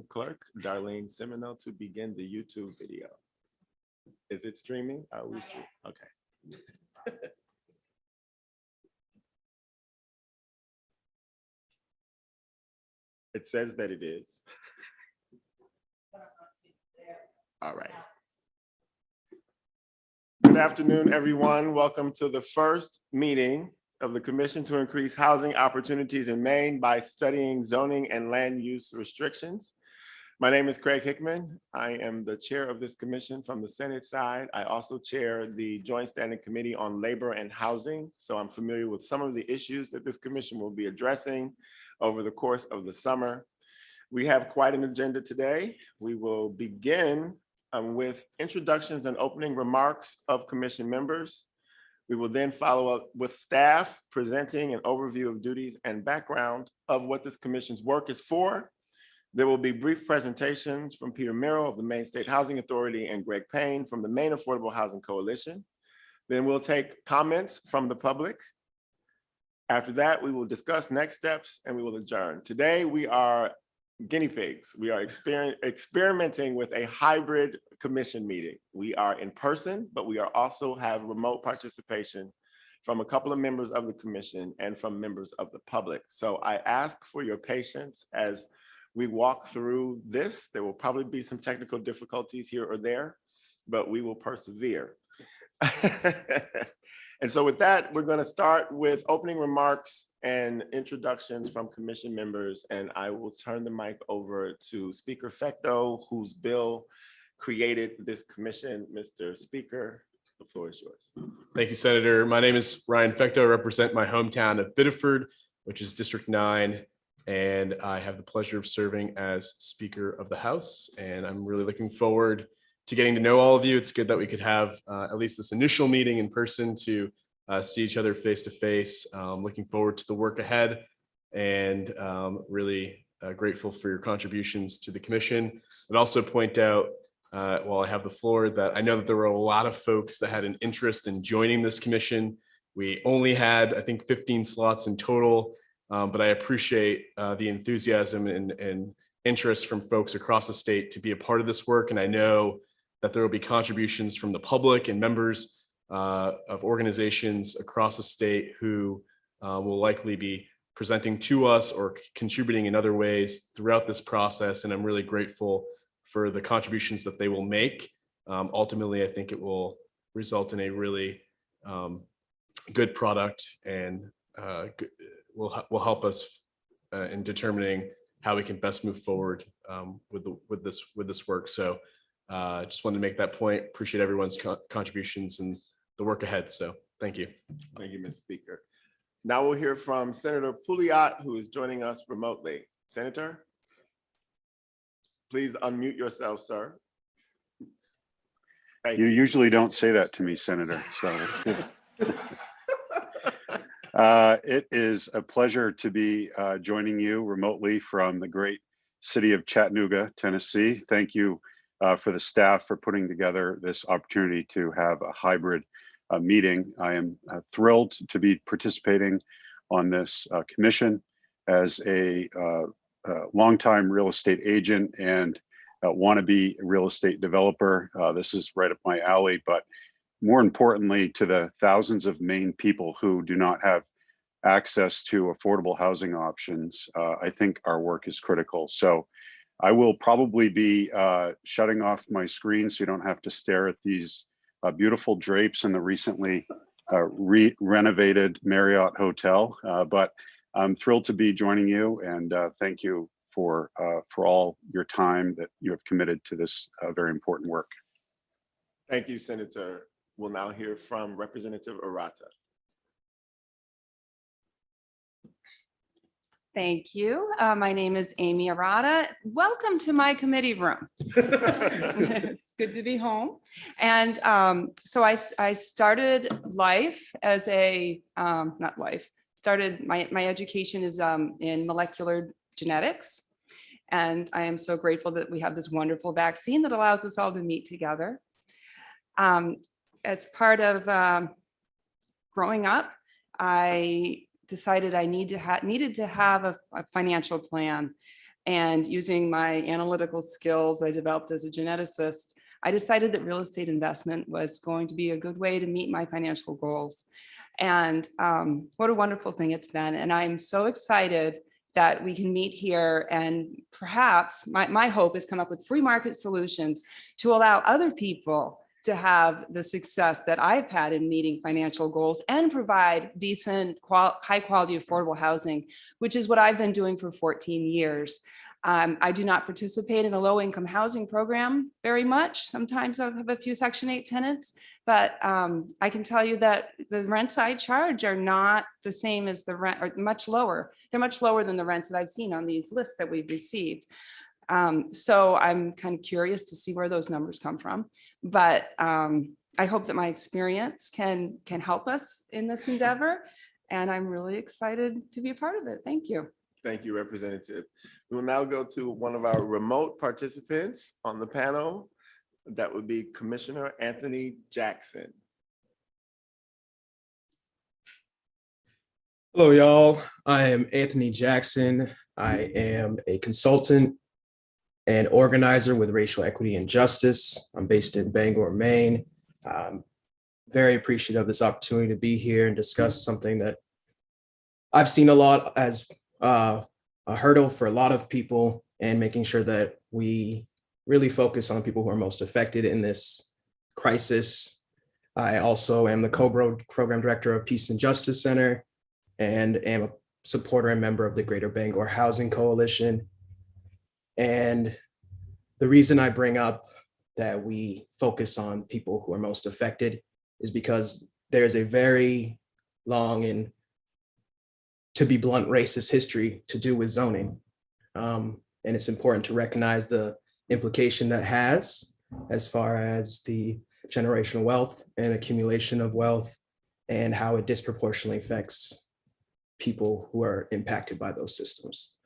Clerk Darlene Semino to begin the YouTube video. Is it streaming? Are we streaming? Okay. It says that it is. All right. Good afternoon, everyone. Welcome to the first meeting of the Commission to Increase Housing Opportunities in Maine by studying zoning and land use restrictions. My name is Craig Hickman. I am the chair of this commission from the Senate side. I also chair the Joint Standing Committee on Labor and Housing, so I'm familiar with some of the issues that this commission will be addressing over the course of the summer. We have quite an agenda today. We will begin with introductions and opening remarks of commission members. We will then follow up with staff presenting an overview of duties and background of what this commission's work is for. There will be brief presentations from Peter Merrill of the Maine State Housing Authority and Greg Payne from the Maine Affordable Housing Coalition. Then we'll take comments from the public. After that, we will discuss next steps and we will adjourn. Today, we are guinea pigs. We are experimenting with a hybrid commission meeting. We are in person, but we are also have remote participation from a couple of members of the commission and from members of the public. So I ask for your patience as we walk through this. There will probably be some technical difficulties here or there, but we will persevere. And so with that, we're going to start with opening remarks and introductions from commission members. And I will turn the mic over to Speaker Fecteau, whose bill created this commission. Mr. Speaker, the floor is yours. Thank you, Senator. My name is Ryan Fecteau. I represent my hometown of Biddeford, which is District 9. And I have the pleasure of serving as Speaker of the House. And I'm really looking forward to getting to know all of you. It's good that we could have at least this initial meeting in person to see each other face to face. Looking forward to the work ahead and really grateful for your contributions to the commission. I'd also point out while I have the floor that I know that there were a lot of folks that had an interest in joining this commission. We only had, I think, 15 slots in total, but I appreciate the enthusiasm and interest from folks across the state to be a part of this work. And I know that there will be contributions from the public and members of organizations across the state who will likely be presenting to us or contributing in other ways throughout this process. And I'm really grateful for the contributions that they will make. Ultimately, I think it will result in a really good product and will help us in determining how we can best move forward with this work. So just wanted to make that point. Appreciate everyone's contributions and the work ahead. So thank you. Thank you, Mr. Speaker. Now we'll hear from Senator Pugliat, who is joining us remotely. Senator, please unmute yourself, sir. Thank you. You usually don't say that to me, Senator, so it's good. It is a pleasure to be joining you remotely from the great city of Chattanooga, Tennessee. Thank you for the staff for putting together this opportunity to have a hybrid meeting. I am thrilled to be participating on this commission as a longtime real estate agent and wannabe real estate developer. This is right up my alley, but more importantly, to the thousands of Maine people who do not have access to affordable housing options, I think our work is critical. So I will probably be shutting off my screen so you don't have to stare at these beautiful drapes in the recently renovated Marriott Hotel. But I'm thrilled to be joining you, and thank you for all your time that you have committed to this very important work. Thank you, Senator. We'll now hear from Representative Arata. Thank you. My name is Amy Arata. Welcome to my committee room. It's good to be home. And so I started life as a, started my education is in molecular genetics. And I am so grateful that we have this wonderful vaccine that allows us all to meet together. As part of growing up, I decided I needed to have a financial plan. And using my analytical skills I developed as a geneticist, I decided that real estate investment was going to be a good way to meet my financial goals. And what a wonderful thing it's been. And I'm so excited that we can meet here, and perhaps my hope is come up with free market solutions to allow other people to have the success that I've had in meeting financial goals and provide decent, high quality, affordable housing, which is what I've been doing for 14 years. I do not participate in a low income housing program very much. Sometimes I have a few Section 8 tenants, but I can tell you that the rents I charge are not the same as the rent, or much lower. They're much lower than the rents that I've seen on these lists that we've received. So I'm kind of curious to see where those numbers come from, but I hope that my experience can help us in this endeavor. And I'm really excited to be a part of it. Thank you. Thank you, Representative. We will now go to one of our remote participants on the panel. That would be Commissioner Anthony Jackson. Hello, y'all. I am Anthony Jackson. I am a consultant and organizer with Racial Equity and Justice. I'm based in Bangor, Maine. Very appreciative of this opportunity to be here and discuss something that I've seen a lot as a hurdle for a lot of people, and making sure that we really focus on people who are most affected in this crisis. I also am the Cobra Program Director of Peace and Justice Center, and am a supporter and member of the Greater Bangor Housing Coalition. And the reason I bring up that we focus on people who are most affected is because there's a very long and, to be blunt, racist history to do with zoning. And it's important to recognize the implication that has as far as the generational wealth and accumulation of wealth, and how it disproportionately affects people who are impacted by those systems.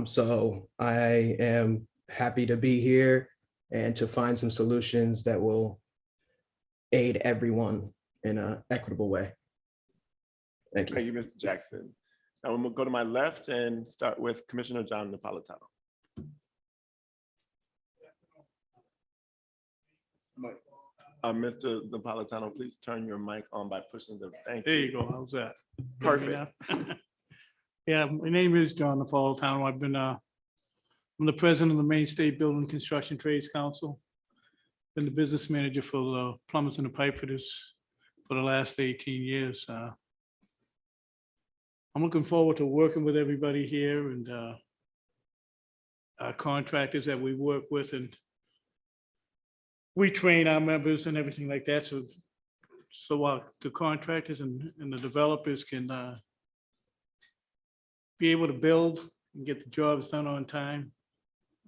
So I am happy to be here and to find some solutions that will aid everyone in an equitable way. Thank you. Thank you, Mr. Jackson. Now I'm gonna go to my left and start with Commissioner John Napolitano. Mr. Napolitano, please turn your mic on by pushing the, thank There you. you go. How's that? Perfect. Yeah, my name is John Napolitano. I've been, I'm the president of the Maine State Building Construction Trades Council. Been the business manager for the plumbers and the pipe fitters for the last 18 years. I'm looking forward to working with everybody here and our contractors that we work with, and we train our members and everything like that. So the contractors and the developers can be able to build and get the jobs done on time,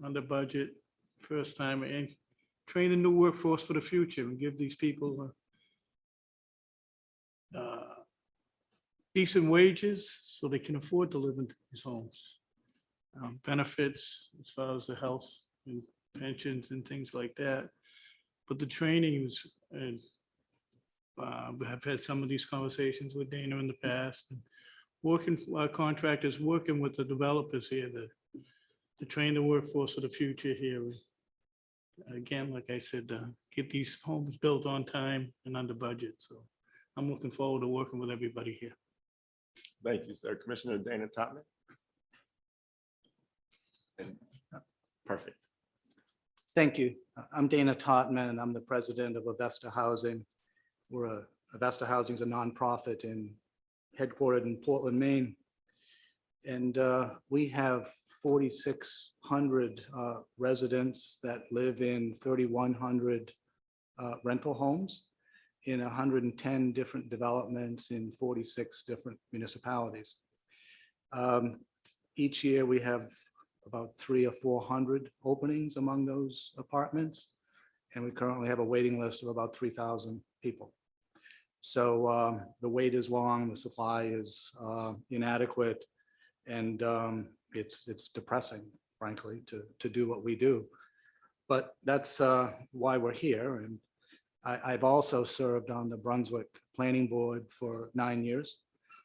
under budget, first time, and train a new workforce for the future and give these people decent wages so they can afford to live in these homes. Benefits as far as the health and pensions and things like that. But the training is, and we have had some of these conversations with Dana in the past, and working, our contractors working with the developers here to train the workforce of the future here. Again, like I said, get these homes built on time and under budget. So I'm looking forward to working with everybody here. Thank you, sir. Commissioner Dana Topman. Perfect. Thank you. I'm Dana Totman, and I'm the president of Avesta Housing. Avesta Housing is a nonprofit headquartered in Portland, Maine. And we have 4,600 residents that live in 3,100 rental homes in 110 different developments in 46 different municipalities. Each year we have about 300 or 400 openings among those apartments. And we currently have a waiting list of about 3,000 people. So the wait is long, the supply is inadequate, and it's depressing, frankly, to do what we do. But that's why we're here. And I've also served on the Brunswick Planning Board for 9 years.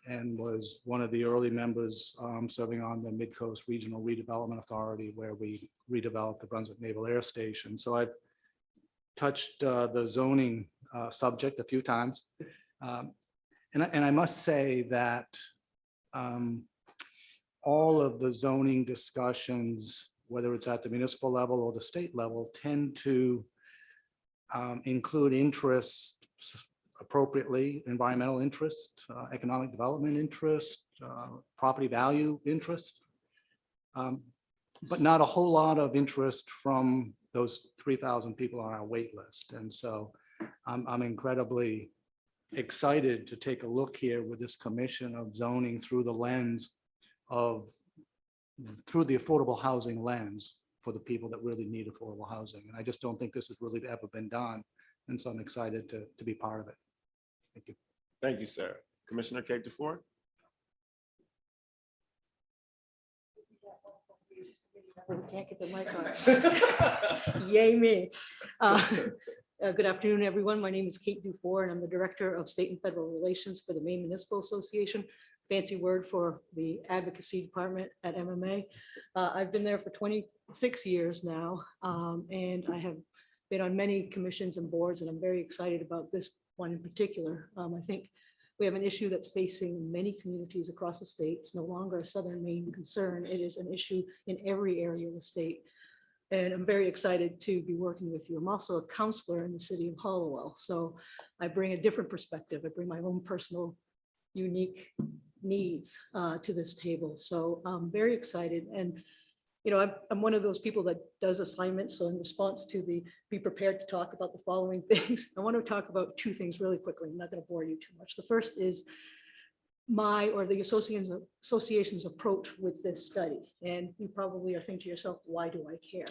and was one of the early members serving on the Mid-Coast Regional Redevelopment Authority, where we redeveloped the Brunswick Naval Air Station. So I've touched the zoning subject a few times. And I must say that all of the zoning discussions, whether it's at the municipal level or the state level, tend to include interests appropriately, environmental interest, economic development interest, property value interest, but not a whole lot of interest from those 3,000 people on our wait list. And so I'm incredibly excited to take a look here with this commission of zoning through the lens of, through the affordable housing lens for the people that really need affordable housing. And I just don't think this has really ever been done. And so I'm excited to be part of it. Thank you. Thank you, sir. Commissioner Kate DeFord. We can't get the mic on. Yay me. Good afternoon, everyone. My name is Kate Dufour, and I'm the Director of State and Federal Relations for the Maine Municipal Association. Fancy word for the advocacy department at MMA. I've been there for 26 years now, and I have been on many commissions and boards, and I'm very excited about this one in particular. I think we have an issue that's facing many communities across the state. It's no longer a Southern Maine concern. It is an issue in every area of the state. And I'm very excited to be working with you. I'm also a counselor in the city of Hollowell. So I bring a different perspective. I bring my own personal, unique needs to this table. So I'm very excited. And, you know, I'm one of those people that does assignments. So in response to the be prepared to talk about the following things, I want to talk about two things really quickly. I'm not going to bore you too much. The first is the association's approach with this study. And you probably are thinking to yourself, why do I care?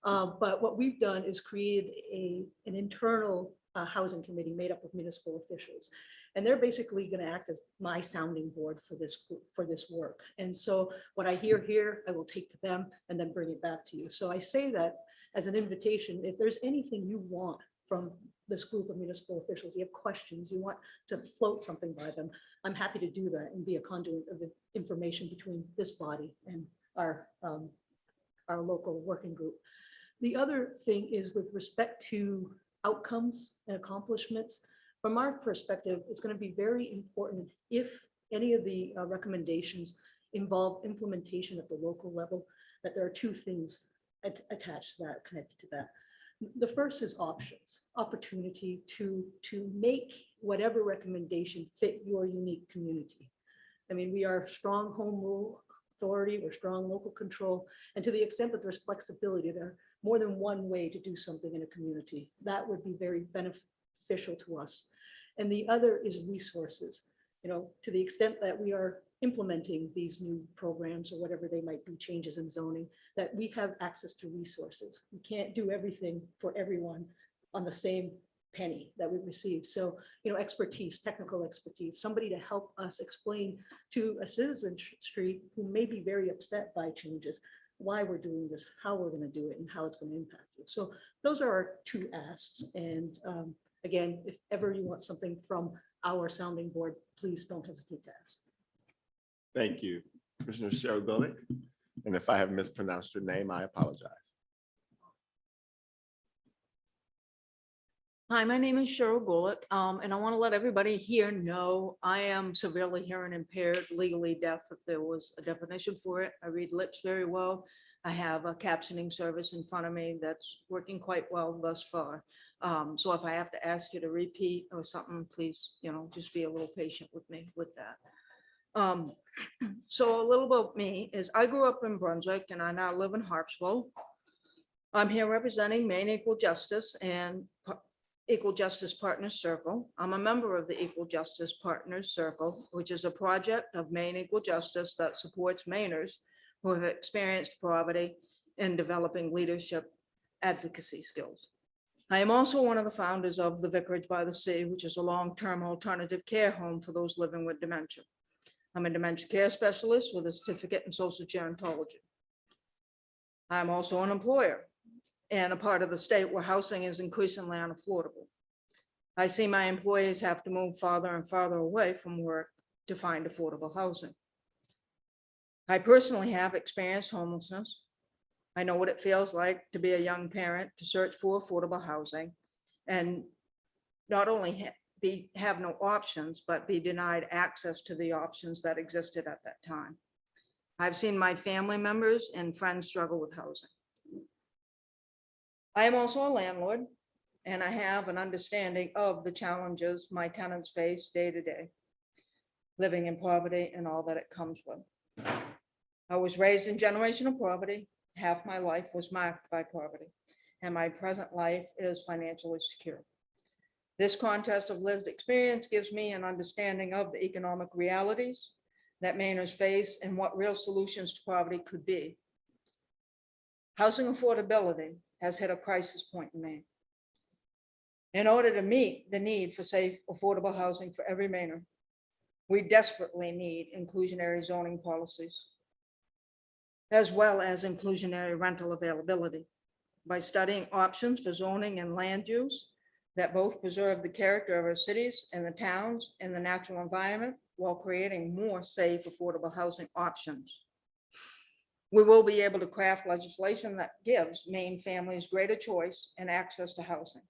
But what we've done is create an internal housing committee made up of municipal officials. And they're basically going to act as my sounding board for this work. And so what I hear here, I will take to them and then bring it back to you. So I say that as an invitation. If there's anything you want from this group of municipal officials, you have questions, you want to float something by them, I'm happy to do that and be a conduit of information between this body and our local working group. The other thing is with respect to outcomes and accomplishments. From our perspective, it's going to be very important if any of the recommendations involve implementation at the local level, that there are two things attached to that, connected to that. The first is options, opportunity to make whatever recommendation fit your unique community. I mean, we are strong home rule authority, we're strong local control, and to the extent that there's flexibility, there are more than one way to do something in a community. That would be very beneficial to us. And the other is resources. You know, to the extent that we are implementing these new programs or whatever they might be, changes in zoning, that we have access to resources. We can't do everything for everyone on the same penny that we receive. So, you know, expertise, technical expertise, somebody to help us explain to a citizen street who may be very upset by changes, why we're doing this, how we're going to do it, and how it's going to impact you. So those are our two asks. And again, if ever you want something from our sounding board, please don't hesitate to ask. Thank you, Commissioner Cheryl Gulick. And if I have mispronounced your name, I apologize. Hi, my name is Cheryl Gulick, and I want to let everybody here know I am severely hearing impaired, legally deaf, if there was a definition for it. I read lips very well. I have a captioning service in front of me that's working quite well thus far. So if I have to ask you to repeat or something, please, you know, just be a little patient with me with that. So a little about me is I grew up in Brunswick and I now live in Harpswell. I'm here representing Maine Equal Justice and Equal Justice Partners Circle. I'm a member of the Equal Justice Partners Circle, which is a project of Maine Equal Justice that supports Mainers who have experienced poverty in developing leadership advocacy skills. I am also one of the founders of the Vicarage by the Sea, which is a long-term alternative care home for those living with dementia. I'm a dementia care specialist with a certificate in social gerontology. I'm also an employer and a part of the state where housing is increasingly unaffordable. I see my employees have to move farther and farther away from work to find affordable housing. I personally have experienced homelessness. I know what it feels like to be a young parent, to search for affordable housing and not only have no options, but be denied access to the options that existed at that time. I've seen my family members and friends struggle with housing. I am also a landlord, and I have an understanding of the challenges my tenants face day to day, living in poverty and all that it comes with. I was raised in generational poverty. Half my life was marked by poverty, and my present life is financially secure. This contest of lived experience gives me an understanding of the economic realities that Mainers face and what real solutions to poverty could be. Housing affordability has hit a crisis point in Maine. In order to meet the need for safe, affordable housing for every Mainer, we desperately need inclusionary zoning policies, as well as inclusionary rental availability. By studying options for zoning and land use that both preserve the character of our cities and the towns and the natural environment while creating more safe, affordable housing options, we will be able to craft legislation that gives Maine families greater choice and access to housing,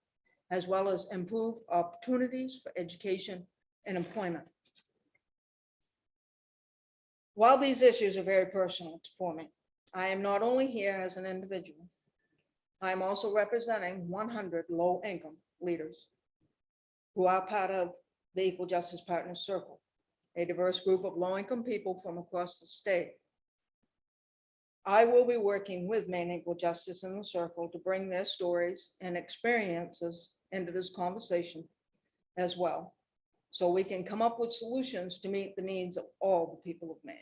as well as improve opportunities for education and employment. While these issues are very personal for me, I am not only here as an individual, I am also representing 100 low-income leaders who are part of the Equal Justice Partners Circle, a diverse group of low-income people from across the state. I will be working with Maine Equal Justice in the Circle to bring their stories and experiences into this conversation as well, so we can come up with solutions to meet the needs of all the people of Maine.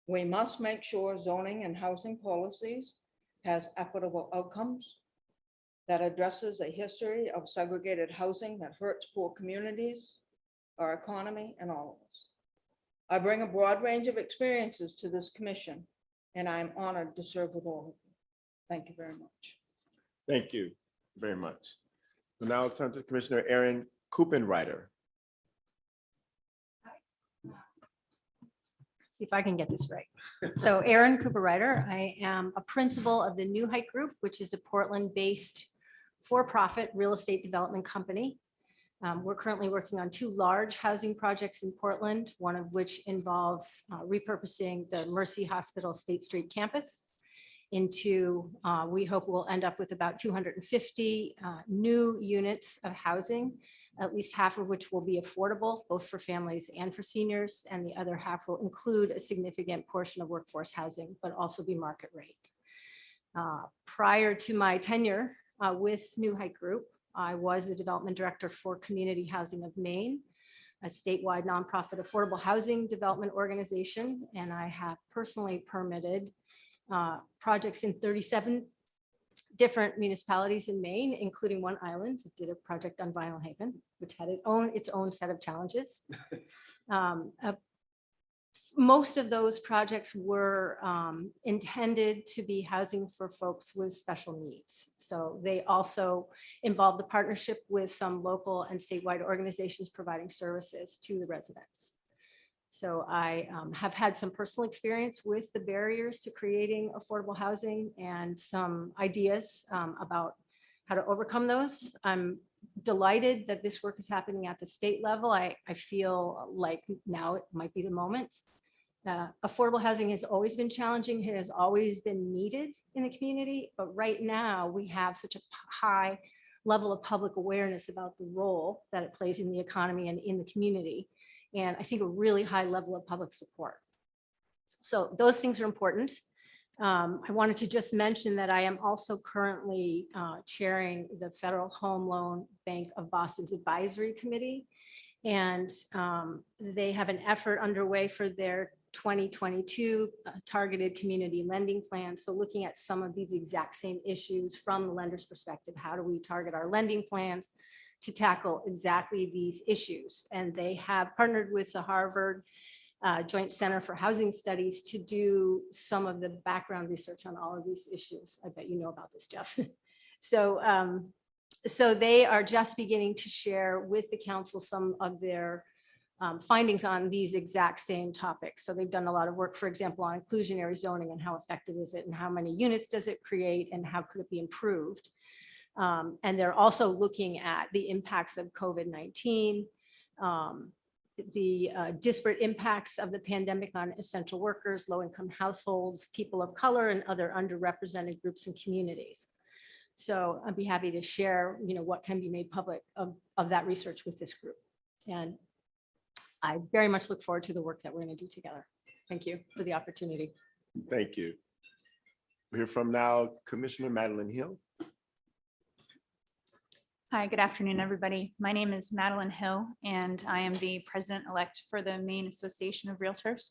We must make sure zoning and housing policies has equitable outcomes, that addresses a history of segregated housing that hurts poor communities, our economy, and all of us. I bring a broad range of experiences to this commission, and I am honored to serve with all of you. Thank you very much. Thank you very much. So now I'll turn to Commissioner Erin Coopenrider. See if I can get this right. So Erin Coopenrider, I am a principal of the New Height Group, which is a Portland-based for-profit real estate development company. We're currently working on 2 large housing projects in Portland, one of which involves repurposing the Mercy Hospital State Street campus into, we hope we'll end up with about 250 new units of housing, at least half of which will be affordable, both for families and for seniors, and the other half will include a significant portion of workforce housing, but also be market rate. Prior to my tenure with New Height Group, I was the development director for Community Housing of Maine, a statewide nonprofit affordable housing development organization, and I have personally permitted projects in 37 different municipalities in Maine, including one island. It did a project on Vinyl Haven, which had its own set of challenges. Most of those projects were intended to be housing for folks with special needs. So they also involved a partnership with some local and statewide organizations providing services to the residents. So I have had some personal experience with the barriers to creating affordable housing and some ideas about how to overcome those. I'm delighted that this work is happening at the state level. I feel like now it might be the moment. Affordable housing has always been challenging. It has always been needed in the community, but right now we have such a high level of public awareness about the role that it plays in the economy and in the community. And I think a really high level of public support. So those things are important. I wanted to just mention that I am also currently chairing the Federal Home Loan Bank of Boston's advisory committee. And they have an effort underway for their 2022 targeted community lending plan. So looking at some of these exact same issues from the lender's perspective, how do we target our lending plans to tackle exactly these issues? And they have partnered with the Harvard Joint Center for Housing Studies to do some of the background research on all of these issues. I bet you know about this, Jeff. So they are just beginning to share with the council some of their findings on these exact same topics. So they've done a lot of work, for example, on inclusionary zoning and how effective is it and how many units does it create and how could it be improved. And they're also looking at the impacts of COVID-19, the disparate impacts of the pandemic on essential workers, low-income households, people of color, and other underrepresented groups and communities. So I'd be happy to share, what can be made public of that research with this group. And I very much look forward to the work that we're going to do together. Thank you for the opportunity. Thank you. We hear from now Commissioner Madeline Hill. Hi, good afternoon, everybody. My name is Madeline Hill, and I am the president-elect for the Maine Association of Realtors.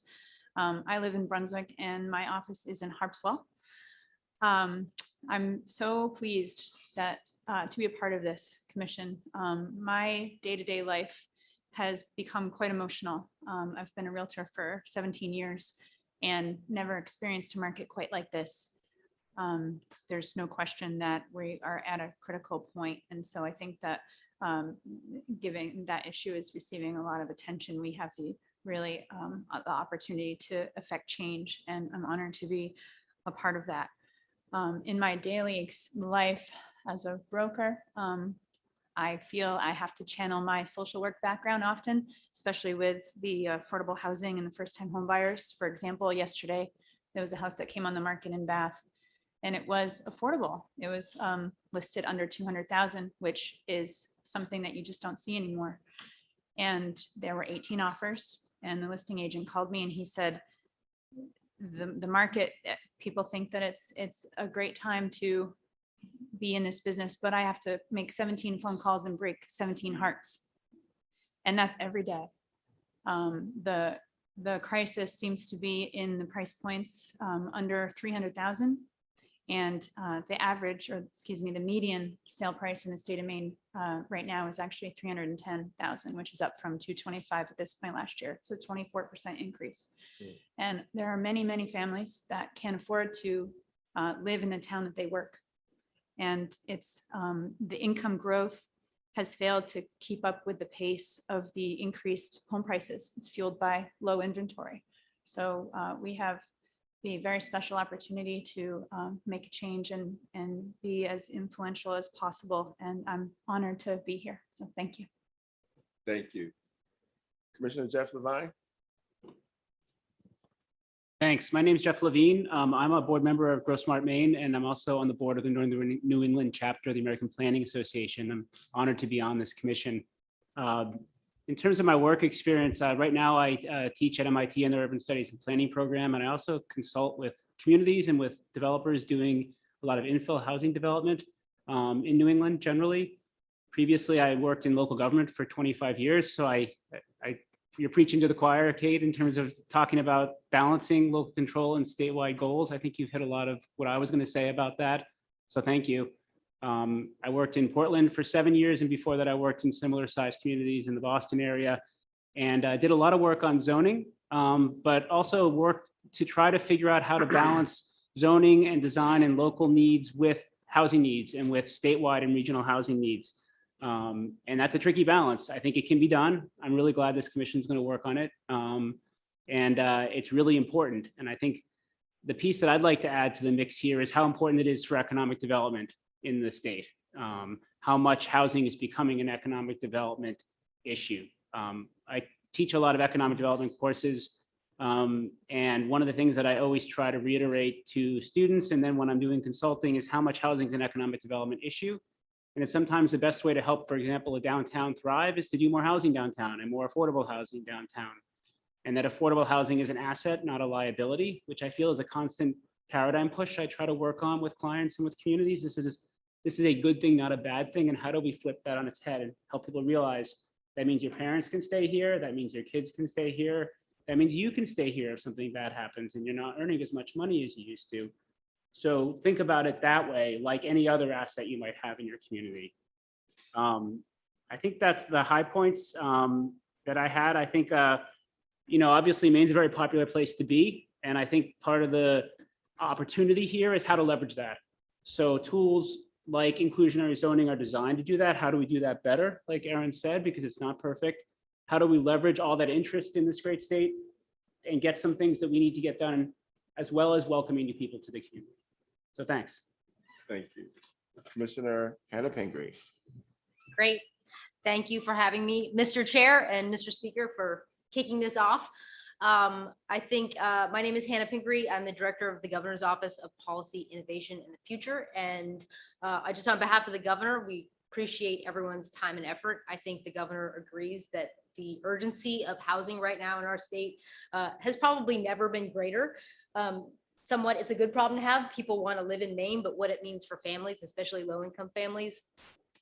I live in Brunswick, and my office is in Harpswell. I'm so pleased that to be a part of this commission. My day-to-day life has become quite emotional. I've been a realtor for 17 years and never experienced a market quite like this. There's no question that we are at a critical point. And so I think that given that issue is receiving a lot of attention, we have the really the opportunity to affect change. And I'm honored to be a part of that. In my daily life as a broker, I feel I have to channel my social work background often, especially with the affordable housing and the first-time home buyers. For example, yesterday, there was a house that came on the market in Bath, and it was affordable. It was listed under 200,000, which is something that you just don't see anymore. And there were 18 offers, and the listing agent called me and he said, the market, people think that it's a great time to be in this business, but I have to make 17 phone calls and break 17 hearts. And that's every day. The crisis seems to be in the price points under 300,000. And the average, or excuse me, the median sale price in the state of Maine right now is actually 310,000, which is up from 225 at this point last year. It's a 24% increase. And there are many, many families that can't afford to live in the town that they work. And it's the income growth has failed to keep up with the pace of the increased home prices. It's fueled by low inventory. So we have the very special opportunity to make a change and be as influential as possible. And I'm honored to be here. So thank you. Thank you. Commissioner Jeff Levine. Thanks. My name is Jeff Levine. I'm a board member of GrowSmart Maine, and I'm also on the board of the Northern New England chapter of the American Planning Association. I'm honored to be on this commission. In terms of my work experience, right now I teach at MIT in the Urban Studies and Planning program, and I also consult with communities and with developers doing a lot of infill housing development in New England generally. Previously, I worked in local government for 25 years, so you're preaching to the choir, Kate, in terms of talking about balancing local control and statewide goals. I think you've hit a lot of what I was going to say about that, so thank you. I worked in Portland for 7 years, and before that I worked in similar sized communities in the Boston area, and did a lot of work on zoning, but also worked to try to figure out how to balance zoning and design and local needs with housing needs and with statewide and regional housing needs. And that's a tricky balance. I think it can be done. I'm really glad this commission is going to work on it. And it's really important. And I think the piece that I'd like to add to the mix here is how important it is for economic development in the state, how much housing is becoming an economic development issue. I teach a lot of economic development courses, and one of the things that I always try to reiterate to students, and then when I'm doing consulting, is how much housing is an economic development issue. And it's sometimes the best way to help, for example, a downtown thrive is to do more housing downtown and more affordable housing downtown. And that affordable housing is an asset, not a liability, which I feel is a constant paradigm push I try to work on with clients and with communities. This is a good thing, not a bad thing. And how do we flip that on its head and help people realize that means your parents can stay here, that means your kids can stay here, that means you can stay here if something bad happens and you're not earning as much money as you used to. So think about it that way, like any other asset you might have in your community. I think that's the high points that I had. I think, obviously Maine's a very popular place to be. And I think part of the opportunity here is how to leverage that. So tools like inclusionary zoning are designed to do that. How do we do that better? Like Aaron said, because it's not perfect. how do we leverage all that interest in this great state and get some things that we need to get done, as well as welcoming new people to the community. So thanks. Thank you. Commissioner Hannah Pinkery. Great. Thank you for having me, Mr. Chair and Mr. Speaker, for kicking this off. I think my name is Hannah Pinkery. I'm the Director of the Governor's Office of Policy, Innovation, and the Future. And I just, on behalf of the Governor, we appreciate everyone's time and effort. I think the Governor agrees that the urgency of housing right now in our state has probably never been greater. Somewhat, it's a good problem to have. People want to live in Maine, but what it means for families, especially low-income families,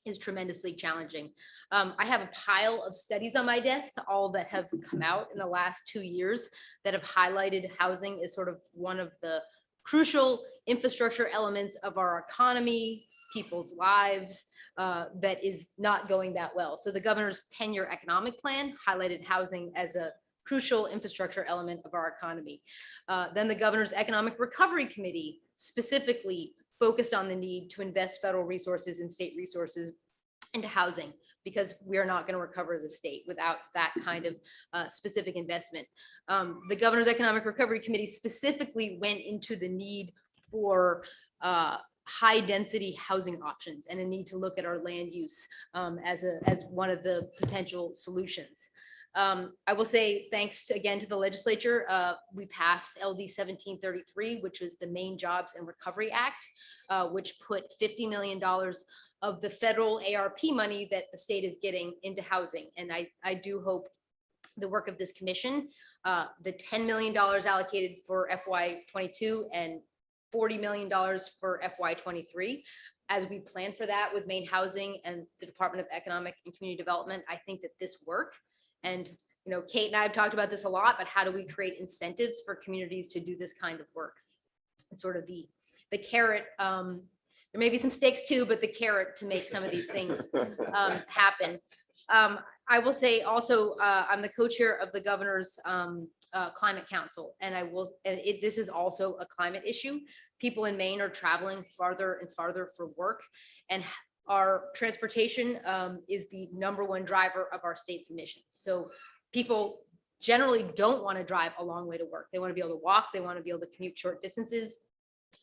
is tremendously challenging. I have a pile of studies on my desk, all that have come out in the last 2 years that have highlighted housing as sort of one of the crucial infrastructure elements of our economy, people's lives, that is not going that well. So the governor's 10-year economic plan highlighted housing as a crucial infrastructure element of our economy. Then the governor's economic recovery committee specifically focused on the need to invest federal resources and state resources into housing, because we are not going to recover as a state without that kind of specific investment. The governor's economic recovery committee specifically went into the need for high density housing options and a need to look at our land use as one of the potential solutions. I will say thanks again to the legislature, we passed LD 1733, which was the Maine Jobs and Recovery Act, which put $50 million of the federal ARP money that the state is getting into housing. And I do hope the work of this commission, the $10 million allocated for FY22 and $40 million for FY23, as we plan for that with Maine Housing and the Department of Economic and Community Development, I think that this work. And, you know, Kate and I have talked about this a lot, but how do we create incentives for communities to do this kind of work? It's sort of the carrot. There may be some stakes too, but the carrot to make some of these things happen. I will say also, I'm the co-chair of the governor's climate council, and this is also a climate issue. People in Maine are traveling farther and farther for work, and our transportation is the #1 driver of our state's emissions. So people generally don't want to drive a long way to work. They want to be able to walk. They want to be able to commute short distances.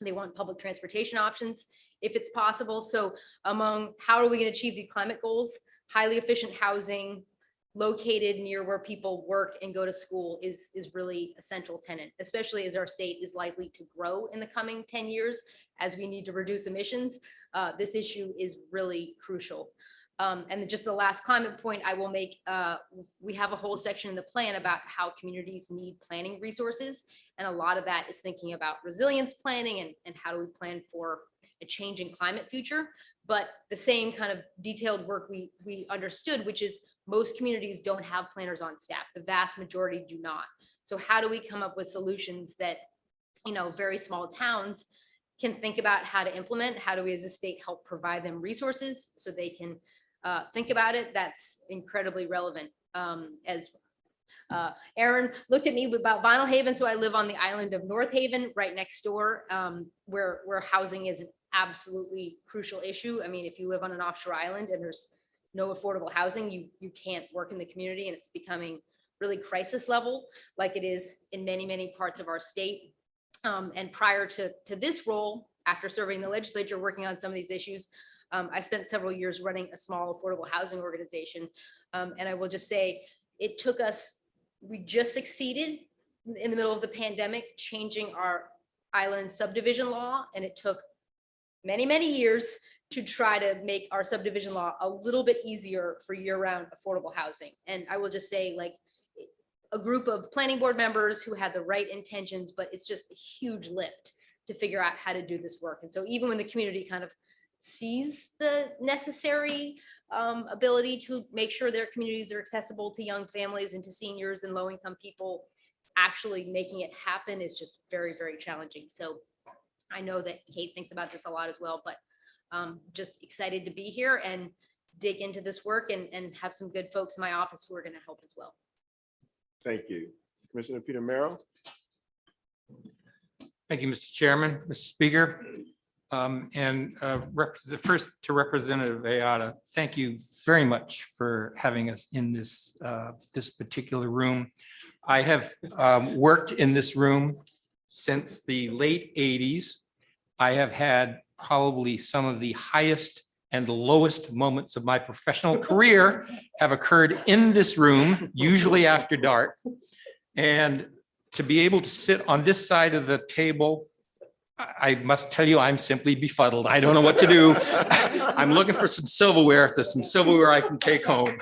They want public transportation options if it's possible. So among how are we going to achieve the climate goals, highly efficient housing located near where people work and go to school is really a central tenet, especially as our state is likely to grow in the coming 10 years as we need to reduce emissions. This issue is really crucial. And just the last climate point I will make, we have a whole section in the plan about how communities need planning resources. And a lot of that is thinking about resilience planning and how do we plan for a changing climate future. But the same kind of detailed work we understood, which is most communities don't have planners on staff. The vast majority do not. So how do we come up with solutions that, you know, very small towns can think about how to implement? How do we as a state help provide them resources so they can think about it? That's incredibly relevant. As Aaron looked at me about Vinyl Haven. So I live on the island of North Haven, right next door, where housing is an absolutely crucial issue. I mean, if you live on an offshore island and there's no affordable housing, you can't work in the community, and it's becoming really crisis level like it is in many, many parts of our state. And prior to this role, after serving the legislature, working on some of these issues, I spent several years running a small affordable housing organization. And I will just say, it took us, we just succeeded in the middle of the pandemic, changing our island subdivision law. And it took many, many years to try to make our subdivision law a little bit easier for year-round affordable housing. And I will just say, like, a group of planning board members who had the right intentions, but it's just a huge lift to figure out how to do this work. And so even when the community kind of sees the necessary ability to make sure their communities are accessible to young families and to seniors and low-income people, actually making it happen is just very, very challenging. So I know that Kate thinks about this a lot as well, but just excited to be here and dig into this work and have some good folks in my office who are going to help as well. Thank you. Commissioner Peter Merrill. Thank you, Mr. Chairman, Mr. Speaker. First to Representative Ayala, thank you very much for having us in this this particular room. I have worked in this room since the late 80s. I have had probably some of the highest and lowest moments of my professional career have occurred in this room, usually after dark. And to be able to sit on this side of the table, I must tell you, I'm simply befuddled. I don't know what to do. I'm looking for some silverware. If there's some silverware I can take home.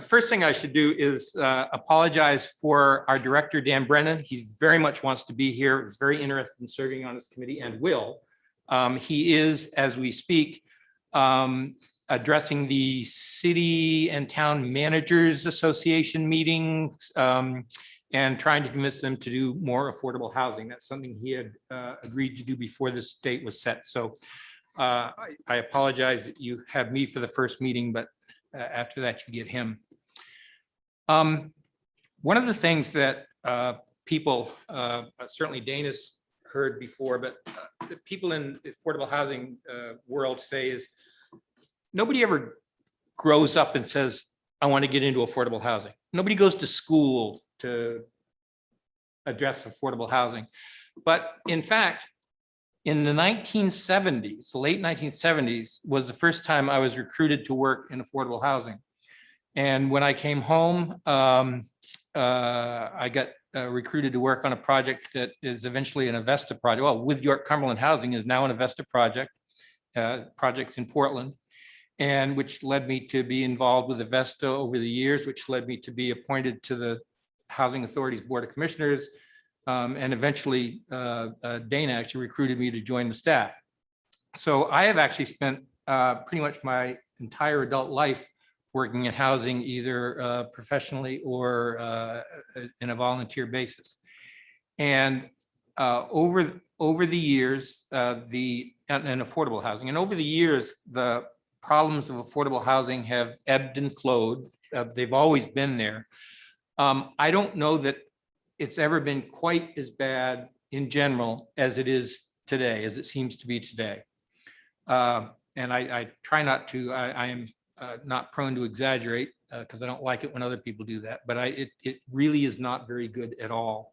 First thing I should do is apologize for our director, Dan Brennan. He very much wants to be here, is very interested in serving on this committee and will. He is, as we speak, addressing the City and Town Managers Association meetings and trying to convince them to do more affordable housing. That's something he had agreed to do before this date was set. So I apologize that you have me for the first meeting, but after that you get him. One of the things that people, certainly Dana's heard before, but the people in the affordable housing world say is nobody ever grows up and says, I want to get into affordable housing. Nobody goes to school to address affordable housing. But in fact, in the 1970s, the late 1970s was the first time I was recruited to work in affordable housing. And when I came home, I got recruited to work on a project that is eventually an Avesta project. Well, with York Cumberland Housing is now an Avesta project, projects in Portland, and which led me to be involved with Avesta over the years, which led me to be appointed to the Housing Authority's Board of Commissioners. And eventually Dana actually recruited me to join the staff. So I have actually spent pretty much my entire adult life working in housing, either professionally or in a volunteer basis. And over the years, and affordable housing, and over the years, the problems of affordable housing have ebbed and flowed. They've always been there. I don't know that it's ever been quite as bad in general as it is today, as it seems to be today. And I try not to, I am not prone to exaggerate because I don't like it when other people do that, but it really is not very good at all.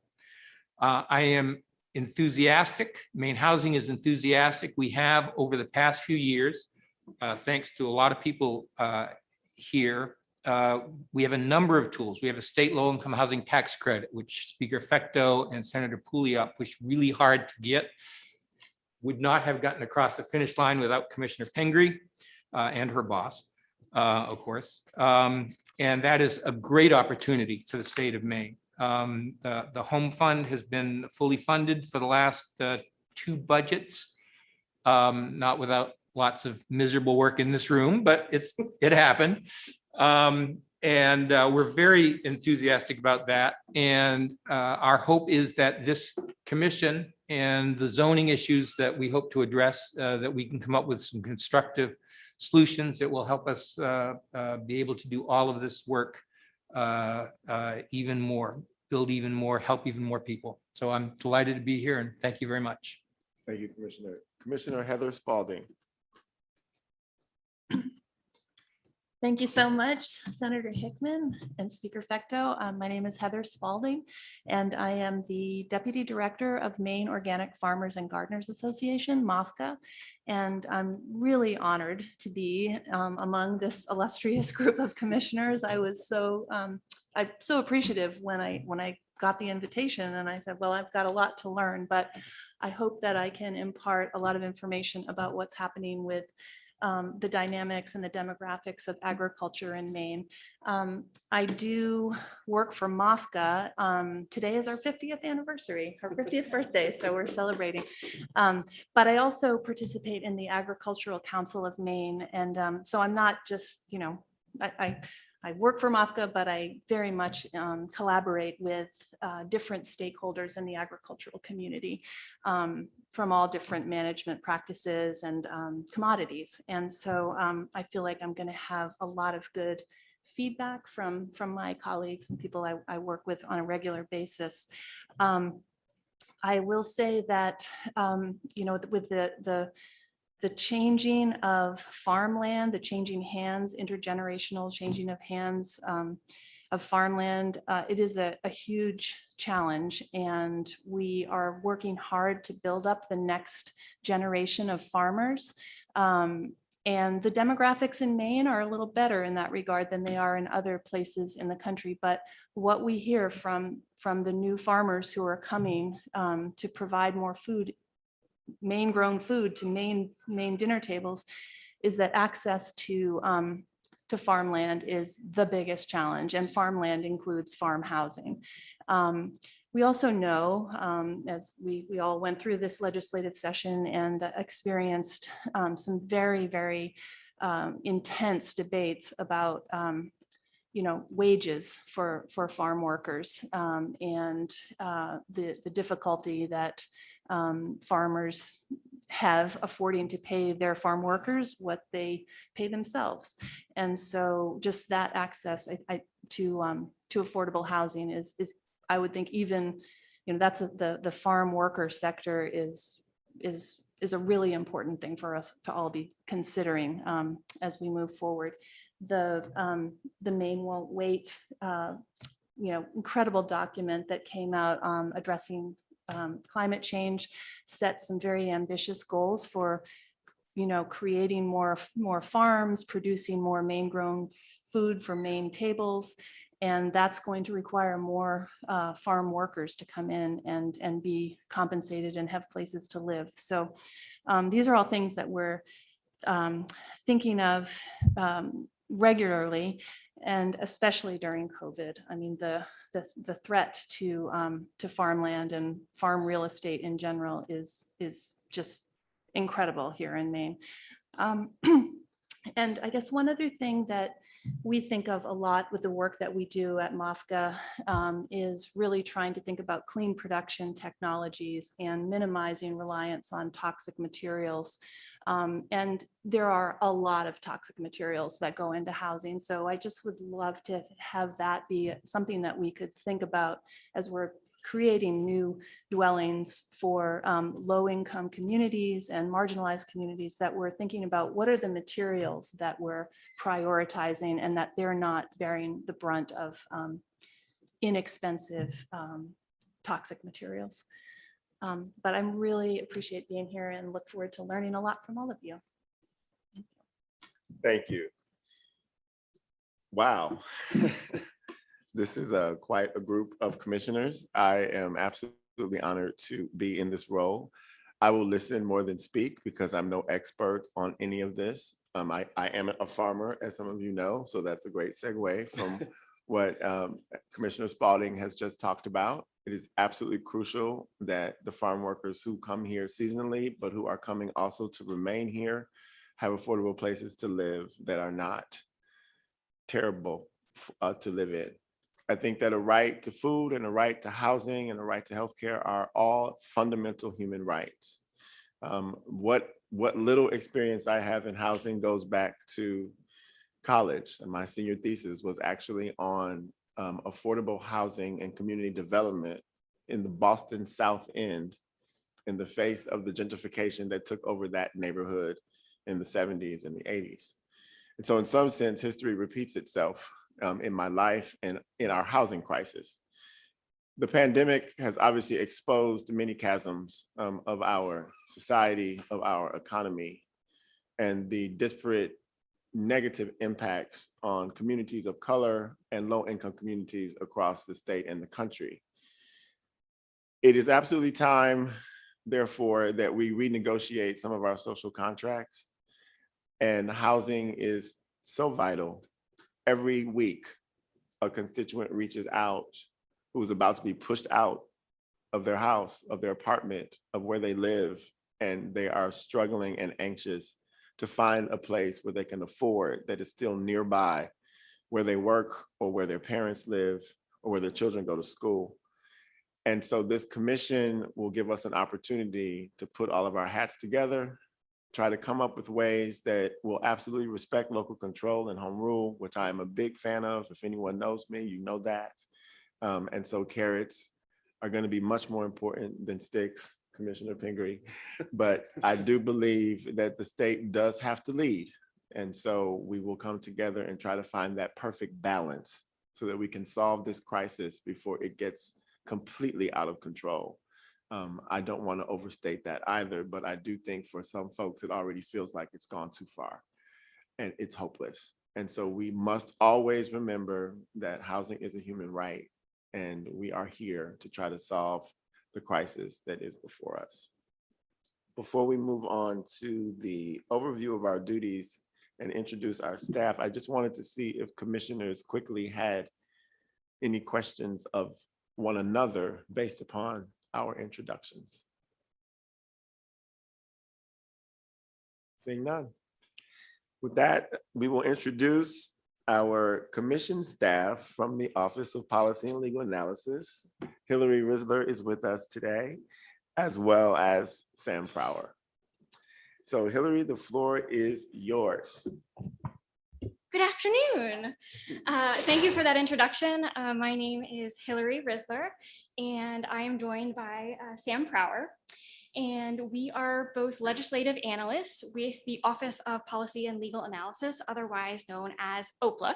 I am enthusiastic. Maine Housing is enthusiastic. We have over the past few years, thanks to a lot of people here, we have a number of tools. We have a state low-income housing tax credit, which Speaker Fecteau and Senator Pugliat pushed really hard to get. Would not have gotten across the finish line without Commissioner Pinkery and her boss, of course. And that is a great opportunity for the state of Maine. The home fund has been fully funded for the last 2 budgets, not without lots of miserable work in this room, but it happened. And we're very enthusiastic about that. And our hope is that this commission and the zoning issues that we hope to address, that we can come up with some constructive solutions that will help us be able to do all of this work even more, build even more, help even more people. So I'm delighted to be here and thank you very much. Thank you, Commissioner. Commissioner Heather Spalding. Thank you so much, Senator Hickman and Speaker Fecteau. My name is Heather Spalding, and I am the Deputy Director of Maine Organic Farmers and Gardeners Association, MOFGA. And I'm really honored to be among this illustrious group of commissioners. I'm so appreciative when I got the invitation and I said, well, I've got a lot to learn, but I hope that I can impart a lot of information about what's happening with the dynamics and the demographics of agriculture in Maine. I do work for MOFGA. Today is our 50th anniversary, our 50th birthday, so we're celebrating. But I also participate in the Agricultural Council of Maine. And so I'm not just, I work for MOFGA, but I very much collaborate with different stakeholders in the agricultural community from all different management practices and commodities. And so I feel like I'm going to have a lot of good feedback from my colleagues and people I work with on a regular basis. I will say that, with the changing of farmland, the changing hands, intergenerational changing of hands of farmland, it is a huge challenge. And we are working hard to build up the next generation of farmers. And the demographics in Maine are a little better in that regard than they are in other places in the country. But what we hear from the new farmers who are coming to provide more food, Maine grown food to Maine dinner tables, is that access to farmland is the biggest challenge, and farmland includes farm housing. We also know, as we all went through this legislative session and experienced some very, very intense debates about wages for farm workers, and the difficulty that farmers have affording to pay their farm workers what they pay themselves. And so just that access to affordable housing is I would think, even, that's the farm worker sector is a really important thing for us to all be considering as we move forward. The Maine Won't Wait, incredible document that came out addressing climate change, set some very ambitious goals for, creating more farms, producing more Maine grown food for Maine tables. And that's going to require more farm workers to come in and be compensated and have places to live. So these are all things that we're thinking of regularly, and especially during COVID. I mean, the threat to farmland and farm real estate in general is just incredible here in Maine. And I guess one other thing that we think of a lot with the work that we do at MAFGA is really trying to think about clean production technologies and minimizing reliance on toxic materials. And there are a lot of toxic materials that go into housing. So I just would love to have that be something that we could think about as we're creating new dwellings for low-income communities and marginalized communities, that we're thinking about what are the materials that we're prioritizing and that they're not bearing the brunt of inexpensive toxic materials. But I'm really appreciate being here and look forward to learning a lot from all of you. Thank you. Wow. This is quite a group of commissioners. I am absolutely honored to be in this role. I will listen more than speak because I'm no expert on any of this. I am a farmer, as some of you know, so that's a great segue from what Commissioner Spalding has just talked about. It is absolutely crucial that the farm workers who come here seasonally, but who are coming also to remain here, have affordable places to live that are not terrible to live in. I think that a right to food and a right to housing and a right to healthcare are all fundamental human rights. What little experience I have in housing goes back to college, and my senior thesis was actually on affordable housing and community development in the Boston South End in the face of the gentrification that took over that neighborhood in the 70s and the 80s. And so in some sense, history repeats itself in my life and in our housing crisis. The pandemic has obviously exposed many chasms of our society, of our economy, and the disparate negative impacts on communities of color and low-income communities across the state and the country. It is absolutely time, therefore, that we renegotiate some of our social contracts, and housing is so vital. Every week, a constituent reaches out who's about to be pushed out of their house, of their apartment, of where they live, and they are struggling and anxious to find a place where they can afford that is still nearby where they work or where their parents live or where their children go to school. And so this commission will give us an opportunity to put all of our hats together, try to come up with ways that will absolutely respect local control and home rule, which I am a big fan of. If anyone knows me, you know that. And so carrots are going to be much more important than sticks, Commissioner Pinkery. But I do believe that the state does have to lead. And so we will come together and try to find that perfect balance so that we can solve this crisis before it gets completely out of control. I don't want to overstate that either, but I do think for some folks, it already feels like it's gone too far and it's hopeless. And so we must always remember that housing is a human right, and we are here to try to solve the crisis that is before us. Before we move on to the overview of our duties and introduce our staff, I just wanted to see if commissioners quickly had any questions of one another based upon our introductions. Seeing none. With that, we will introduce our commission staff from the Office of Policy and Legal Analysis. Hillary Risler is with us today, as well as Sam Frower. So Hillary, the floor is yours. Good afternoon. Thank you for that introduction. My name is Hillary Risler, and I am joined by Sam Frower. And we are both legislative analysts with the Office of Policy and Legal Analysis, otherwise known as OPLA.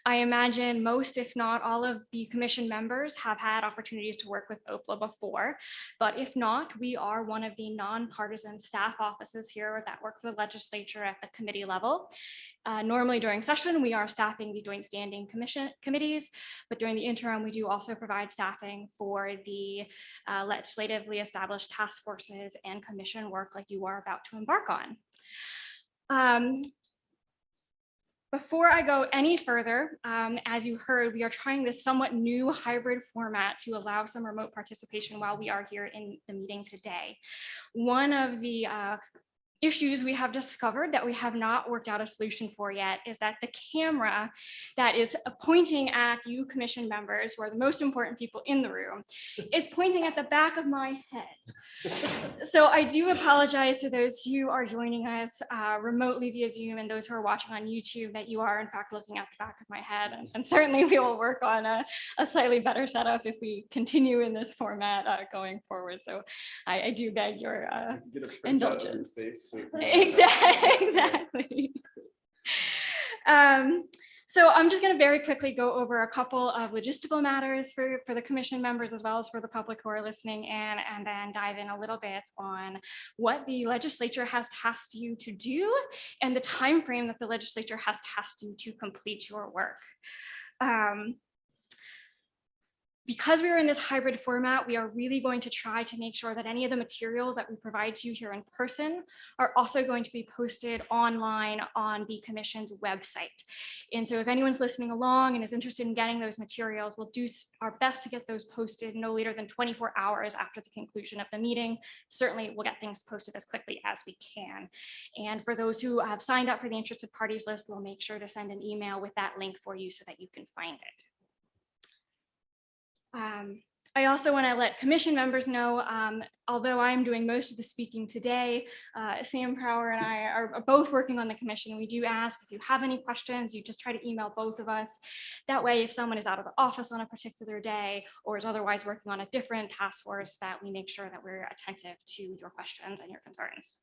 I imagine most, if not all, of the commission members have had opportunities to work with OPLA before, but if not, we are one of the nonpartisan staff offices here that work for the legislature at the committee level. Normally during session, we are staffing the joint standing committees, but during the interim, we do also provide staffing for the legislatively established task forces and commission work like you are about to embark on. Before I go any further, as you heard, we are trying this somewhat new hybrid format to allow some remote participation while we are here in the meeting today. One of the issues we have discovered that we have not worked out a solution for yet is that the camera that is pointing at you commission members, who are the most important people in the room, is pointing at the back of my head. So I do apologize to those who are joining us remotely via Zoom and those who are watching on YouTube that you are in fact looking at the back of my head. And certainly we will work on a slightly better setup if we continue in this format going forward. So I do beg your indulgence. Exactly. So I'm just going to very quickly go over a couple of logistical matters for the commission members as well as for the public who are listening in, and then dive in a little bit on what the legislature has tasked you to do and the time frame that the legislature has tasked you to complete your work. Because we are in this hybrid format, we are really going to try to make sure that any of the materials that we provide to you here in person are also going to be posted online on the commission's website. And so if anyone's listening along and is interested in getting those materials, we'll do our best to get those posted no later than 24 hours after the conclusion of the meeting. Certainly we'll get things posted as quickly as we can. And for those who have signed up for the interested parties list, we'll make sure to send an email with that link for you so that you can find it. I also want to let commission members know, although I'm doing most of the speaking today, Sam Frower and I are both working on the commission. We do ask if you have any questions, you just try to email both of us. That way, if someone is out of the office on a particular day or is otherwise working on a different task force, that we make sure that we're attentive to your questions and your concerns.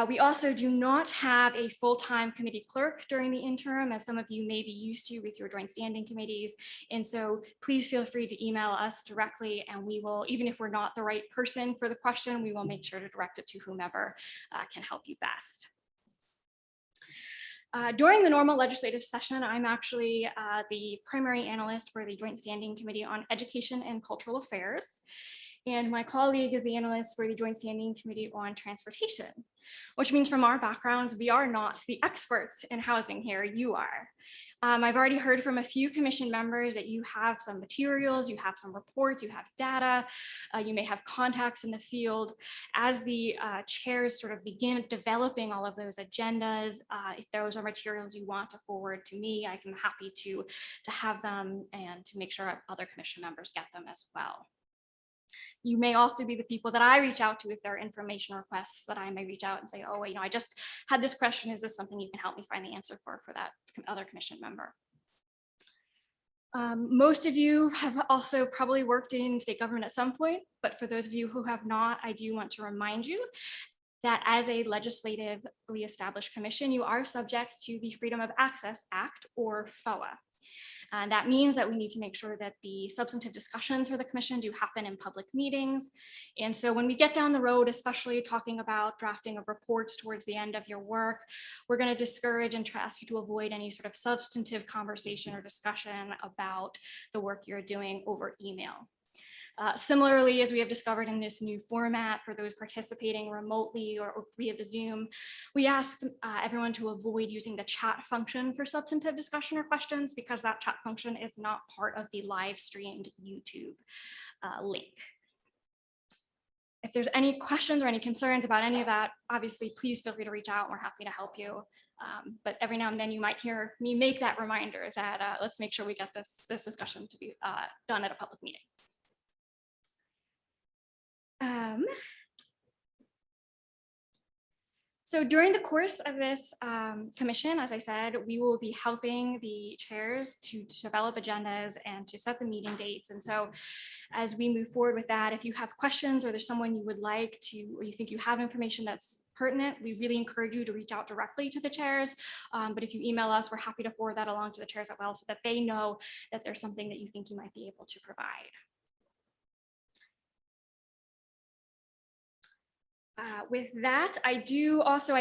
We also do not have a full-time committee clerk during the interim, as some of you may be used to with your joint standing committees. And so please feel free to email us directly, and we will, even if we're not the right person for the question, we will make sure to direct it to whomever can help you best. During the normal legislative session, I'm actually the primary analyst for the Joint Standing Committee on Education and Cultural Affairs. And my colleague is the analyst for the Joint Standing Committee on Transportation, which means from our backgrounds, we are not the experts in housing here, you are. I've already heard from a few commission members that you have some materials, you have some reports, you have data, you may have contacts in the field. As the chairs sort of begin developing all of those agendas, if those are materials you want to forward to me, I'm happy to have them and to make sure other commission members get them as well. You may also be the people that I reach out to if there are information requests that I may reach out and say, oh, I just had this question. Is this something you can help me find the answer for that other commission member? Most of you have also probably worked in state government at some point, but for those of you who have not, I do want to remind you that as a legislatively established commission, you are subject to the Freedom of Access Act, or FOA. And that means that we need to make sure that the substantive discussions for the commission do happen in public meetings. And so when we get down the road, especially talking about drafting of reports towards the end of your work, we're going to discourage and try to ask you to avoid any sort of substantive conversation or discussion about the work you're doing over email. Similarly, as we have discovered in this new format for those participating remotely or via the Zoom, we ask everyone to avoid using the chat function for substantive discussion or questions, because that chat function is not part of the live streamed YouTube link. If there's any questions or any concerns about any of that, obviously, please feel free to reach out. We're happy to help you. But every now and then you might hear me make that reminder that let's make sure we get this discussion to be done at a public meeting. So during the course of this commission, as I said, we will be helping the chairs to develop agendas and to set the meeting dates. And so as we move forward with that, if you have questions or there's someone you would like to, or you think you have information that's pertinent, we really encourage you to reach out directly to the chairs. But if you email us, we're happy to forward that along to the chairs as well, so that they know that there's something that you think you might be able to provide. With that, I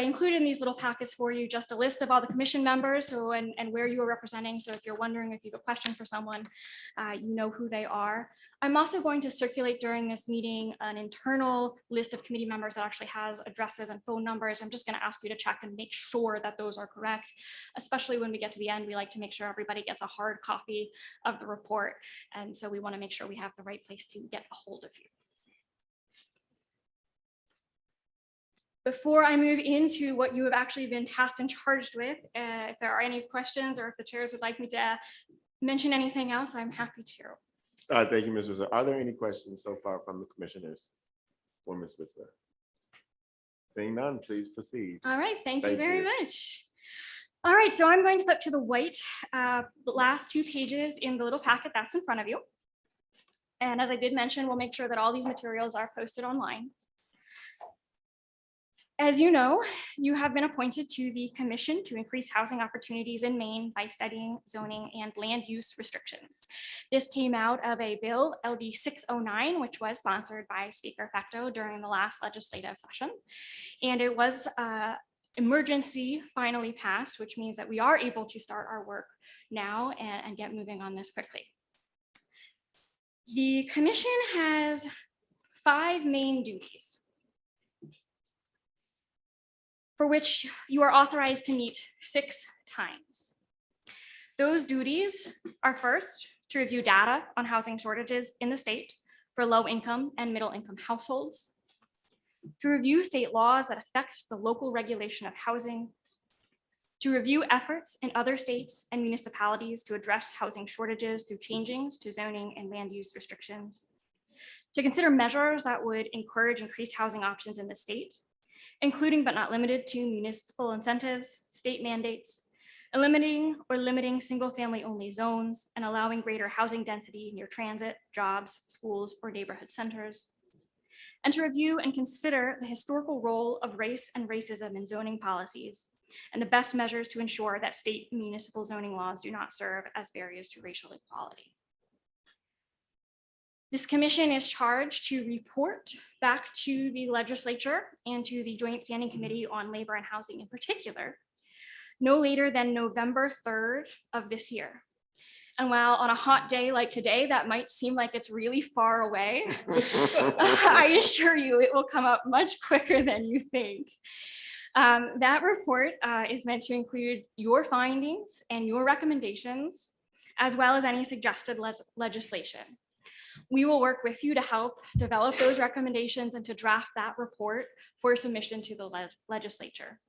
included in these little packets for you just a list of all the commission members, so and where you are representing. So if you're wondering if you have a question for someone, you know who they are. I'm also going to circulate during this meeting an internal list of committee members that actually has addresses and phone numbers. I'm just going to ask you to check and make sure that those are correct, especially when we get to the end. We like to make sure everybody gets a hard copy of the report. And so we want to make sure we have the right place to get a hold of you. Before I move into what you have actually been tasked and charged with, if there are any questions or if the chairs would like me to mention anything else, I'm happy to. Thank you, Ms. Whistler. Are there any questions so far from the commissioners for Ms. Whistler? Seeing none, please proceed. All right, thank you very much. All right, so I'm going to flip to the white the last 2 pages in the little packet that's in front of you. And as I did mention, we'll make sure that all these materials are posted online. As you know, you have been appointed to the Commission to Increase Housing Opportunities in Maine by Studying Zoning and Land Use Restrictions. This came out of a bill, LD 609, which was sponsored by Speaker Fecto during the last legislative session. And it was emergency finally passed, which means that we are able to start our work now and get moving on this quickly. The Commission has 5 main duties for which you are authorized to meet 6 times. Those duties are, first, to review data on housing shortages in the state for low-income and middle-income households, to review state laws that affect the local regulation of housing, to review efforts in other states and municipalities to address housing shortages through changes to zoning and land use restrictions, to consider measures that would encourage increased housing options in the state, including but not limited to municipal incentives, state mandates, eliminating or limiting single-family only zones, and allowing greater housing density near transit, jobs, schools, or neighborhood centers, and to review and consider the historical role of race and racism in zoning policies, and the best measures to ensure that state and municipal zoning laws do not serve as barriers to racial equality. This commission is charged to report back to the legislature and to the Joint Standing Committee on Labor and Housing in particular, no later than November 3rd of this year. And while on a hot day like today, that might seem like it's really far away, I assure you it will come up much quicker than you think. That report is meant to include your findings and your recommendations, as well as any suggested legislation. We will work with you to help develop those recommendations and to draft that report for submission to the legislature.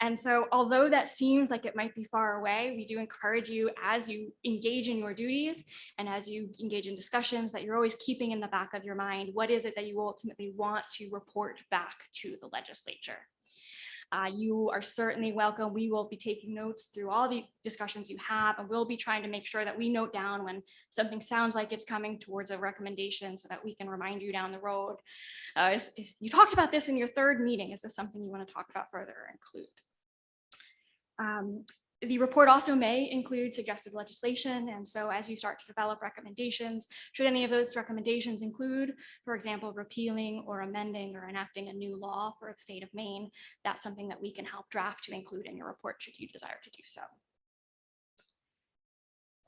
And so although that seems like it might be far away, we do encourage you, as you engage in your duties and as you engage in discussions, that you're always keeping in the back of your mind, what is it that you ultimately want to report back to the legislature? You are certainly welcome. We will be taking notes through all the discussions you have, and we'll be trying to make sure that we note down when something sounds like it's coming towards a recommendation so that we can remind you down the road. If you talked about this in your third meeting, is this something you want to talk about further or include? The report also may include suggested legislation. And so as you start to develop recommendations, should any of those recommendations include, for example, repealing or amending or enacting a new law for the state of Maine, that's something that we can help draft to include in your report should you desire to do so.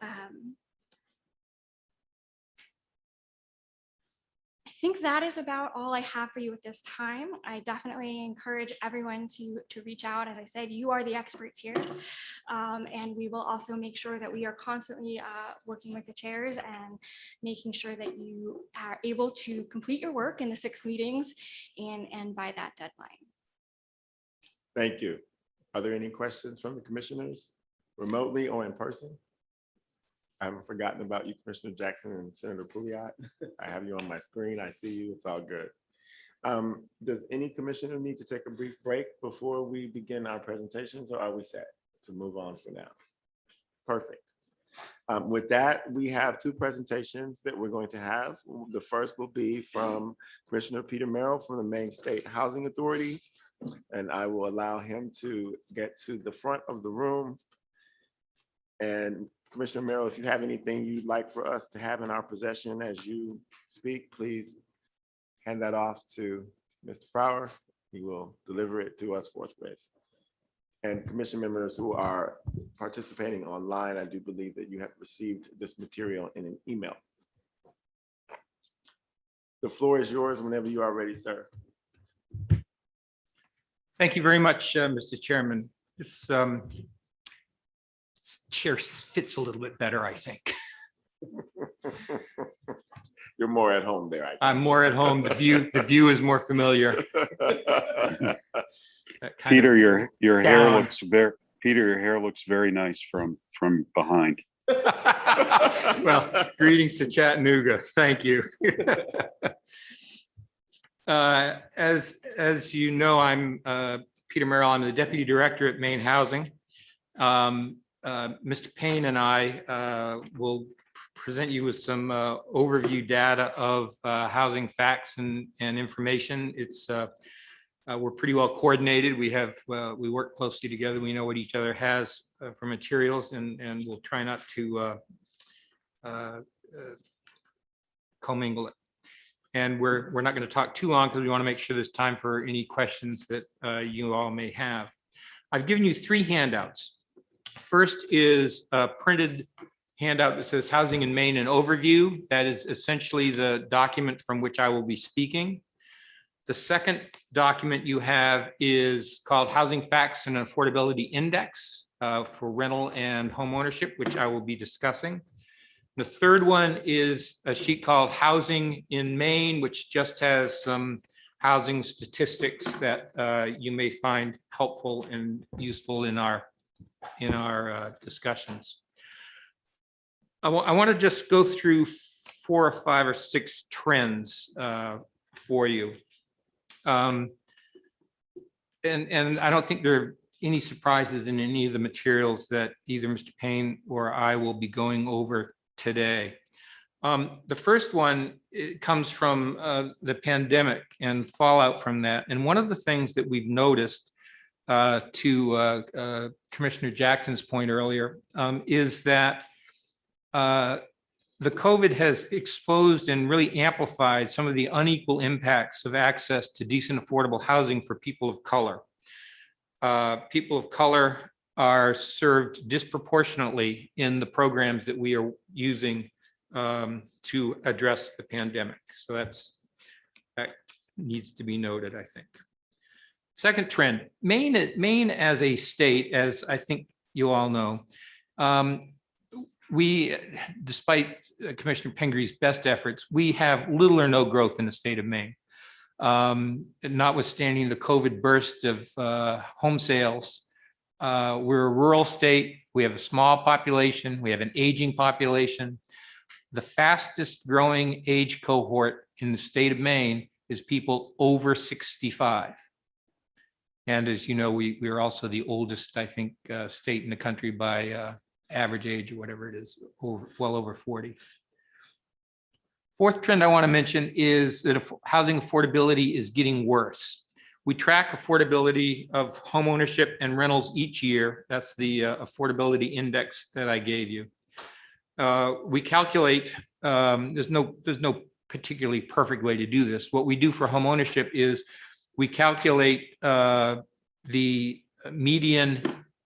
I think that is about all I have for you at this time. I definitely encourage everyone to reach out. As I said, you are the experts here. And we will also make sure that we are constantly working with the chairs and making sure that you are able to complete your work in the 6 meetings and by that deadline. Thank you. Are there any questions from the commissioners, remotely or in person? I haven't forgotten about you, Commissioner Jackson and Senator Pugliat. I have you on my screen. I see you. It's all good. Does any commissioner need to take a brief break before we begin our presentations, or are we set to move on for now? Perfect. With that, we have 2 presentations that we're going to have. The first will be from Commissioner Peter Merrill from the Maine State Housing Authority, and I will allow him to get to the front of the room. And Commissioner Merrill, if you have anything you'd like for us to have in our possession as you speak, please hand that off to Mr. Frower. He will deliver it to us forthwith. And commission members who are participating online, I do believe that you have received this material in an email. The floor is yours whenever you are ready, sir. Thank you very much, Mr. Chairman. This chair fits a little bit better, I think. You're more at home there. I'm more at home. The view is more familiar. Peter, your hair looks very nice from behind. Well, greetings to Chattanooga. Thank you. As you know, I'm Peter Merrill. I'm the Deputy Director at Maine Housing. Mr. Payne and I will present you with some overview data of housing facts and information. It's we're pretty well coordinated. We work closely together. We know what each other has for materials, and we'll try not to commingle it. And we're not going to talk too long because we want to make sure there's time for any questions that you all may have. I've given you 3 handouts. First is a printed handout that says Housing in Maine, an overview. That is essentially the document from which I will be speaking. The second document you have is called Housing Facts and Affordability Index for rental and home ownership, which I will be discussing. The third one is a sheet called Housing in Maine, which just has some housing statistics that you may find helpful and useful in our discussions. I want to just go through 4 or 5 or 6 trends for you. And I don't think there are any surprises in any of the materials that either Mr. Payne or I will be going over today. The first one, it comes from the pandemic and fallout from that. And one of the things that we've noticed to Commissioner Jackson's point earlier is that the COVID has exposed and really amplified some of the unequal impacts of access to decent, affordable housing for people of color. People of color are served disproportionately in the programs that we are using to address the pandemic. So that needs to be noted, I think. Second trend, Maine as a state, as I think you all know, we, despite Commissioner Pinkery's best efforts, we have little or no growth in the state of Maine. Notwithstanding the COVID burst of home sales, we're a rural state. We have a small population. We have an aging population. The fastest growing age cohort in the state of Maine is people over 65. And as you know, we are also the oldest, I think, state in the country by average age or whatever it is, well over 40. Fourth trend I want to mention is that housing affordability is getting worse. We track affordability of home ownership and rentals each year. That's the affordability index that I gave you. We calculate, there's no particularly perfect way to do this. What we do for home ownership is we calculate the median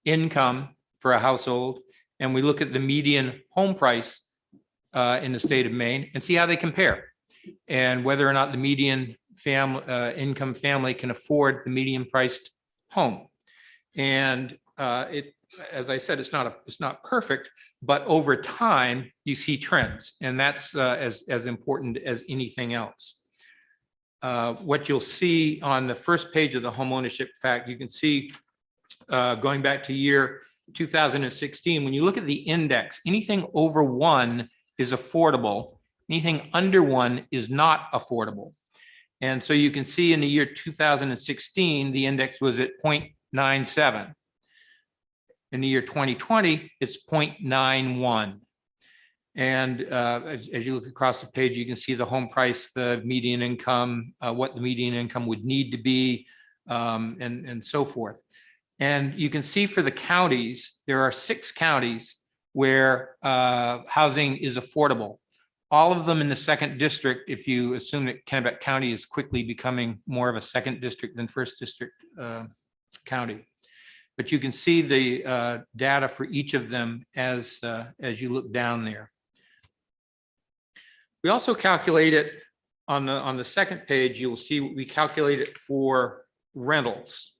income for a household, and we look at the median home price in the state of Maine and see how they compare, and whether or not the median income family can afford the median priced home. And as I said, it's not perfect, but over time you see trends, and that's as important as anything else. What you'll see on the first page of the home ownership fact, you can see going back to year 2016, when you look at the index, anything over 1 is affordable, anything under 1 is not affordable. And so you can see in the year 2016, the index was at 0.97. In the year 2020, it's 0.91. And as you look across the page, you can see the home price, the median income, what the median income would need to be, and so forth. And you can see for the counties, there are 6 counties where housing is affordable. All of them in the 2nd district, if you assume that Kennebec County is quickly becoming more of a 2nd district than 1st district county. But you can see the data for each of them as you look down there. We also calculate it on the 2nd page. You will see we calculate it for rentals.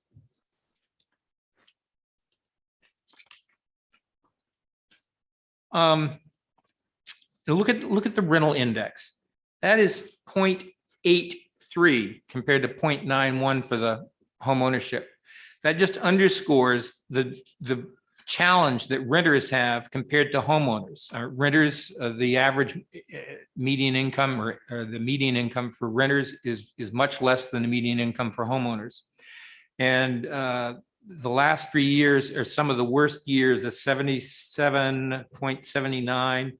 Look at the rental index. That is 0.83 compared to 0.91 for the home ownership. That just underscores the challenge that renters have compared to homeowners. Renters, the average median income or the median income for renters is much less than the median income for homeowners. And the last 3 years are some of the worst years, at 77.79.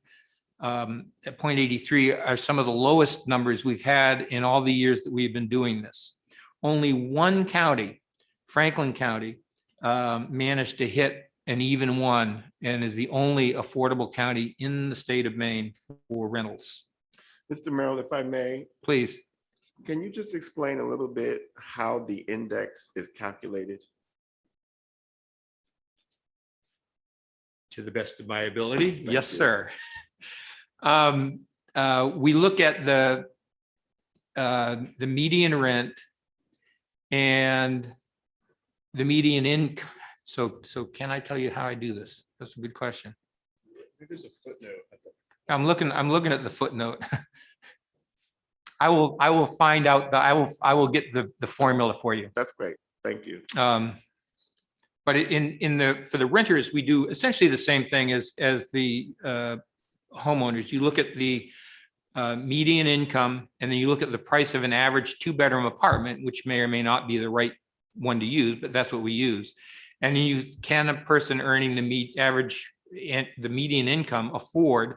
At 0.83 are some of the lowest numbers we've had in all the years that we've been doing this. Only 1 county, Franklin County, managed to hit an even 1 and is the only affordable county in the state of Maine for rentals. Mr. Merrill, if I may. Please. Can you just explain a little bit how the index is calculated? To the best of my ability? Thank Yes, you. sir. We look at the median rent and the median income. So can I tell you how I do this? That's a good question. There's a footnote. I'm looking at the footnote. I will find out. I will get the formula for you. That's great. Thank you. But for the renters, we do essentially the same thing as the homeowners. You look at the median income, and then you look at the price of an average 2-bedroom apartment, which may or may not be the right one to use, but that's what we use. And can a person earning the median income afford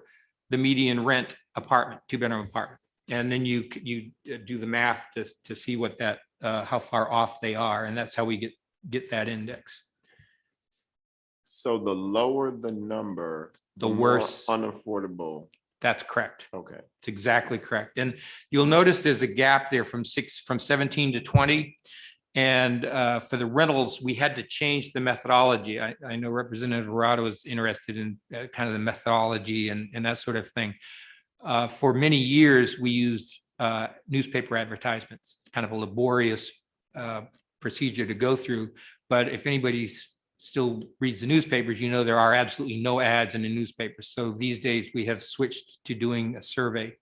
the median rent apartment, 2-bedroom apartment? And then you do the math to see what that how far off they are, and that's how we get that index. So the lower the number, the more worse unaffordable. That's correct. Okay. It's exactly correct. And you'll notice there's a gap there from 17 to 20. And for the rentals, we had to change the methodology. I know Representative Arado was interested in kind of the methodology and that sort of thing. For many years, we used newspaper advertisements. It's kind of a laborious procedure to go through. But if anybody's still reads the newspapers, you know there are absolutely no ads in the newspapers. So these days we have switched to doing a survey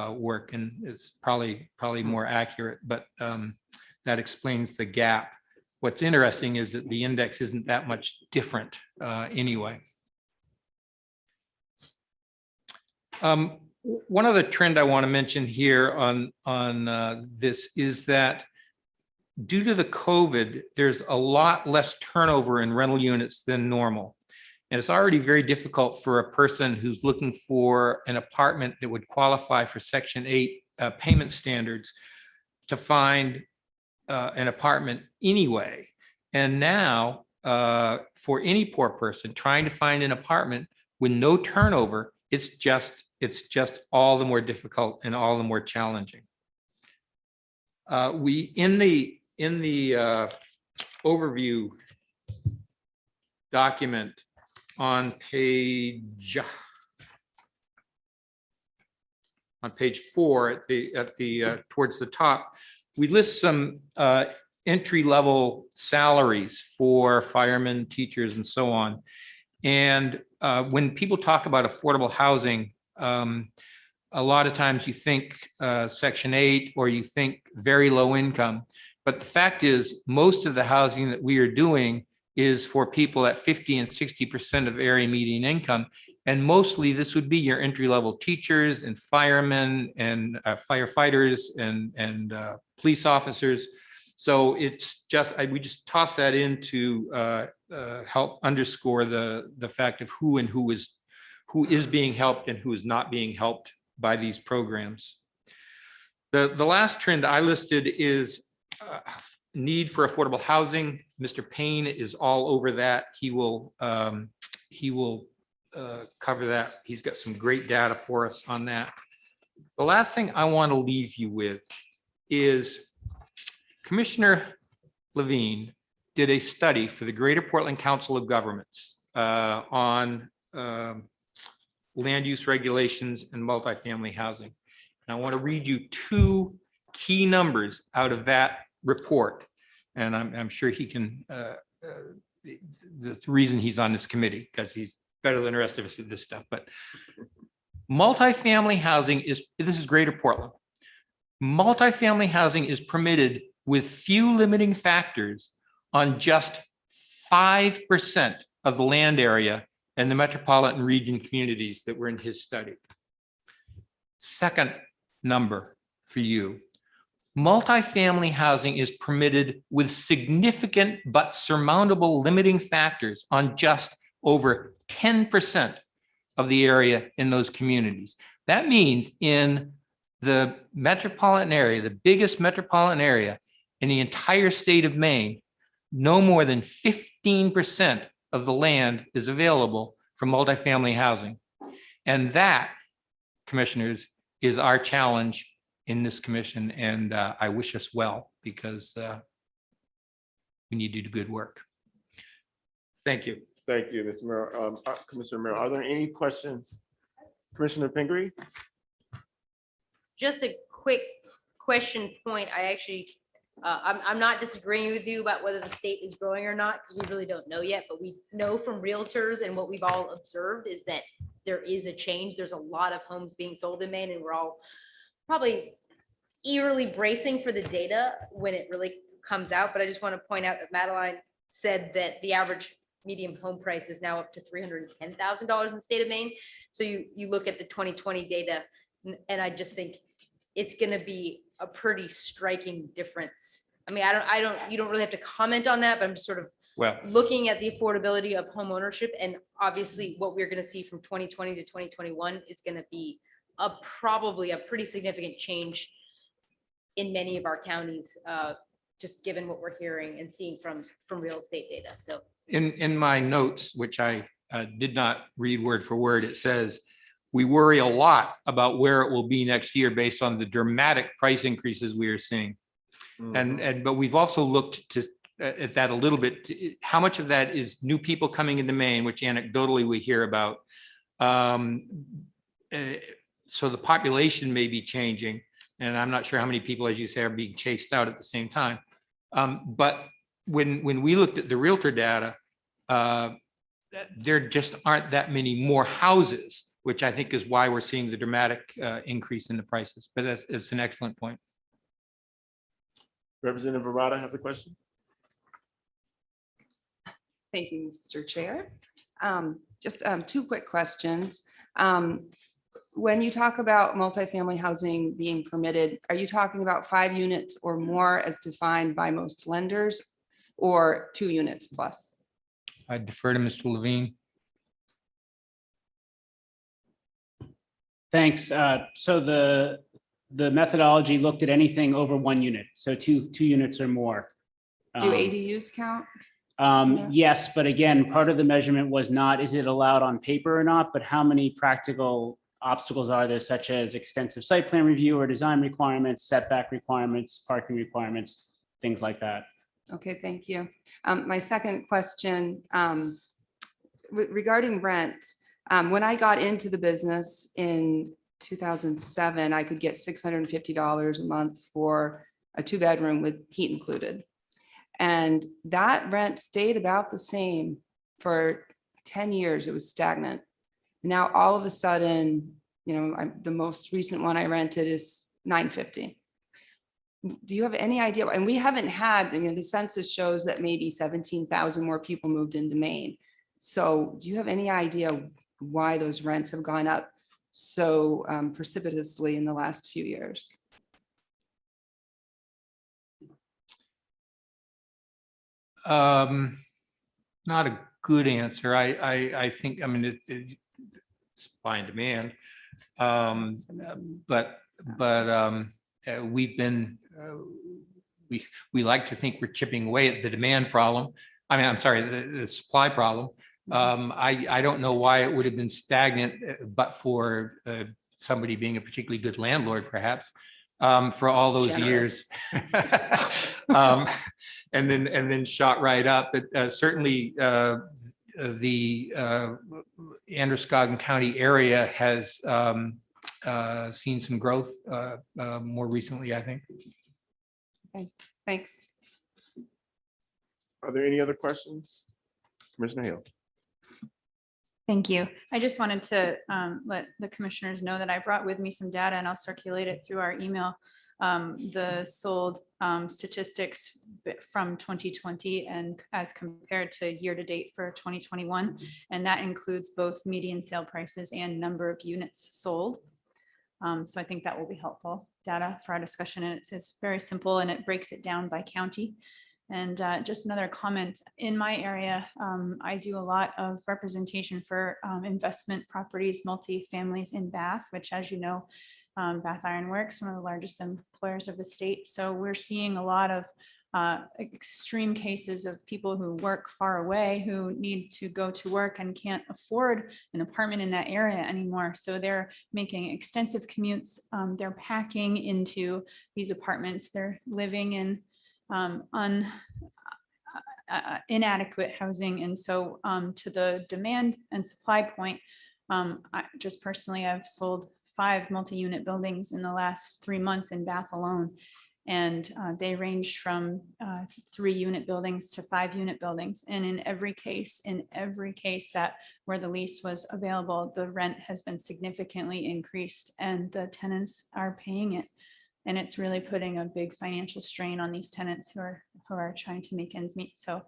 work, and it's probably more accurate, but that explains the gap. What's interesting is that the index isn't that much different anyway. One other trend I want to mention here on this is that due to the COVID, there's a lot less turnover in rental units than normal. And it's already very difficult for a person who's looking for an apartment that would qualify for Section 8 payment standards to find an apartment anyway. And now for any poor person trying to find an apartment with no turnover, it's just all the more difficult and all the more challenging. We in the overview document on page 4 at the towards the top, we list some entry-level salaries for firemen, teachers, and so on. And when people talk about affordable housing, a lot of times you think Section 8 or you think very low income. But the fact is, most of the housing that we are doing is for people at 50 and 60% of area median income. And mostly this would be your entry-level teachers and firemen and firefighters and police officers. So it's just, we just toss that in to help underscore the fact of who is being helped and who is not being helped by these programs. The last trend I listed is need for affordable housing. Mr. Payne is all over that. He will cover that. He's got some great data for us on that. The last thing I want to leave you with is Commissioner Levine did a study for the Greater Portland Council of Governments on land use regulations and multifamily housing. And I want to read you two key numbers out of that report. And I'm sure he can, the reason he's on this committee, because he's better than the rest of us at this stuff. But multifamily housing this is Greater Portland. Multifamily housing is permitted with few limiting factors on just 5% of the land area in the metropolitan region communities that were in his study. Second number for you, multifamily housing is permitted with significant but surmountable limiting factors on just over 10% of the area in those communities. That means in the metropolitan area, the biggest metropolitan area in the entire state of Maine, no more than 15% of the land is available for multifamily housing. And that, commissioners, is our challenge in this commission. And I wish us well, because we need to do good work. Thank you. Thank you, Mr. Merrill. Commissioner Merrill, are there any questions? Commissioner Pinkery? Just a quick question point. I actually, I'm not disagreeing with you about whether the state is growing or not, because we really don't know yet, but we know from realtors and what we've all observed is that there is a change. There's a lot of homes being sold in Maine, and we're all probably eagerly bracing for the data when it really comes out. But I just want to point out that Madeline said that the average median home price is now up to $310,000 in the state of Maine. So you look at the 2020 data, and I just think it's going to be a pretty striking difference. I mean, you don't really have to comment on that, but I'm just sort of looking at the affordability of home ownership, and obviously what we're going to see from 2020 to 2021 is going to be probably a pretty significant change in many of our counties, just given what we're hearing and seeing from real estate data. So in my notes, which I did not read word for word, it says, we worry a lot about where it will be next year based on the dramatic price increases we are seeing. But we've also looked at that a little bit. How much of that is new people coming into Maine, which anecdotally we hear about. So the population may be changing, and I'm not sure how many people, as you say, are being chased out at the same time. But when we looked at the realtor data, there just aren't that many more houses, which I think is why we're seeing the dramatic increase in the prices. But that's an excellent point. Representative Arada has a question. Thank you, Mr. Chair. Just two quick questions. when you talk about multifamily housing being permitted, are you talking about 5 units or more as defined by most lenders, or 2 units plus? I defer to Mr. Levine. Thanks. So the methodology looked at anything over 1 unit, so two units or more. Do ADUs count? Yes, but again, part of the measurement was not, is it allowed on paper or not, but how many practical obstacles are there, such as extensive site plan review or design requirements, setback requirements, parking requirements, things like that. Okay, thank you. My second question, regarding rent, when I got into the business in 2007, I could get $650 a month for a 2-bedroom with heat included. And that rent stayed about the same for 10 years. It was stagnant. Now, all of a sudden, the most recent one I rented is $950. Do you have any idea? And we haven't had, the census shows that maybe 17,000 more people moved into Maine. So do you have any idea why those rents have gone up so precipitously in the last few years? Not a good answer. I think, it's supply and demand. But we've been, we like to think we're chipping away at the demand problem. I'm sorry, the supply problem. I don't know why it would have been stagnant, but for somebody being a particularly good landlord, perhaps, for all those years. And then shot right up. But certainly the Androscoggin County area has seen some growth more recently, I think. Okay, thanks. Are there any other questions? Commissioner Hill. Thank you. I just wanted to let the commissioners know that I brought with me some data, and I'll circulate it through our email. The sold statistics from 2020 and as compared to year to date for 2021. And that includes both median sale prices and number of units sold. So I think that will be helpful data for our discussion. And it's very simple, and it breaks it down by county. And just another comment, in my area, I do a lot of representation for investment properties, multi-families in Bath, which, as you know, Bath Iron Works, one of the largest employers of the state. So we're seeing a lot of extreme cases of people who work far away, who need to go to work and can't afford an apartment in that area anymore. So they're making extensive commutes. They're packing into these apartments. They're living in inadequate housing. And so to the demand and supply point, just personally, I've sold 5 multi-unit buildings in the last 3 months in Bath alone. And they range from 3-unit buildings to 5-unit buildings. And in every case that where the lease was available, the rent has been significantly increased and the tenants are paying it. And it's really putting a big financial strain on these tenants who are trying to make ends meet. So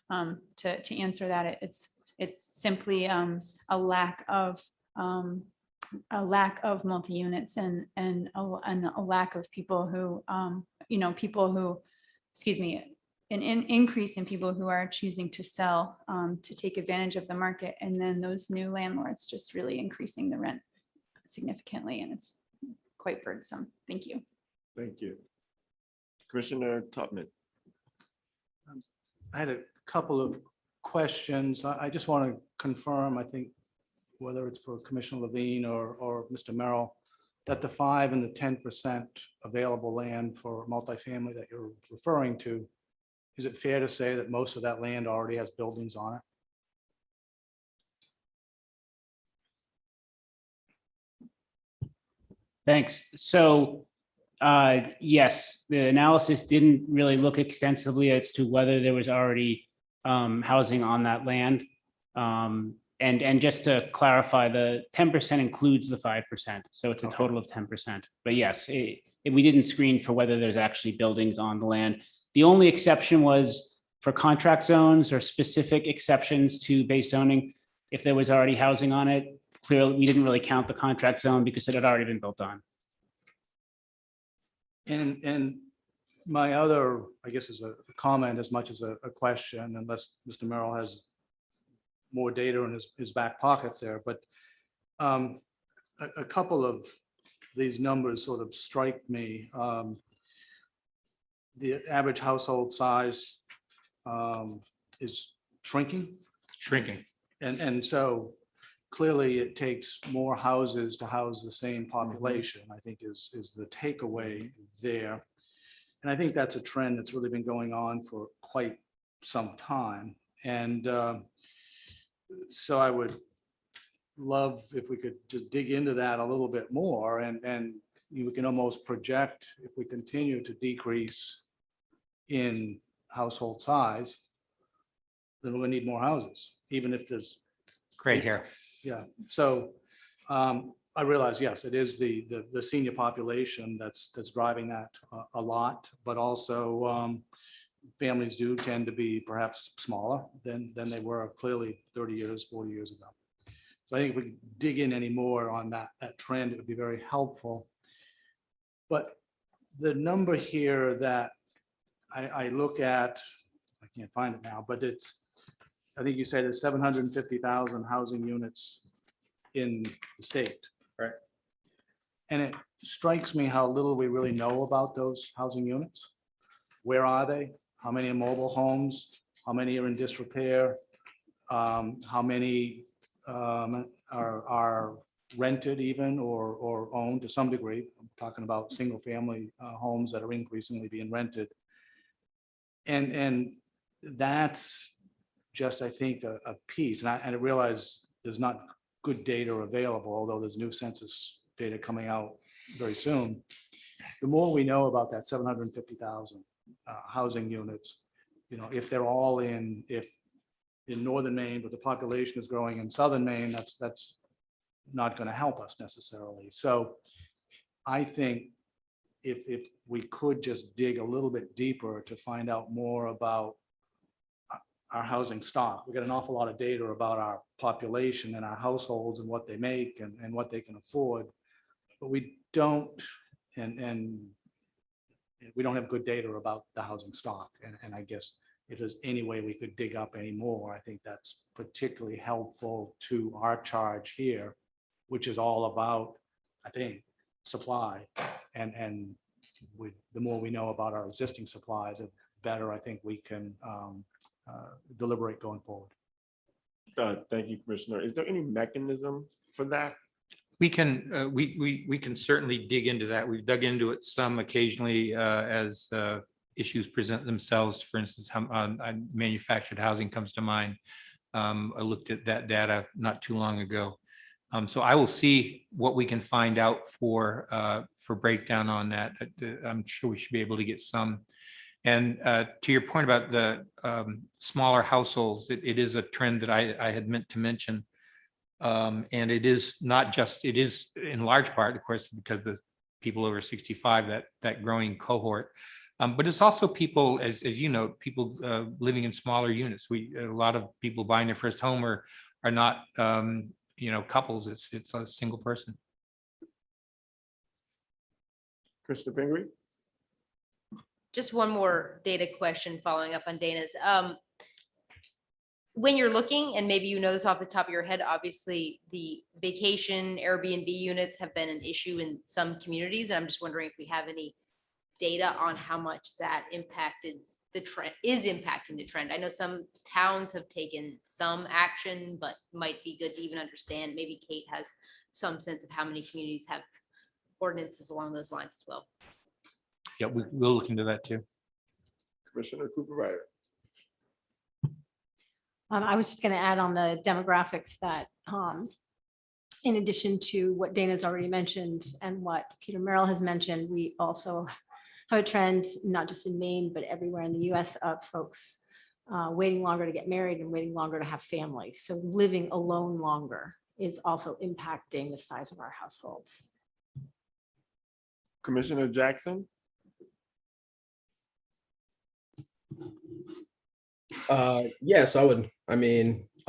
to answer that, it's simply a lack of multi-units and a lack of people who an increase in people who are choosing to sell to take advantage of the market, and then those new landlords just really increasing the rent significantly, and it's quite burdensome. Thank you. Thank you. Commissioner Tubman. I had a couple of questions. I just want to confirm, I think, whether it's for Commissioner Levine or Mr. Merrill, that the 5 and the 10% available land for multifamily that you're referring to, is it fair to say that most of that land already has buildings on it? Thanks. So yes, the analysis didn't really look extensively as to whether there was already housing on that land. And just to clarify, the 10% includes the 5%. So it's a total of 10%. But yes, we didn't screen for whether there's actually buildings on the land. The only exception was for contract zones or specific exceptions to base zoning. If there was already housing on it, clearly, we didn't really count the contract zone because it had already been built on. And my other, I guess, is a comment as much as a question, unless Mr. Merrill has more data in his back pocket there, but a couple of these numbers sort of strike me. The average household size is shrinking. Shrinking. And so clearly it takes more houses to house the same population, I think is the takeaway there. And I think that's a trend that's really been going on for quite some time. And so I would love if we could just dig into that a little bit more, and we can almost project, if we continue to decrease in household size, then we're gonna need more houses, even if there's. Great hair. Yeah, so I realize, yes, it is the senior population that's driving that a lot, but also families do tend to be perhaps smaller than they were clearly 30 years, 40 years ago. So I think if we dig in any more on that trend, it would be very helpful. But the number here that I look at, I can't find it now, but it's, I think you said it's 750,000 housing units in the state. Right. And it strikes me how little we really know about those housing units. Where are they? How many are mobile homes? How many are in disrepair? How many are rented even or owned to some degree? I'm talking about single family homes that are increasingly being rented. And that's just, I think, a piece. And I realize there's not good data available, although there's new census data coming out very soon. The more we know about that 750,000 housing units, if they're all in northern Maine, but the population is growing in southern Maine, that's not going to help us necessarily. So I think if we could just dig a little bit deeper to find out more about our housing stock. We got an awful lot of data about our population and our households and what they make and what they can afford, but we don't, and we don't have good data about the housing stock. And I guess if there's any way we could dig up any more, I think that's particularly helpful to our charge here, which is all about, I think, supply. And the more we know about our existing supply, the better I think we can deliberate going forward. Thank you, Commissioner. Is there any mechanism for that? We can we can certainly dig into that. We've dug into it some occasionally as issues present themselves. For instance, manufactured housing comes to mind. I looked at that data not too long ago. So I will see what we can find out for breakdown on that. I'm sure we should be able to get some. And to your point about the smaller households, it is a trend that I had meant to mention. And it is not just, it is in large part, of course, because the people over 65, that growing cohort. But it's also people, as you know, people living in smaller units. A lot of people buying their first home are not, couples. It's a single person. Commissioner Pinkery? Just one more data question following up on Dana's. When you're looking, and maybe you know this off the top of your head, obviously the vacation Airbnb units have been an issue in some communities. And I'm just wondering if we have any data on how much that impacted the trend, is impacting the trend. I know some towns have taken some action, but might be good to even understand. Maybe Kate has some sense of how many communities have ordinances along those lines as well. Yeah, we'll look into that too. Commissioner Coopenrider. I was just going to add on the demographics that in addition to what Dana's already mentioned and what Peter Merrill has mentioned, we also have a trend, not just in Maine, but everywhere in the US, of folks waiting longer to get married and waiting longer to have families. So living alone longer is also impacting the size of our households. Commissioner Jackson? Yes, I'll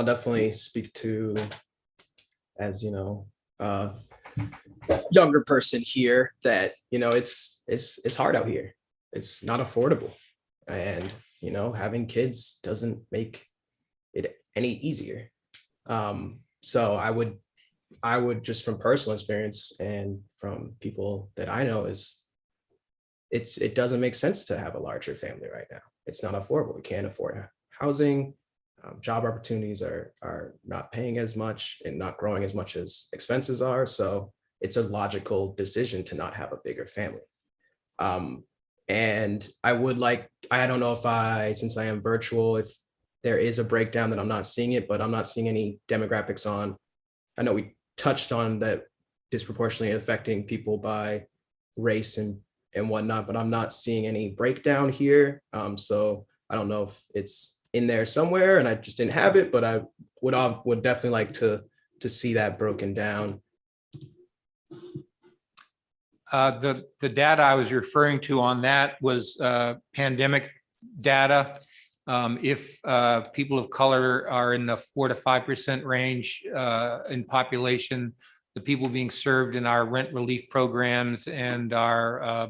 definitely speak to as younger person here that it's hard out here. It's not affordable, and having kids doesn't make it any easier. So I would just from personal experience and from people that I know it doesn't make sense to have a larger family right now. It's not affordable. We can't afford housing. Job opportunities are not paying as much and not growing as much as expenses are. So it's a logical decision to not have a bigger family. And I don't know if since I am virtual, if there is a breakdown that I'm not seeing it, but I'm not seeing any demographics on. I know we touched on that disproportionately affecting people by race and whatnot, but I'm not seeing any breakdown here. So I don't know if it's in there somewhere and I just didn't have it, but I would definitely like to see that broken down. The data I was referring to on that was pandemic data. If people of color are in the 4 to 5% range in population, the people being served in our rent relief programs and our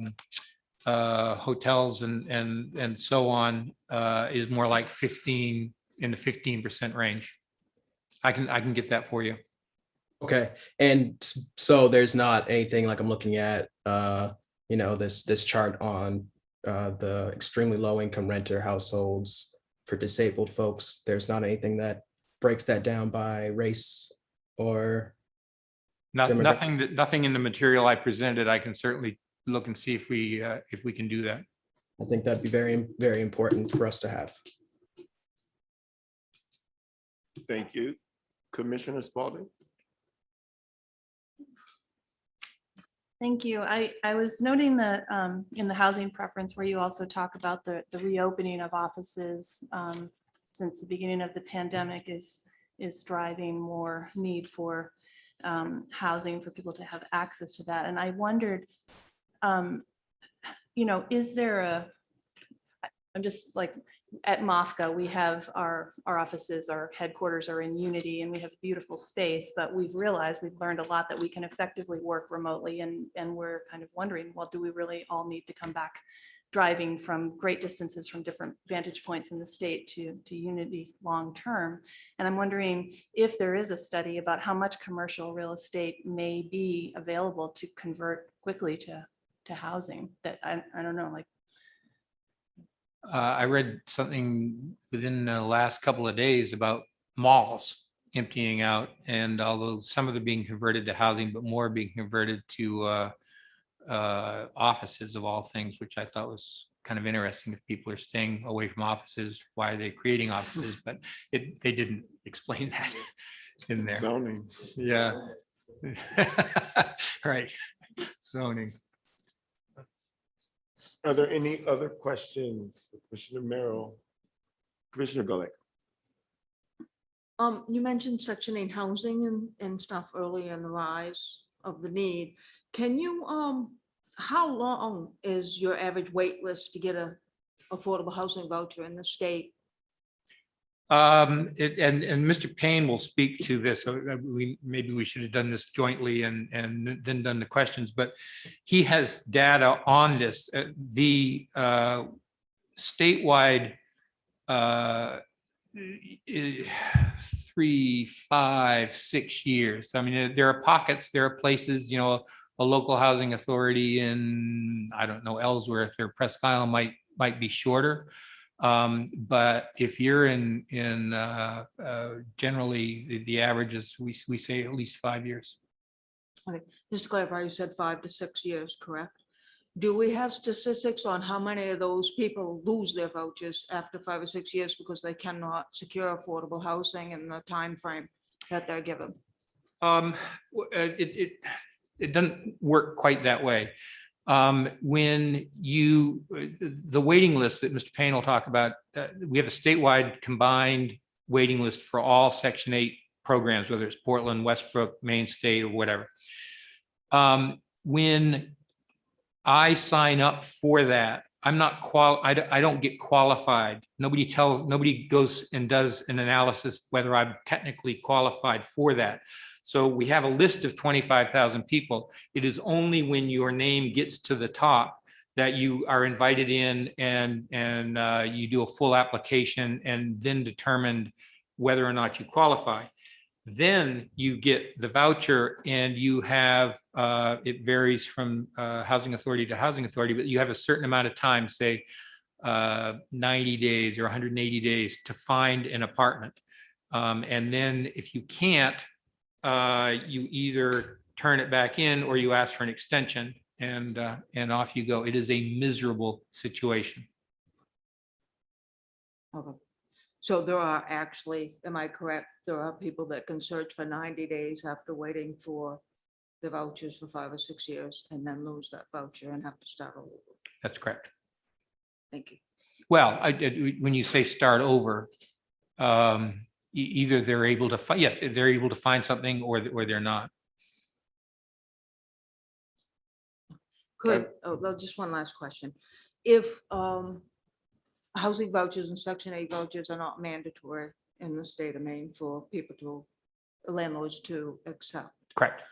hotels and so on is more like 15 in the 15% range. I can get that for you. Okay, and so there's not anything like I'm looking at, this chart on the extremely low income renter households for disabled folks. There's not anything that breaks that down by race or nothing in the material I presented. I can certainly look and see if we can do that. I think that'd be very, very important for us to have. Thank you. Commissioner Spalding. Thank you. I was noting that in the housing preference where you also talk about the reopening of offices since the beginning of the pandemic is driving more need for housing for people to have access to that. And I wondered, is there I'm just like at MOFCA, we have our offices, our headquarters are in Unity and we have beautiful space, but we've learned a lot that we can effectively work remotely and we're kind of wondering, well, do we really all need to come back driving from great distances from different vantage points in the state to Unity long term? And I'm wondering if there is a study about how much commercial real estate may be available to convert quickly to housing that I don't know, like. I read something within the last couple of days about malls emptying out, and although some of them being converted to housing, but more being converted to offices of all things, which I thought was kind of interesting. If people are staying away from offices, why are they creating offices? But they didn't explain that in there. Zoning. Yeah. Right. Zoning. Are there any other questions for Commissioner Merrill? Commissioner Golick. You mentioned Section 8 housing and stuff earlier in the rise of the need. Can you, how long is your average wait list to get a affordable housing voucher in the state? And Mr. Payne will speak to this. Maybe we should have done this jointly and then done the questions, but he has data on this. The statewide 3, 5, 6 years. I mean, there are pockets, there are places, a local housing authority in, I don't know, Ellsworth or Presque Isle might be shorter. But if you're in generally the average is we say at least 5 years. Okay, just to clarify, you said 5 to 6 years, correct? Do we have statistics on how many of those people lose their vouchers after 5 or 6 years because they cannot secure affordable housing in the time frame that they're given? It doesn't work quite that way. When the waiting list that Mr. Payne will talk about, we have a statewide combined waiting list for all Section 8 programs, whether it's Portland, Westbrook, Maine State, or whatever. When I sign up for that, I'm not I don't get qualified. Nobody goes and does an analysis whether I'm technically qualified for that. So we have a list of 25,000 people. It is only when your name gets to the top that you are invited in and you do a full application and then determined whether or not you qualify. Then you get the voucher and you have, it varies from housing authority to housing authority, but you have a certain amount of time, say 90 days or 180 days to find an apartment. And then if you can't, you either turn it back in or you ask for an extension and off you go. It is a miserable situation. Okay. So there are actually, am I correct? There are people that can search for 90 days after waiting for the vouchers for 5 or 6 years and then lose that voucher and have to start all over. That's correct. Thank you. Well, when you say start over, either they're able to find, yes, they're able to find something or they're not. Could, oh, well, just one last question. If housing vouchers and Section 8 vouchers are not mandatory in the state of Maine for people to, landlords to accept. Correct.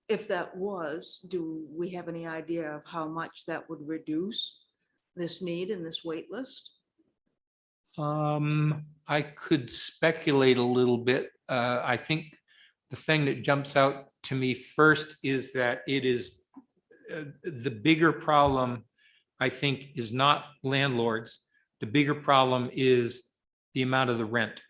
If that was, do we have any idea of how much that would reduce this need and this wait list? I could speculate a little bit. I think the thing that jumps out to me first is that it is the bigger problem, I think, is not landlords. The bigger problem is the amount of the rent.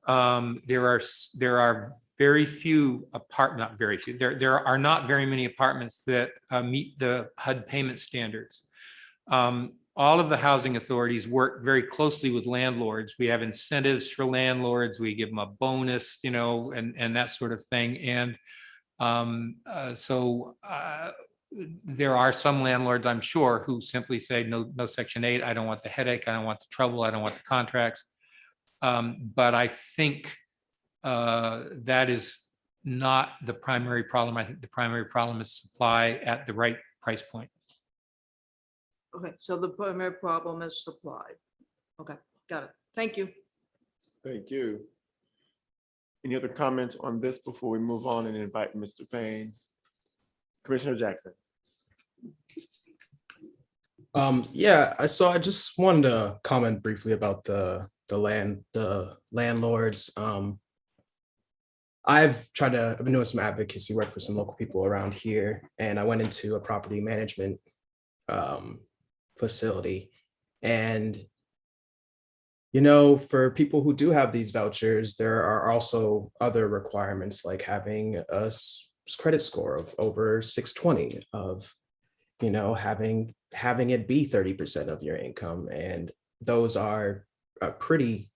There are very few not very few. There are not very many apartments that meet the HUD payment standards. All of the housing authorities work very closely with landlords. We have incentives for landlords. We give them a bonus, you know, and that sort of thing. And there are some landlords, I'm sure, who simply say, no Section 8, I don't want the headache, I don't want the trouble, I don't want the contracts. But I think that is not the primary problem. I think the primary problem is supply at the right price point. Okay, so the primary problem is supply. Okay, got it. Thank you. Thank you. Any other comments on this before we move on and invite Mr. Payne? Commissioner Jackson. Yeah, I just wanted to comment briefly about the landlords. I've been doing some advocacy work for some local people around here, and I went into a property management facility. And, you know, for people who do have these vouchers, there are also other requirements like having a credit score of over 620, of, you know, having it be 30% of your income. And those are a pretty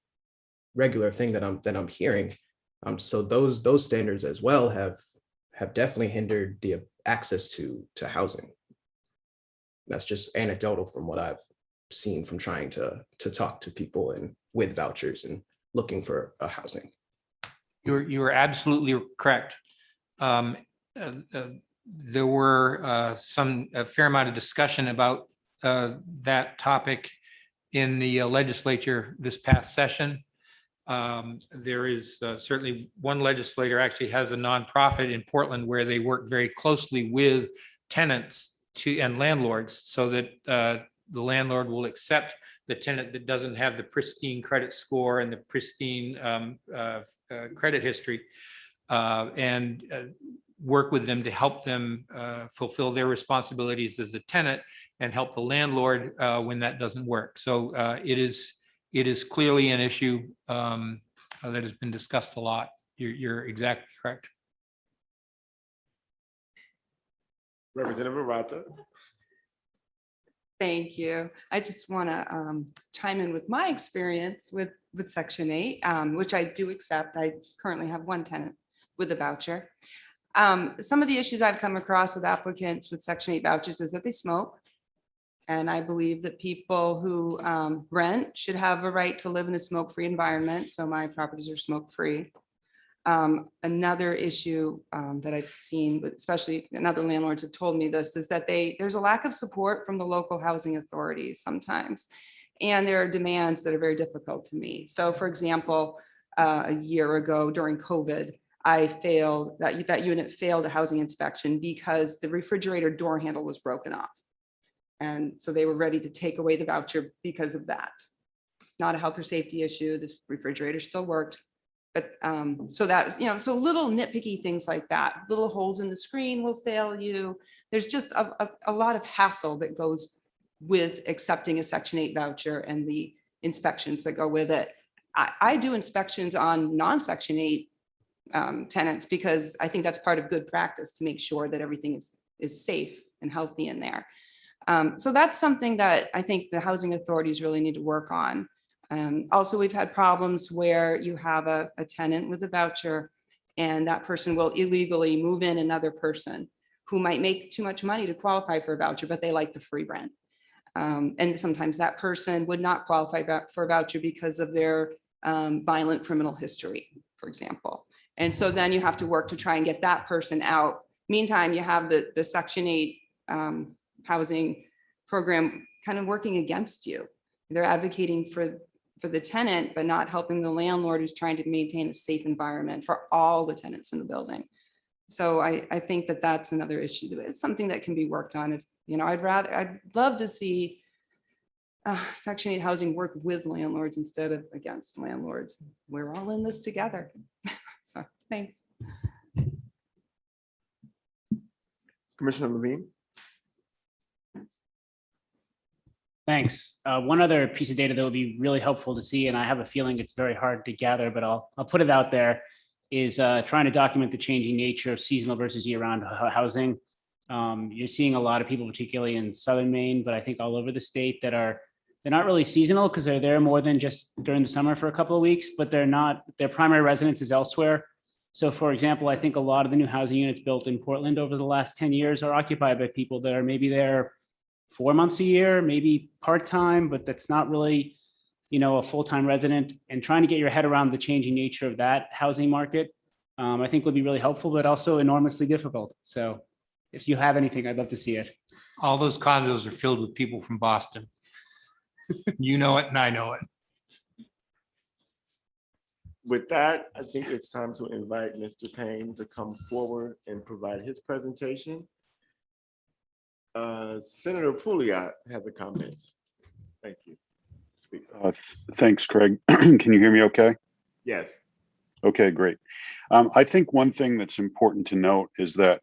regular thing that I'm hearing. So those standards as well have definitely hindered the access to housing. That's just anecdotal from what I've seen from trying to talk to people and with vouchers and looking for a housing. You're absolutely correct. There were a fair amount of discussion about that topic in the legislature this past session. There is certainly one legislator actually has a nonprofit in Portland where they work very closely with tenants and landlords so that the landlord will accept the tenant that doesn't have the pristine credit score and the pristine credit history, and work with them to help them fulfill their responsibilities as a tenant and help the landlord when that doesn't work. So it is clearly an issue that has been discussed a lot. You're exactly correct. Representative Arata. Thank you. I just want to chime in with my experience with Section 8, which I do accept. I currently have one tenant with a voucher. Some of the issues I've come across with applicants with Section 8 vouchers is that they smoke. And I believe that people who rent should have a right to live in a smoke-free environment. So my properties are smoke-free. Another issue that I've seen, especially and other landlords have told me this, is that there's a lack of support from the local housing authorities sometimes. And there are demands that are very difficult to meet. So for example, a year ago during COVID, that unit failed a housing inspection because the refrigerator door handle was broken off. And so they were ready to take away the voucher because of that. Not a health or safety issue. The refrigerator still worked. But so that was, so little nitpicky things like that, little holes in the screen will fail you. There's just a lot of hassle that goes with accepting a Section 8 voucher and the inspections that go with it. I do inspections on non-Section 8 tenants because I think that's part of good practice to make sure that everything is safe and healthy in there. So that's something that I think the housing authorities really need to work on. Also, we've had problems where you have a tenant with a voucher and that person will illegally move in another person who might make too much money to qualify for a voucher, but they like the free rent. And sometimes that person would not qualify for a voucher because of their violent criminal history, for example. And so then you have to work to try and get that person out. Meantime, you have the Section 8 housing program kind of working against you. They're advocating for the tenant, but not helping the landlord who's trying to maintain a safe environment for all the tenants in the building. So I think that that's another issue. It's something that can be worked on. If I'd love to see Section 8 housing work with landlords instead of against landlords. We're all in this together. So thanks. Commissioner Levine. Thanks. One other piece of data that would be really helpful to see, and I have a feeling it's very hard to gather, but I'll put it out there, is trying to document the changing nature of seasonal versus year-round housing. You're seeing a lot of people, particularly in southern Maine, but I think all over the state, they're not really seasonal because they're there more than just during the summer for a couple of weeks, but their primary residence is elsewhere. So for example, I think a lot of the new housing units built in Portland over the last 10 years are occupied by people that are maybe there 4 months a year, maybe part-time, but that's not really, a full-time resident. And trying to get your head around the changing nature of that housing market, I think would be really helpful, but also enormously difficult. So if you have anything, I'd love to see it. All those condos are filled with people from Boston. You know it and I know it. With that, I think it's time to invite Mr. Payne to come forward and provide his presentation. Senator Pugliat has a comment. Thank you. Thanks, Craig. Can you hear me okay? Yes. Okay, great. I think one thing that's important to note is that,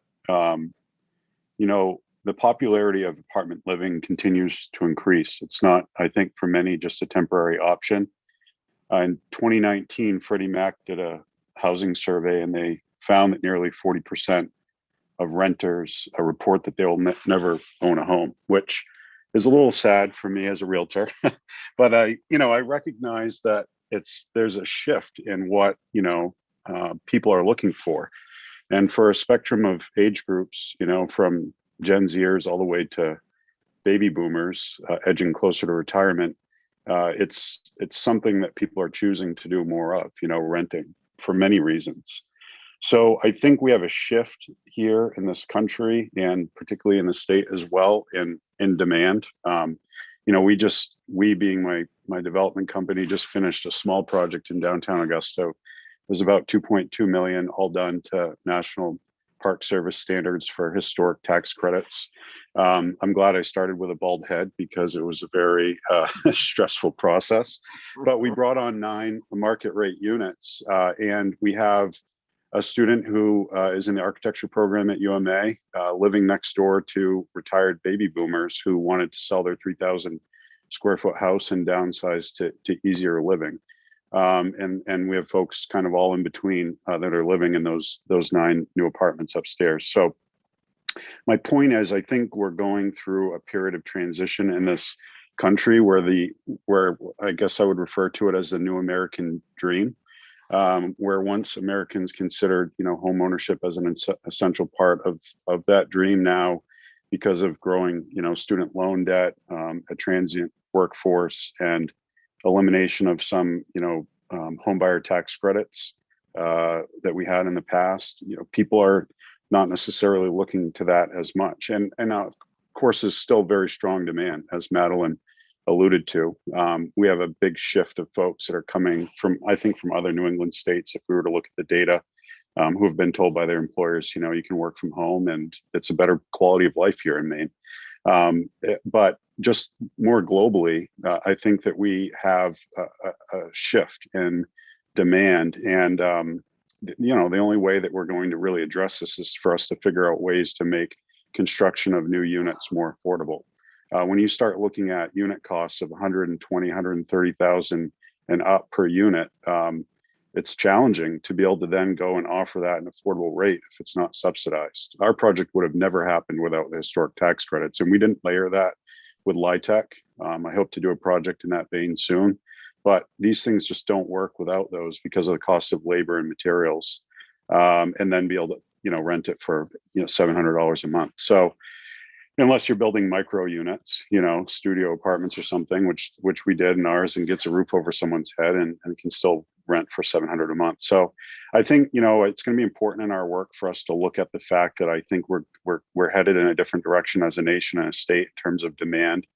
the popularity of apartment living continues to increase. It's not, I think, for many, just a temporary option. In 2019, Freddie Mac did a housing survey and they found that nearly 40% of renters report that they will never own a home, which is a little sad for me as a realtor. But I recognize that there's a shift in what people are looking for, and for a spectrum of age groups, from Gen Zers all the way to baby boomers edging closer to retirement, it's something that people are choosing to do more of, renting for many reasons. So I think we have a shift here in this country, and particularly in the state as well, in demand. We being my development company just finished a small project in downtown Augusta. It was about 2.2 million, all done to National Park Service standards for historic tax credits. I'm glad I started with a bald head because it was a very stressful process. But we brought on 9 market rate units, and we have a student who is in the architecture program at UMA, living next door to retired baby boomers who wanted to sell their 3,000 square foot house and downsize to easier living. And we have folks kind of all in between that are living in those 9 new apartments upstairs. So my point is, I think we're going through a period of transition in this country where I guess I would refer to it as the new American dream. Where once Americans considered, home ownership as an essential part of that dream, now, because of growing, student loan debt, a transient workforce, and elimination of some, home buyer tax credits that we had in the past, people are not necessarily looking to that as much. And of course, there's still very strong demand, as Madeline alluded to. We have a big shift of folks that are coming from, I think, from other New England states. If we were to look at the data, who have been told by their employers, you can work from home and it's a better quality of life here in Maine. But just more globally, I think that we have a shift in demand, and the only way that we're going to really address this is for us to figure out ways to make construction of new units more affordable. When you start looking at unit costs of 120, 130,000 and up per unit, it's challenging to be able to then go and offer that an affordable rate if it's not subsidized. Our project would have never happened without the historic tax credits, and we didn't layer that with LIHTC. I hope to do a project in that vein soon, but these things just don't work without those because of the cost of labor and materials, and then be able to rent it for $700 a month. So unless you're building micro units, studio apartments or something, which we did in ours, and gets a roof over someone's head and can still rent for $700 a month. So I think, it's going to be important in our work for us to look at the fact that I think we're headed in a different direction as a nation and a state in terms of demand.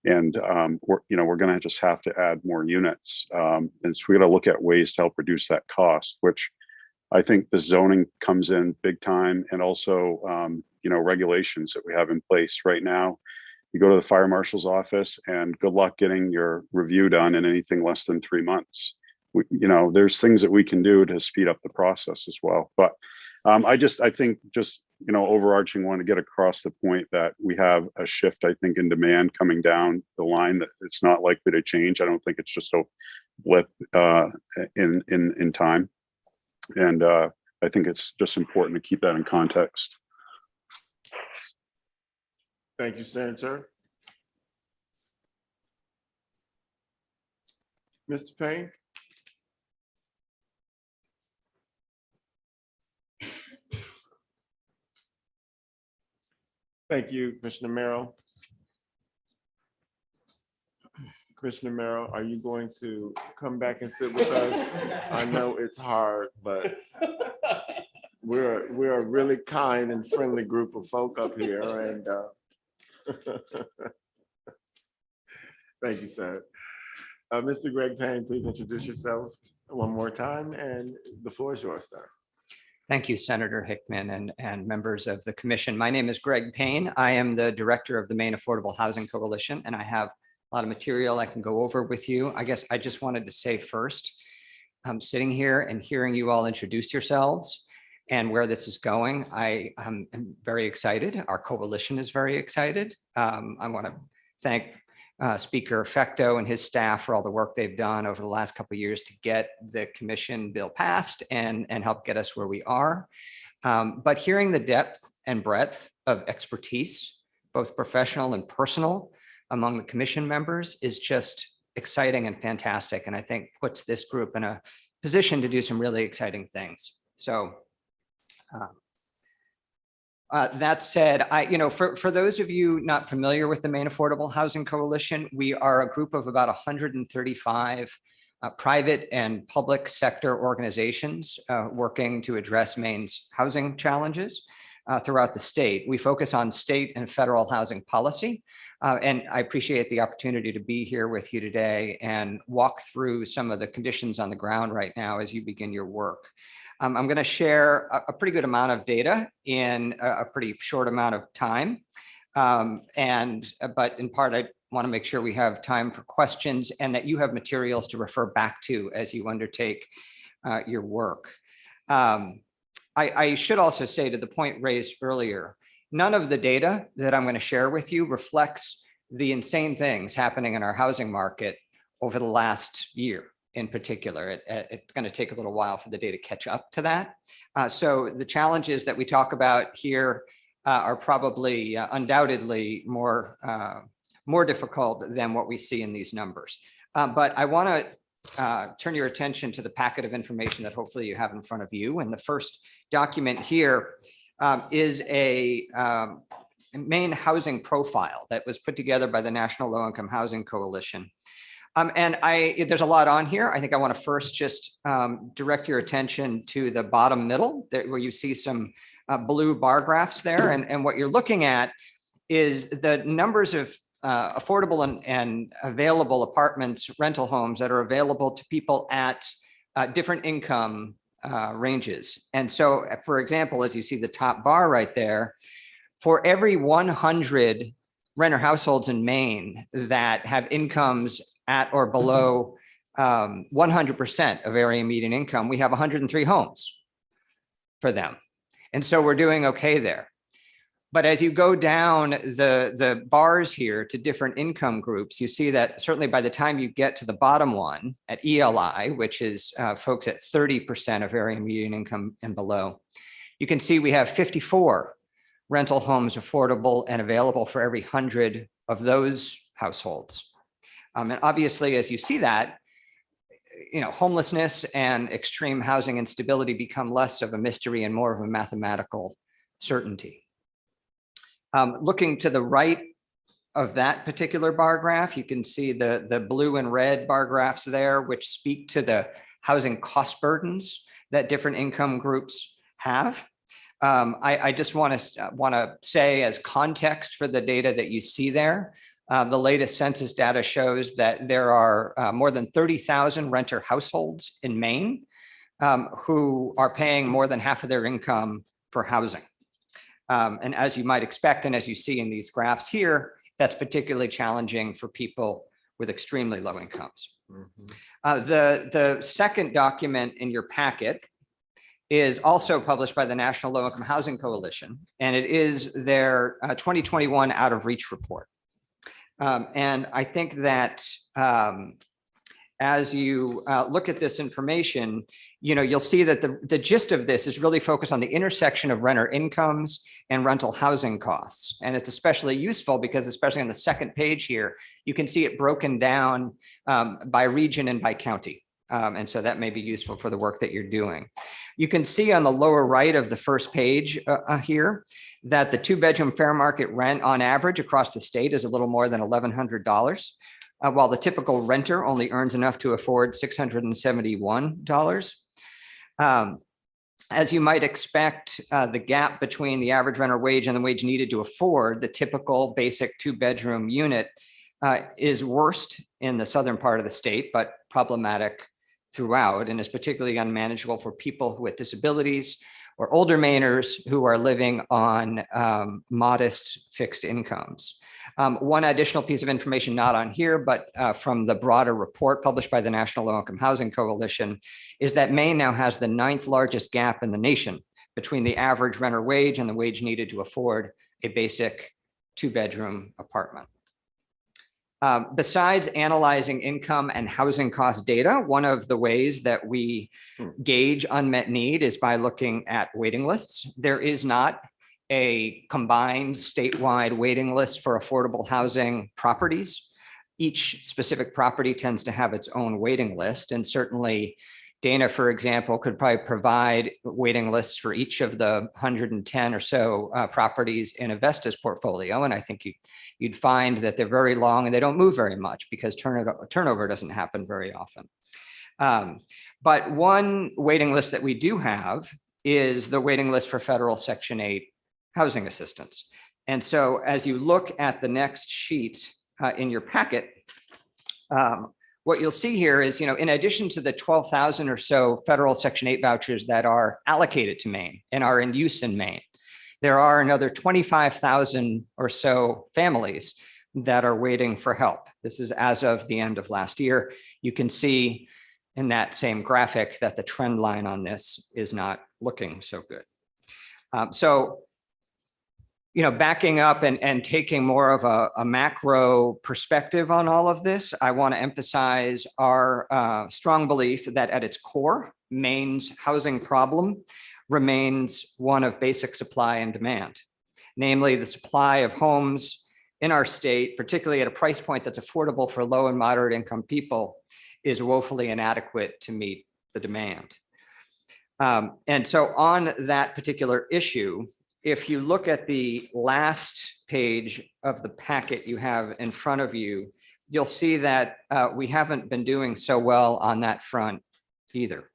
And we're going to just have to add more units. And so we got to look at ways to help reduce that cost, which I think the zoning comes in big time, and also, regulations that we have in place right now. You go to the fire marshal's office and good luck getting your review done in anything less than 3 months. There's things that we can do to speed up the process as well. But I think overarching, want to get across the point that we have a shift, I think, in demand coming down the line that it's not likely to change. I don't think it's just a blip in time. And I think it's just important to keep that in context. Thank you, Senator. Mr. Payne? Thank you, Commissioner Merrill. Commissioner Merrill, are you going to come back and sit with us? I know it's hard, but we're a really kind and friendly group of folk up here, and thank you, sir. Mr. Greg Payne, please introduce yourself one more time, and the floor is yours, sir. Thank you, Senator Hickman and members of the commission. My name is Greg Payne. I am the director of the Maine Affordable Housing Coalition, and I have a lot of material I can go over with you. I guess I just wanted to say first, I'm sitting here and hearing you all introduce yourselves and where this is going. I am very excited. Our coalition is very excited. I want to thank Speaker Fecto and his staff for all the work they've done over the last couple of years to get the commission bill passed and help get us where we are. But hearing the depth and breadth of expertise, both professional and personal, among the commission members is just exciting and fantastic. And I think puts this group in a position to do some really exciting things. So that said, for those of you not familiar with the Maine Affordable Housing Coalition, we are a group of about 135 private and public sector organizations working to address Maine's housing challenges throughout the state. We focus on state and federal housing policy. And I appreciate the opportunity to be here with you today and walk through some of the conditions on the ground right now as you begin your work. I'm going to share a pretty good amount of data in a pretty short amount of time. But in part, I want to make sure we have time for questions and that you have materials to refer back to as you undertake your work. I should also say, to the point raised earlier, none of the data that I'm going to share with you reflects the insane things happening in our housing market over the last year in particular. It's going to take a little while for the data to catch up to that. So the challenges that we talk about here are probably undoubtedly more difficult than what we see in these numbers. But I want to turn your attention to the packet of information that hopefully you have in front of you. And the first document here is a Maine housing profile that was put together by the National Low Income Housing Coalition. And there's a lot on here. I think I want to first just direct your attention to the bottom middle where you see some blue bar graphs there. And what you're looking at is the numbers of affordable and available apartments, rental homes that are available to people at different income ranges. And so, for example, as you see the top bar right there, for every 100 renter households in Maine that have incomes at or below 100% of area median income, we have 103 homes for them. And so we're doing okay there. But as you go down the bars here to different income groups, you see that certainly by the time you get to the bottom one at ELI, which is folks at 30% of area median income and below, you can see we have 54 rental homes affordable and available for every 100 of those households. And obviously, as you see that, homelessness and extreme housing instability become less of a mystery and more of a mathematical certainty. Looking to the right of that particular bar graph, you can see the blue and red bar graphs there, which speak to the housing cost burdens that different income groups have. I just want to say as context for the data that you see there, the latest census data shows that there are more than 30,000 renter households in Maine who are paying more than half of their income for housing. And as you might expect, and as you see in these graphs here, that's particularly challenging for people with extremely low incomes. The second document in your packet is also published by the National Low Income Housing Coalition, and it is their 2021 Out of Reach report. And I think that as you look at this information, you'll see that the gist of this is really focused on the intersection of renter incomes and rental housing costs. And it's especially useful because, especially on the second page here, you can see it broken down by region and by county. And so that may be useful for the work that you're doing. You can see on the lower right of the first page here that the 2-bedroom fair market rent on average across the state is a little more than $1,100. While the typical renter only earns enough to afford $671. As you might expect, the gap between the average renter wage and the wage needed to afford the typical basic 2-bedroom unit is worst in the southern part of the state, but problematic throughout, and is particularly unmanageable for people with disabilities or older Mainers who are living on modest fixed incomes. One additional piece of information not on here, but from the broader report published by the National Low Income Housing Coalition, is that Maine now has the 9th largest gap in the nation between the average renter wage and the wage needed to afford a basic 2-bedroom apartment. Besides analyzing income and housing cost data, one of the ways that we gauge unmet need is by looking at waiting lists. There is not a combined statewide waiting list for affordable housing properties. Each specific property tends to have its own waiting list, and certainly Dana, for example, could probably provide waiting lists for each of the 110 or so properties in Avesta's portfolio. And I think you'd find that they're very long and they don't move very much because turnover doesn't happen very often. But one waiting list that we do have is the waiting list for federal Section 8 housing assistance. And so as you look at the next sheet in your packet, what you'll see here is, in addition to the 12,000 or so federal Section 8 vouchers that are allocated to Maine and are in use in Maine, there are another 25,000 or so families that are waiting for help. This is as of the end of last year. You can see in that same graphic that the trend line on this is not looking so good. Backing up and taking more of a macro perspective on all of this, I want to emphasize our strong belief that at its core, Maine's housing problem remains one of basic supply and demand. Namely, the supply of homes in our state, particularly at a price point that's affordable for low and moderate income people, is woefully inadequate to meet the demand. And so on that particular issue, if you look at the last page of the packet you have in front of you, you'll see that we haven't been doing so well on that front either.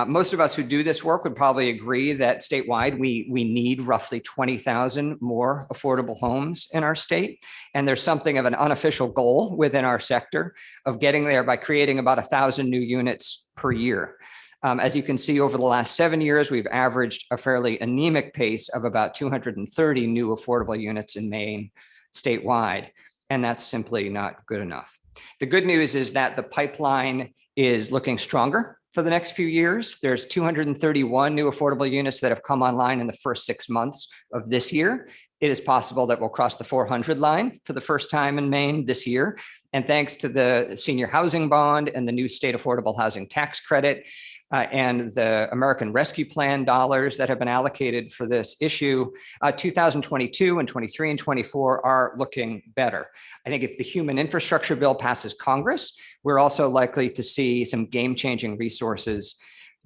Most of us who do this work would probably agree that statewide, we need roughly 20,000 more affordable homes in our state. And there's something of an unofficial goal within our sector of getting there by creating about 1,000 new units per year. As you can see, over the last 7 years, we've averaged a fairly anemic pace of about 230 new affordable units in Maine statewide, and that's simply not good enough. The good news is that the pipeline is looking stronger for the next few years. There's 231 new affordable units that have come online in the first 6 months of this year. It is possible that we'll cross the 400 line for the first time in Maine this year. And thanks to the senior housing bond and the new state affordable housing tax credit, and the American Rescue Plan dollars that have been allocated for this issue, 2022 and 23 and 24 are looking better. I think if the human infrastructure bill passes Congress, we're also likely to see some game-changing resources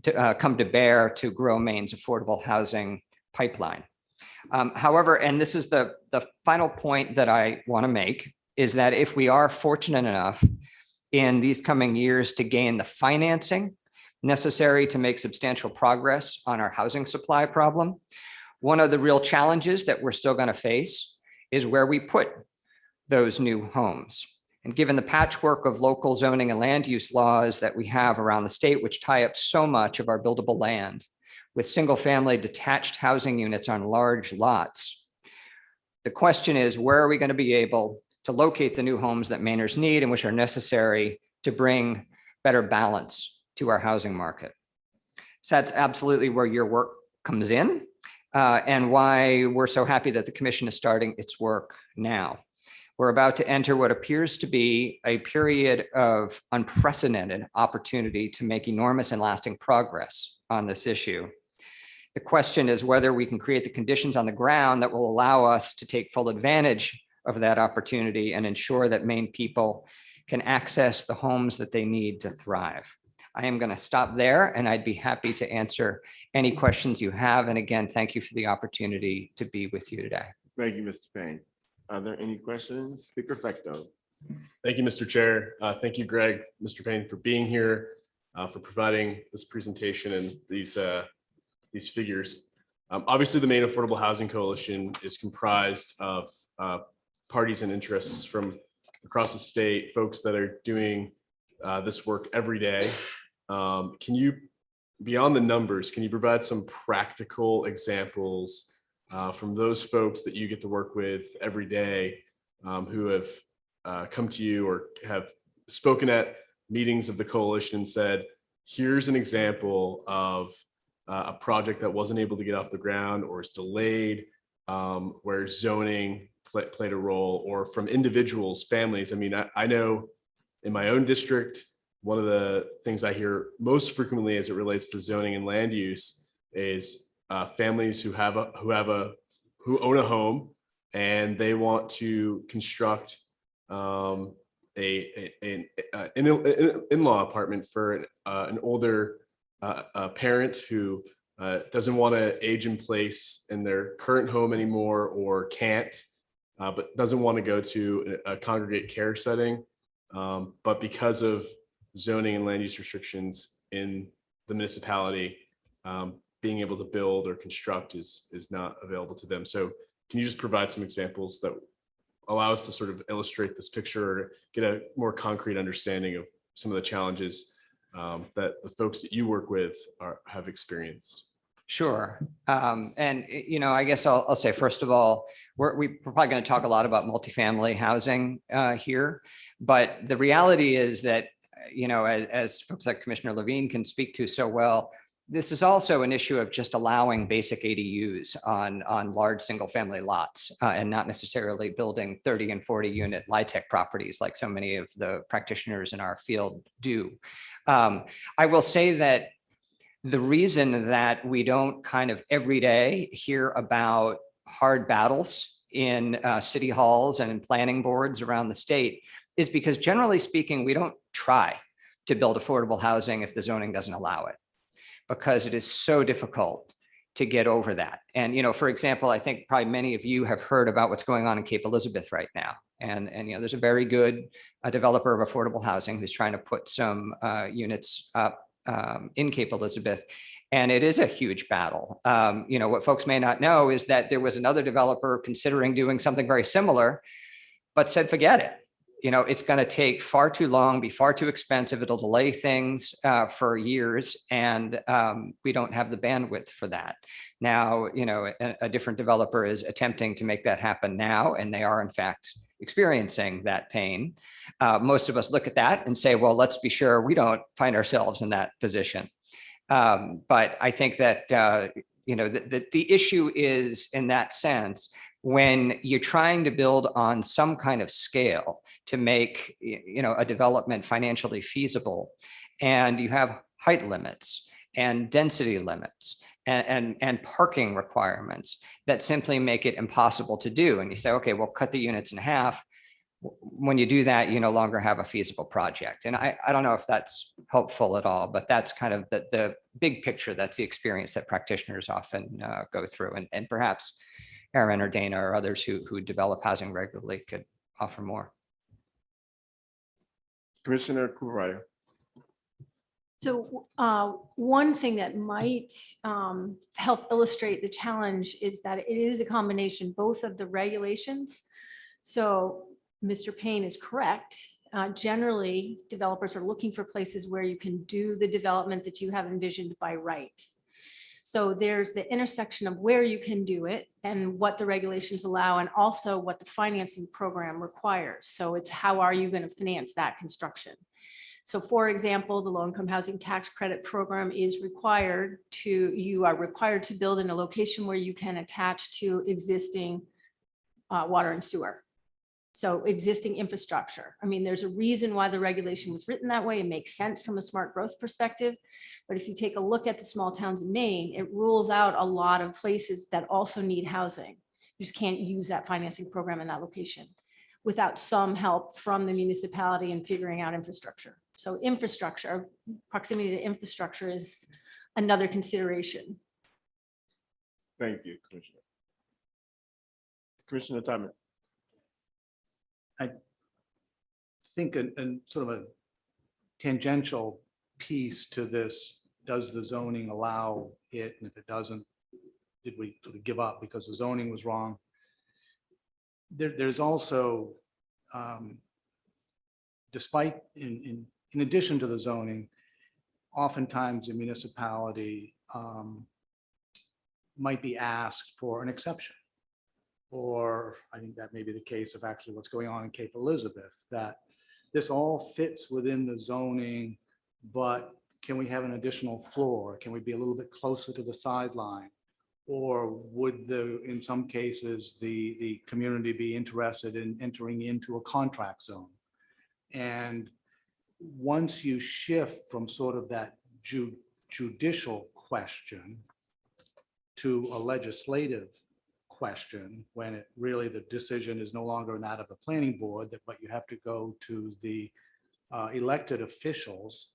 to come to bear to grow Maine's affordable housing pipeline. However, and this is the final point that I want to make, is that if we are fortunate enough in these coming years to gain the financing necessary to make substantial progress on our housing supply problem, one of the real challenges that we're still going to face is where we put those new homes. And given the patchwork of local zoning and land use laws that we have around the state, which tie up so much of our buildable land with single-family detached housing units on large lots, the question is, where are we going to be able to locate the new homes that Mainers need and which are necessary to bring better balance to our housing market? So that's absolutely where your work comes in, and why we're so happy that the commission is starting its work now. We're about to enter what appears to be a period of unprecedented opportunity to make enormous and lasting progress on this issue. The question is whether we can create the conditions on the ground that will allow us to take full advantage of that opportunity and ensure that Maine people can access the homes that they need to thrive. I am going to stop there, and I'd be happy to answer any questions you have. And again, thank you for the opportunity to be with you today. Thank you, Mr. Payne. Are there any questions? Speaker Fecto. Thank you, Mr. Chair. Thank you, Greg, Mr. Payne, for being here, for providing this presentation and these figures. Obviously, the Maine Affordable Housing Coalition is comprised of parties and interests from across the state, folks that are doing this work every day. Can you, beyond the numbers, can you provide some practical examples from those folks that you get to work with every day, who have come to you or have spoken at meetings of the coalition and said, here's an example of a project that wasn't able to get off the ground or is delayed, where zoning played a role, or from individuals, families? I mean, I know in my own district, one of the things I hear most frequently as it relates to zoning and land use is families who own a home and they want to construct an in-law apartment for an older parent who doesn't want to age in place in their current home anymore, or can't, but doesn't want to go to a congregate care setting. But because of zoning and land use restrictions in the municipality, being able to build or construct is not available to them. So can you just provide some examples that allow us to sort of illustrate this picture, or get a more concrete understanding of some of the challenges that the folks that you work with have experienced? Sure. And, I guess I'll say, first of all, we're probably going to talk a lot about multifamily housing here. But the reality is that, as folks like Commissioner Levine can speak to so well, this is also an issue of just allowing basic ADUs on large single family lots, and not necessarily building 30 and 40 unit LIHTC properties like so many of the practitioners in our field do. I will say that the reason that we don't kind of every day hear about hard battles in city halls and in planning boards around the state is because, generally speaking, we don't try to build affordable housing if the zoning doesn't allow it, because it is so difficult to get over that. And, for example, I think probably many of you have heard about what's going on in Cape Elizabeth right now. And there's a very good developer of affordable housing who's trying to put some units up in Cape Elizabeth. And it is a huge battle. What folks may not know is that there was another developer considering doing something very similar, but said, forget it. it's going to take far too long, be far too expensive. It'll delay things for years, and we don't have the bandwidth for that. Now, a different developer is attempting to make that happen now, and they are in fact experiencing that pain. Most of us look at that and say, well, let's be sure we don't find ourselves in that position. But I think that, the issue is, in that sense, when you're trying to build on some kind of scale to make, a development financially feasible, and you have height limits and density limits and parking requirements that simply make it impossible to do. And you say, okay, well, cut the units in half. When you do that, you no longer have a feasible project. And I don't know if that's helpful at all, but that's kind of the big picture. That's the experience that practitioners often go through. And perhaps Aaron or Dana or others who develop housing regularly could offer more. Commissioner Coopenrider. So one thing that might help illustrate the challenge is that it is a combination both of the regulations. So Mr. Payne is correct. Generally, developers are looking for places where you can do the development that you have envisioned by right. So there's the intersection of where you can do it and what the regulations allow, and also what the financing program requires. So it's how are you going to finance that construction? So for example, the low-income housing tax credit program is you are required to build in a location where you can attach to existing water and sewer. So existing infrastructure. I mean, there's a reason why the regulation was written that way. It makes sense from a smart growth perspective. But if you take a look at the small towns in Maine, it rules out a lot of places that also need housing. You just can't use that financing program in that location without some help from the municipality in figuring out infrastructure. So infrastructure, proximity to infrastructure is another consideration. Thank you, Commissioner. Commissioner Tubman. I think a sort of a tangential piece to this, does the zoning allow it? And if it doesn't, did we sort of give up because the zoning was wrong? There's also, despite, in addition to the zoning, oftentimes a municipality might be asked for an exception. Or I think that may be the case of actually what's going on in Cape Elizabeth, that this all fits within the zoning, but can we have an additional floor? Can we be a little bit closer to the sideline? Or would in some cases, the community be interested in entering into a contract zone? And once you shift from sort of that judicial question to a legislative question, when it really, the decision is no longer that of the planning board, but you have to go to the elected officials,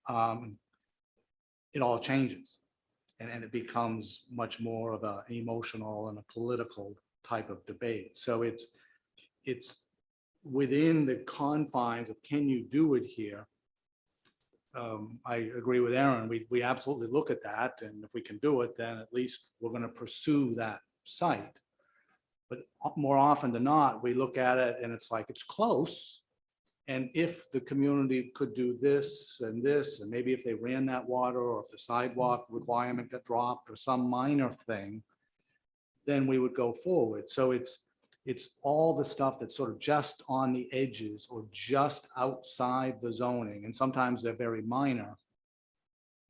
it all changes. And it becomes much more of an emotional and a political type of debate. So it's within the confines of, can you do it here? I agree with Aaron. We absolutely look at that. And if we can do it, then at least we're going to pursue that site. But more often than not, we look at it and it's like, it's close. And if the community could do this, and maybe if they ran that water, or if the sidewalk requirement got dropped, or some minor thing, then we would go forward. So it's all the stuff that's sort of just on the edges or just outside the zoning. And sometimes they're very minor,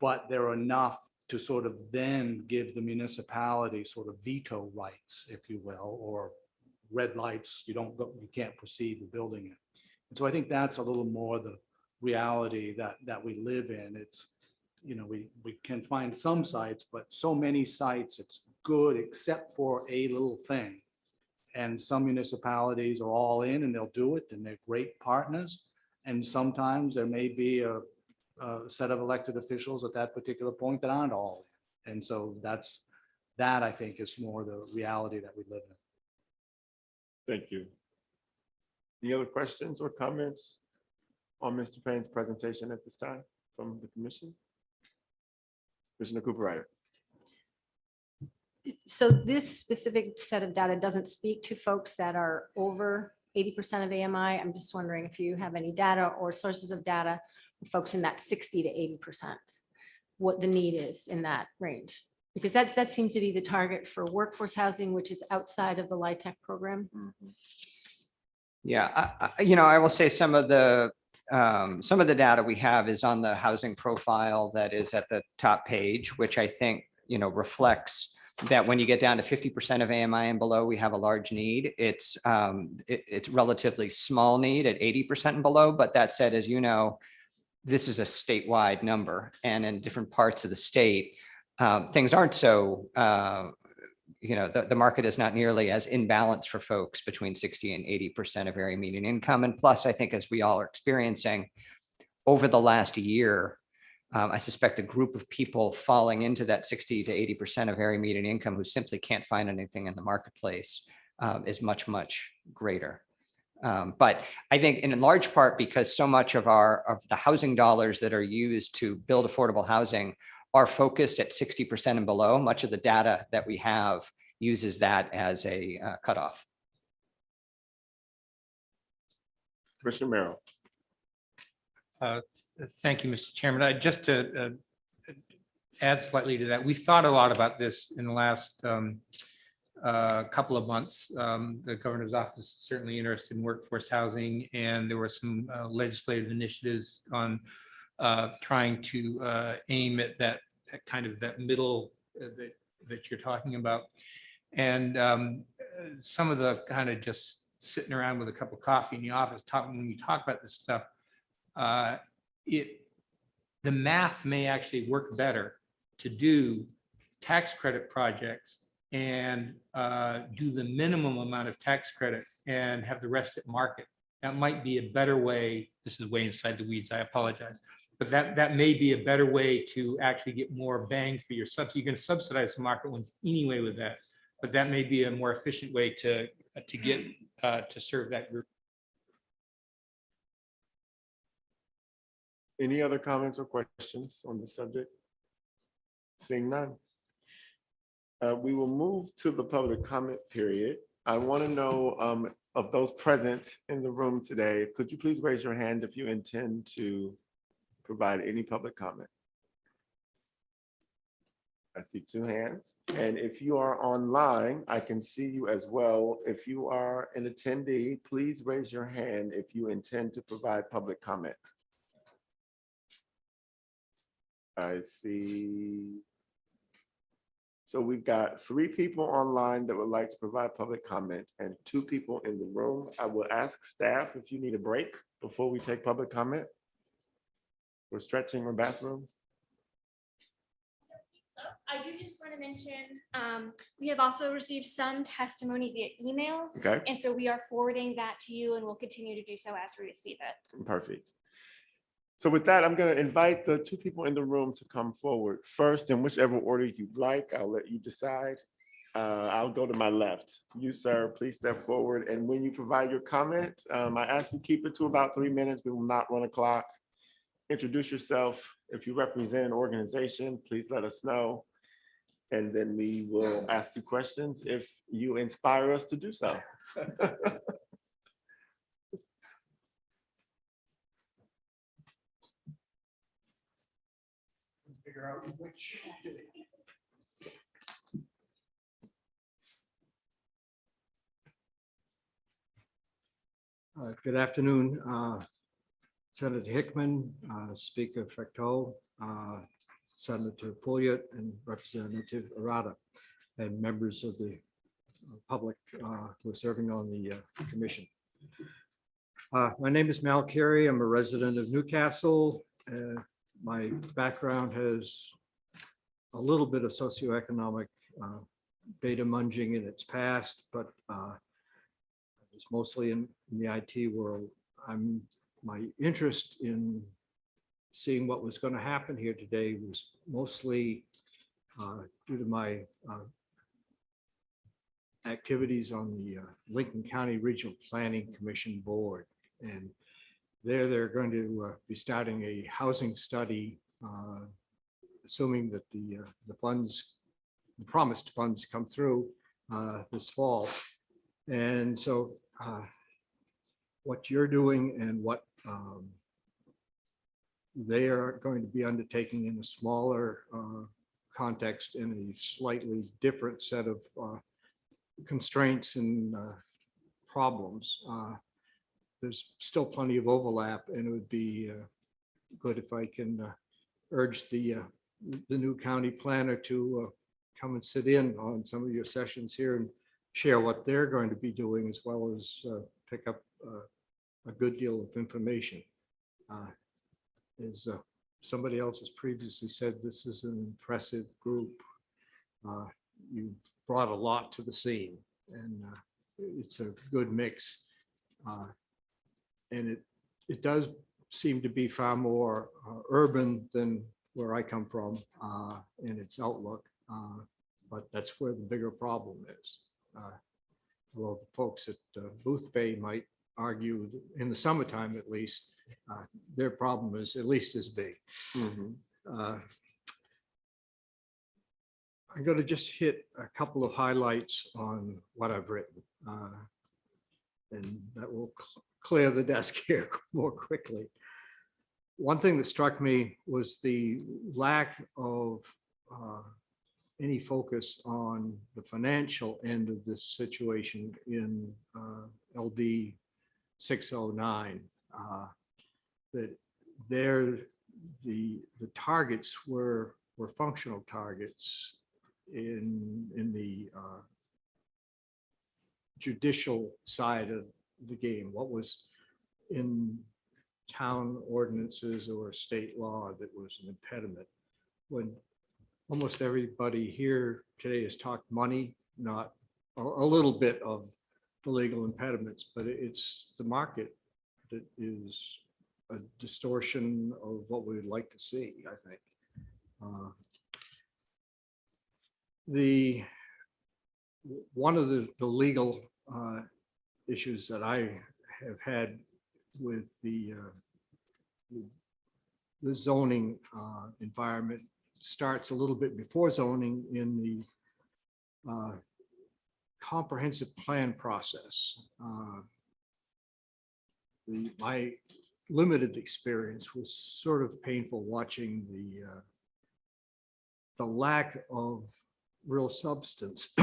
but they're enough to sort of then give the municipality sort of veto rights, if you will, or red lights, you can't proceed with building it. And so I think that's a little more the reality that we live in. It's, we can find some sites, but so many sites, it's good except for a little thing. And some municipalities are all in and they'll do it and they're great partners. And sometimes there may be a set of elected officials at that particular point that aren't all in. And so that I think is more the reality that we live in. Thank you. Any other questions or comments on Mr. Payne's presentation at this time from the commission? Commissioner Coopenrider. So this specific set of data doesn't speak to folks that are over 80% of AMI. I'm just wondering if you have any data or sources of data for folks in that 60 to 80%, what the need is in that range. Because that seems to be the target for workforce housing, which is outside of the LIHTC program. Yeah, I will say some of the data we have is on the housing profile that is at the top page, which I think, reflects that when you get down to 50% of AMI and below, we have a large need. It's relatively small need at 80% and below. But that said, as you know, this is a statewide number, and in different parts of the state, things aren't so, the market is not nearly as imbalanced for folks between 60 and 80% of area median income. And plus, I think as we all are experiencing over the last year, I suspect a group of people falling into that 60 to 80% of area median income who simply can't find anything in the marketplace is much, much greater. But I think in large part because so much of the housing dollars that are used to build affordable housing are focused at 60% and below, much of the data that we have uses that as a cutoff. Commissioner Merrill. Thank you, Mr. Chairman. Just to add slightly to that, we thought a lot about this in the last couple of months. The governor's office is certainly interested in workforce housing, and there were some legislative initiatives on trying to aim at that middle that you're talking about. And some of the kind of just sitting around with a cup of coffee in the office when you talk about this stuff, the math may actually work better to do tax credit projects and do the minimum amount of tax credit and have the rest at market. That might be a better way. This is way inside the weeds, I apologize. But that may be a better way to actually get more bang for your subsidy. You can subsidize the market ones anyway with that, but that may be a more efficient way to get to serve that group. Any other comments or questions on the subject? Seeing none. We will move to the public comment period. I want to know of those present in the room today, could you please raise your hand if you intend to provide any public comment? I see 2 hands. And if you are online, I can see you as well. If you are an attendee, please raise your hand if you intend to provide public comment. I see. So we've got 3 people online that would like to provide public comment and 2 people in the room. I will ask staff if you need a break before we take public comment for stretching or bathroom. I do just want to mention, we have also received some testimony via email. Okay. And so we are forwarding that to you and we'll continue to do so as we receive it. Perfect. So with that, I'm going to invite the 2 people in the room to come forward first in whichever order you'd like. I'll let you decide. I'll go to my left. You, sir, please step forward. And when you provide your comment, I ask you keep it to about 3 minutes. We will not run a clock. Introduce yourself. If you represent an organization, please let us know. And then we will ask you questions if you inspire us to do so. Figure out which. Good afternoon, Senator Hickman, Speaker Fecteau, Senator Pugliat, and Representative Arata, and members of the public who are serving on the commission. My name is Mal Carey. I'm a resident of Newcastle. My background has a little bit of socioeconomic data munging in its past, but it's mostly in the IT world. My interest in seeing what was going to happen here today was mostly due to my activities on the Lincoln County Regional Planning Commission board. And they're going to be starting a housing study, assuming that the promised funds come through this fall. And so what you're doing and what they are going to be undertaking in a smaller context, in a slightly different set of constraints and problems. There's still plenty of overlap, and it would be good if I can urge the new county planner to come and sit in on some of your sessions here and share what they're going to be doing, as well as pick up a good deal of information. As somebody else has previously said, this is an impressive group. You've brought a lot to the scene, and it's a good mix. And it does seem to be far more urban than where I come from in its outlook, but that's where the bigger problem is. Although the folks at Booth Bay might argue that in the summertime, at least, their problem is at least as big. I'm going to just hit a couple of highlights on what I've written, and that will clear the desk here more quickly. One thing that struck me was the lack of any focus on the financial end of this situation in LD 609. That there, the targets were functional targets in the judicial side of the game. What was in town ordinances or state law that was an impediment, when almost everybody here today has talked money, not a little bit of the legal impediments, but it's the market that is a distortion of what we would like to see, I think. One of the legal issues that I have had with the zoning environment starts a little bit before zoning, in the comprehensive plan process. My limited experience was sort of painful, watching the lack of real substance,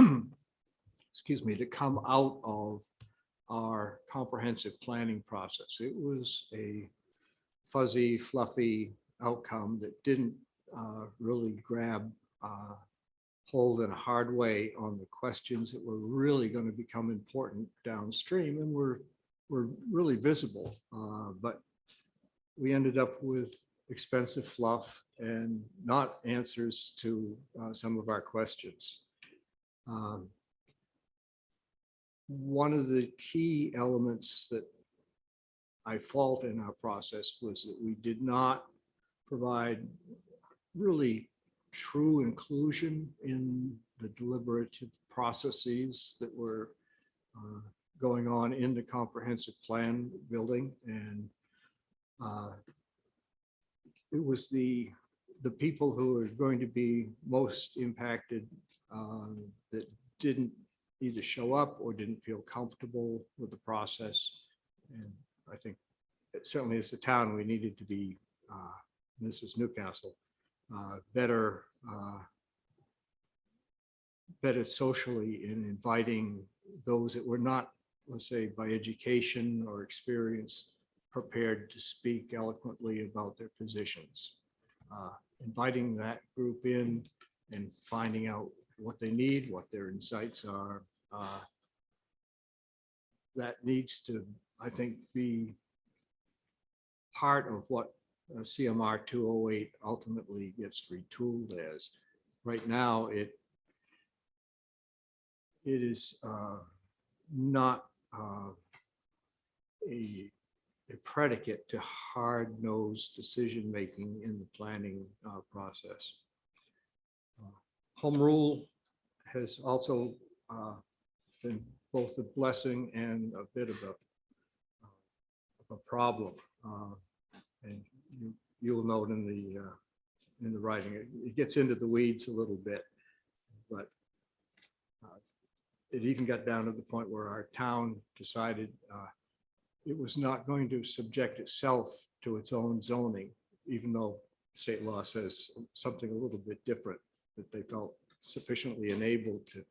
excuse me, to come out of our comprehensive planning process. It was a fuzzy, fluffy outcome that didn't really grab hold in a hard way on the questions that were really going to become important downstream and were really visible. But we ended up with expensive fluff and not answers to some of our questions. One of the key elements that I fault in our process was that we did not provide really true inclusion in the deliberative processes that were going on in the comprehensive plan building. And it was the people who are going to be most impacted that didn't either show up or didn't feel comfortable with the process. And I think certainly as a town, we needed to be, this is Newcastle, better socially in inviting those that were not, let's say, by education or experience, prepared to speak eloquently about their positions. Inviting that group in and finding out what they need, what their insights are. That needs to, I think, be part of what CMR 208 ultimately gets retooled as. Right now, it is not a predicate to hard-nosed decision-making in the planning process. Home rule has also been both a blessing and a bit of a problem. And you'll note in the writing, it gets into the weeds a little bit, but it even got down to the point where our town decided it was not going to subject itself to its own zoning, even though state law says something a little bit different, that they felt sufficiently enabled to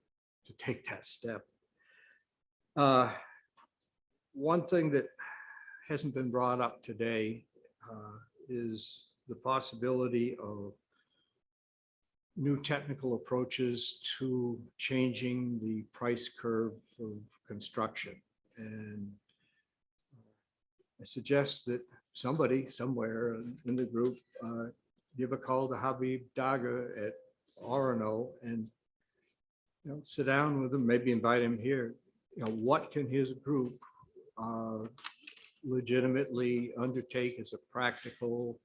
take that step. One thing that hasn't been brought up today is the possibility of new technical approaches to changing the price curve of construction. And I suggest that somebody somewhere in the group give a call to Habib Daga at Orono and sit down with him, maybe invite him here. What can his group legitimately undertake as a practical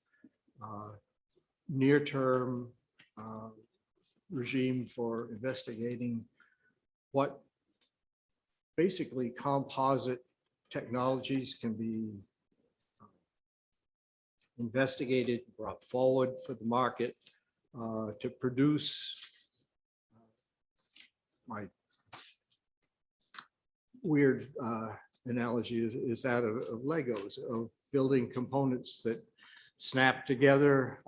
near-term regime for investigating what basically composite technologies can be investigated, brought forward for the market to produce my weird analogy is that of Legos, of building components that snap together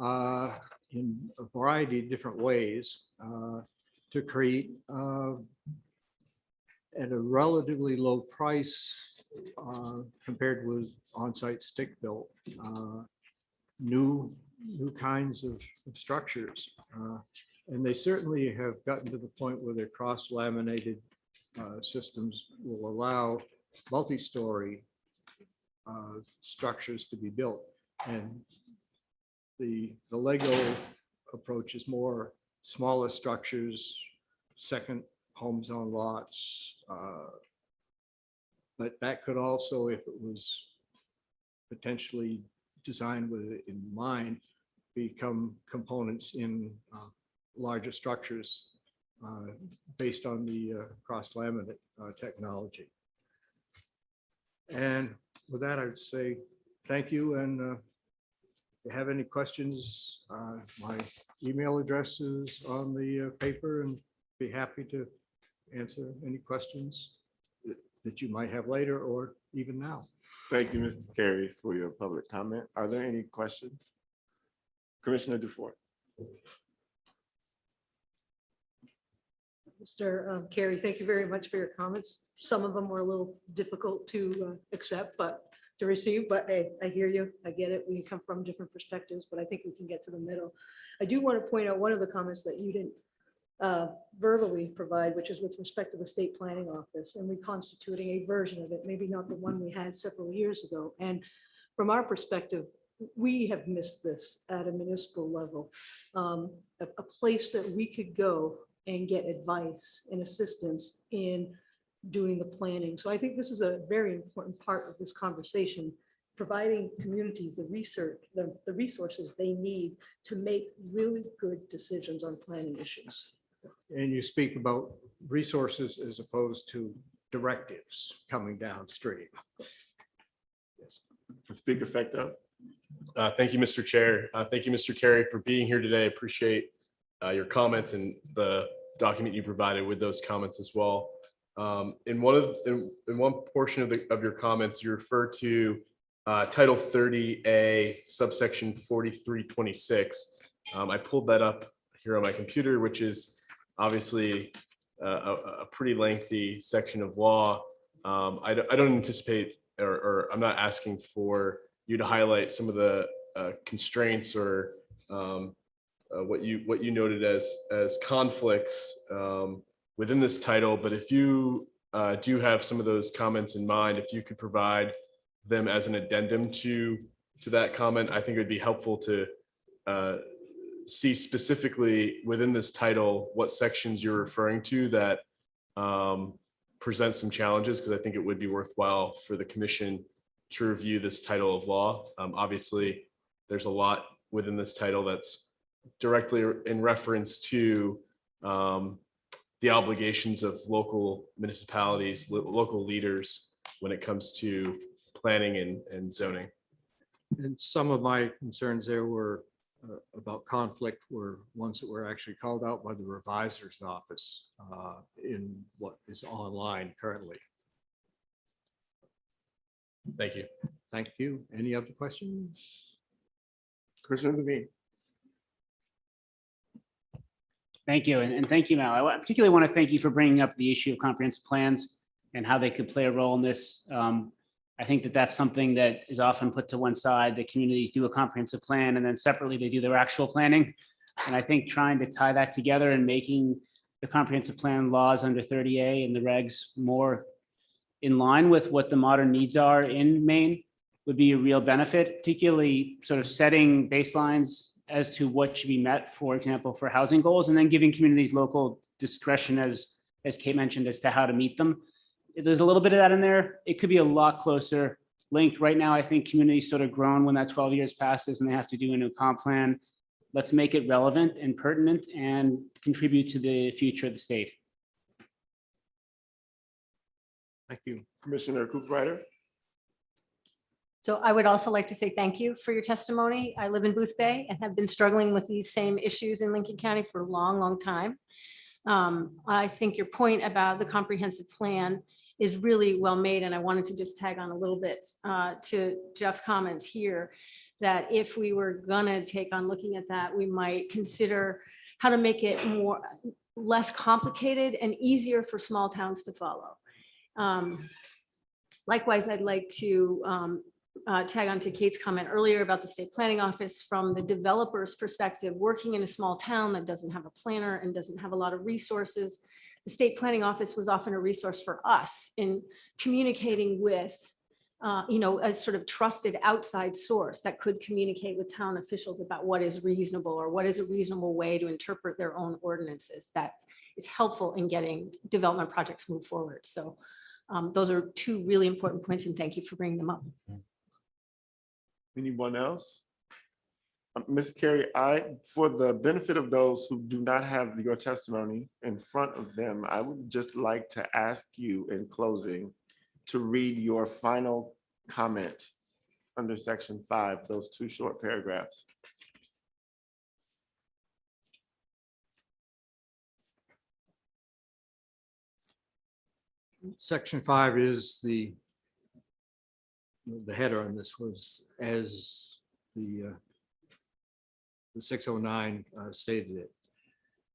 in a variety of different ways to create at a relatively low price compared with on-site stick built new kinds of structures. And they certainly have gotten to the point where their cross-laminated systems will allow multi-story structures to be built. And the Lego approach is more smaller structures, second homes on lots. But that could also, if it was potentially designed with it in mind, become components in larger structures based on the cross-laminate technology. And with that, I would say thank you. And if you have any questions, my email address is on the paper, and be happy to answer any questions that you might have later or even now. Thank you, Mr. Carey, for your public comment. Are there any questions? Commissioner Dufour. Mr. Carey, thank you very much for your comments. Some of them were a little difficult to accept, but to receive, but hey, I hear you. I get it. We come from different perspectives, but I think we can get to the middle. I do want to point out one of the comments that you didn't verbally provide, which is with respect to the state planning office and reconstituting a version of it, maybe not the one we had several years ago. And from our perspective, we have missed this at a municipal level, a place that we could go and get advice and assistance in doing the planning. So I think this is a very important part of this conversation, providing communities the research, the resources they need to make really good decisions on planning issues. And you speak about resources as opposed to directives coming downstream. Yes. Speaker Fecto. Thank you, Mr. Chair. Thank you, Mr. Carey, for being here today. I appreciate your comments and the document you provided with those comments as well. In one portion of your comments, you refer to Title 30A, subsection 4326. I pulled that up here on my computer, which is obviously a pretty lengthy section of law. I don't anticipate, or I'm not asking for you to highlight some of the constraints or what you noted as conflicts within this title, but if you do have some of those comments in mind, if you could provide them as an addendum to that comment, I think it would be helpful to see specifically within this title what sections you're referring to that present some challenges, because I think it would be worthwhile for the commission to review this title of law. Obviously, there's a lot within this title that's directly in reference to the obligations of local municipalities, local leaders when it comes to planning and zoning. And some of my concerns there were about conflict were ones that were actually called out by the revisor's office in what is online currently. Thank you. Thank you. Any other questions? Commissioner Levine. Thank you, and thank you, Mal. I particularly want to thank you for bringing up the issue of comprehensive plans and how they could play a role in this. I think that that's something that is often put to one side. The communities do a comprehensive plan and then separately they do their actual planning. And I think trying to tie that together and making the comprehensive plan laws under 30A and the regs more in line with what the modern needs are in Maine would be a real benefit, particularly sort of setting baselines as to what should be met, for example, for housing goals, and then giving communities local discretion, as Kate mentioned, as to how to meet them. There's a little bit of that in there. It could be a lot closer linked. Right now, I think communities sort of grown when that 12 years passes and they have to do a new comp plan. Let's make it relevant and pertinent and contribute to the future of the state. Thank you. Commissioner Coopenrider. So I would also like to say thank you for your testimony. I live in Booth Bay and have been struggling with these same issues in Lincoln County for a long, long time. I think your point about the comprehensive plan is really well made, and I wanted to just tag on a little bit to Jeff's comments here, that if we were gonna take on looking at that, we might consider how to make it less complicated and easier for small towns to follow. Likewise, I'd like to tag on to Kate's comment earlier about the state planning office from the developer's perspective. Working in a small town that doesn't have a planner and doesn't have a lot of resources, the state planning office was often a resource for us in communicating with, a sort of trusted outside source that could communicate with town officials about what is reasonable or what is a reasonable way to interpret their own ordinances. That is helpful in getting development projects move forward. So those are two really important points, and thank you for bringing them up. Anyone else? Ms. Carey, for the benefit of those who do not have your testimony in front of them, I would just like to ask you in closing to read your final comment under section 5, those 2 short paragraphs. Section 5 is the header on this was as the 609 stated it.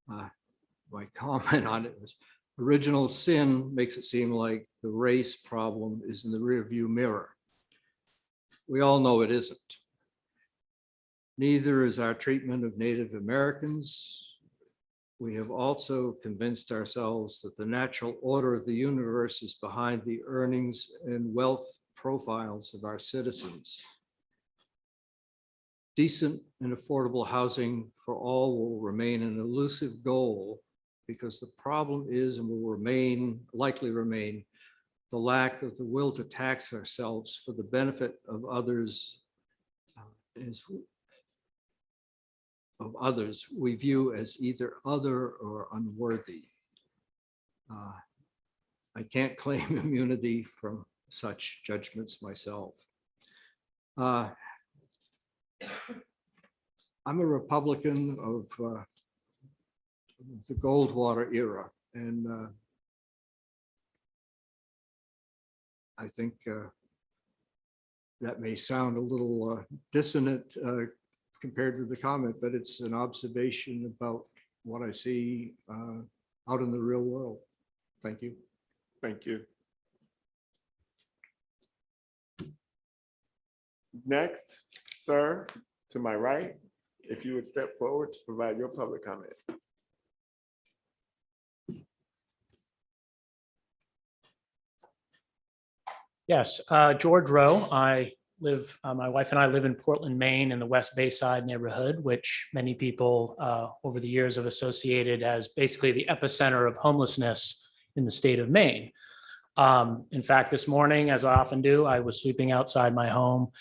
My comment on it was, original sin makes it seem like the race problem is in the rearview mirror. We all know it isn't. Neither is our treatment of Native Americans. We have also convinced ourselves that the natural order of the universe is behind the earnings and wealth profiles of our citizens. Decent and affordable housing for all will remain an elusive goal because the problem is and will likely remain the lack of the will to tax ourselves for the benefit of others we view as either other or unworthy. I can't claim immunity from such judgments myself. I'm a Republican of the Goldwater era, and I think that may sound a little dissonant compared to the comment, but it's an observation about what I see out in the real world. Thank you. Thank you. Next, sir, to my right, if you would step forward to provide your public comment. Yes, George Rowe. My wife and I live in Portland, Maine, in the West Bayside neighborhood, which many people over the years have associated as basically the epicenter of homelessness in the state of Maine. In fact, this morning, as I often do, I was sweeping outside my home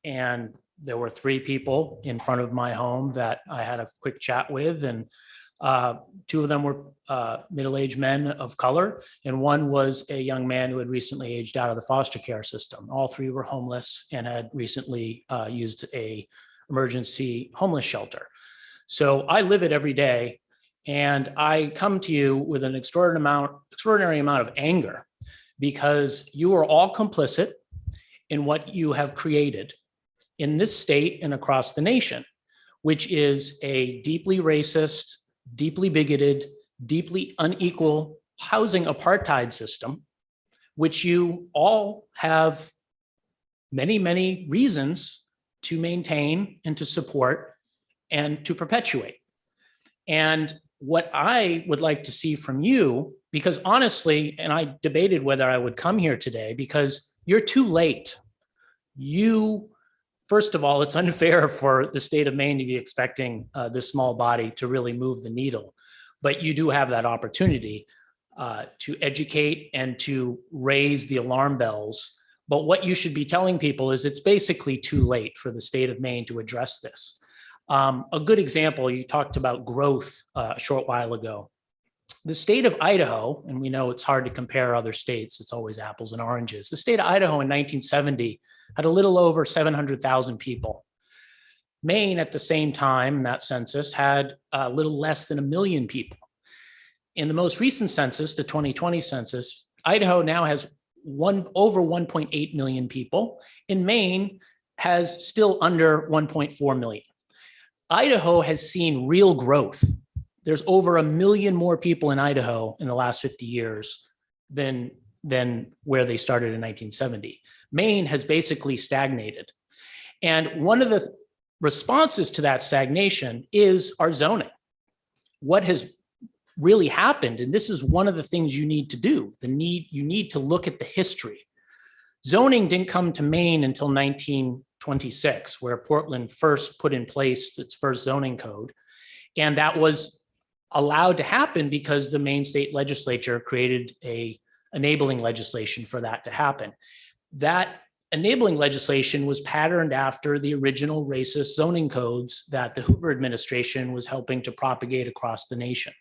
and there were 3 people in front of my home that I had a quick chat with, and 2 of them were middle-aged men of color, and 1 was a young man who had recently aged out of the foster care system. All 3 were homeless and had recently used a emergency homeless shelter. So I live it every day, and I come to you with an extraordinary amount of anger because you are all complicit in what you have created in this state and across the nation, which is a deeply racist, deeply bigoted, deeply unequal housing apartheid system, which you all have many, many reasons to maintain and to support and to perpetuate. And what I would like to see from you, because honestly, and I debated whether I would come here today because you're too late. First of all, it's unfair for the state of Maine to be expecting this small body to really move the needle, but you do have that opportunity to educate and to raise the alarm bells. But what you should be telling people is it's basically too late for the state of Maine to address this. A good example, you talked about growth a short while ago. The state of Idaho, and we know it's hard to compare other states, it's always apples and oranges. The state of Idaho in 1970 had a little over 700,000 people. Maine at the same time, that census, had a little less than 1 million people. In the most recent census, the 2020 census, Idaho now has over 1.8 million people, and Maine has still under 1.4 million. Idaho has seen real growth. There's over 1 million more people in Idaho in the last 50 years than where they started in 1970. Maine has basically stagnated. And one of the responses to that stagnation is our zoning. What has really happened, and this is one of the things you need to do, you need to look at the history. Zoning didn't come to Maine until 1926, where Portland first put in place its first zoning code. And that was allowed to happen because the Maine state legislature created a enabling legislation for that to happen. That enabling legislation was patterned after the original racist zoning codes that the Hoover administration was helping to propagate across the nation.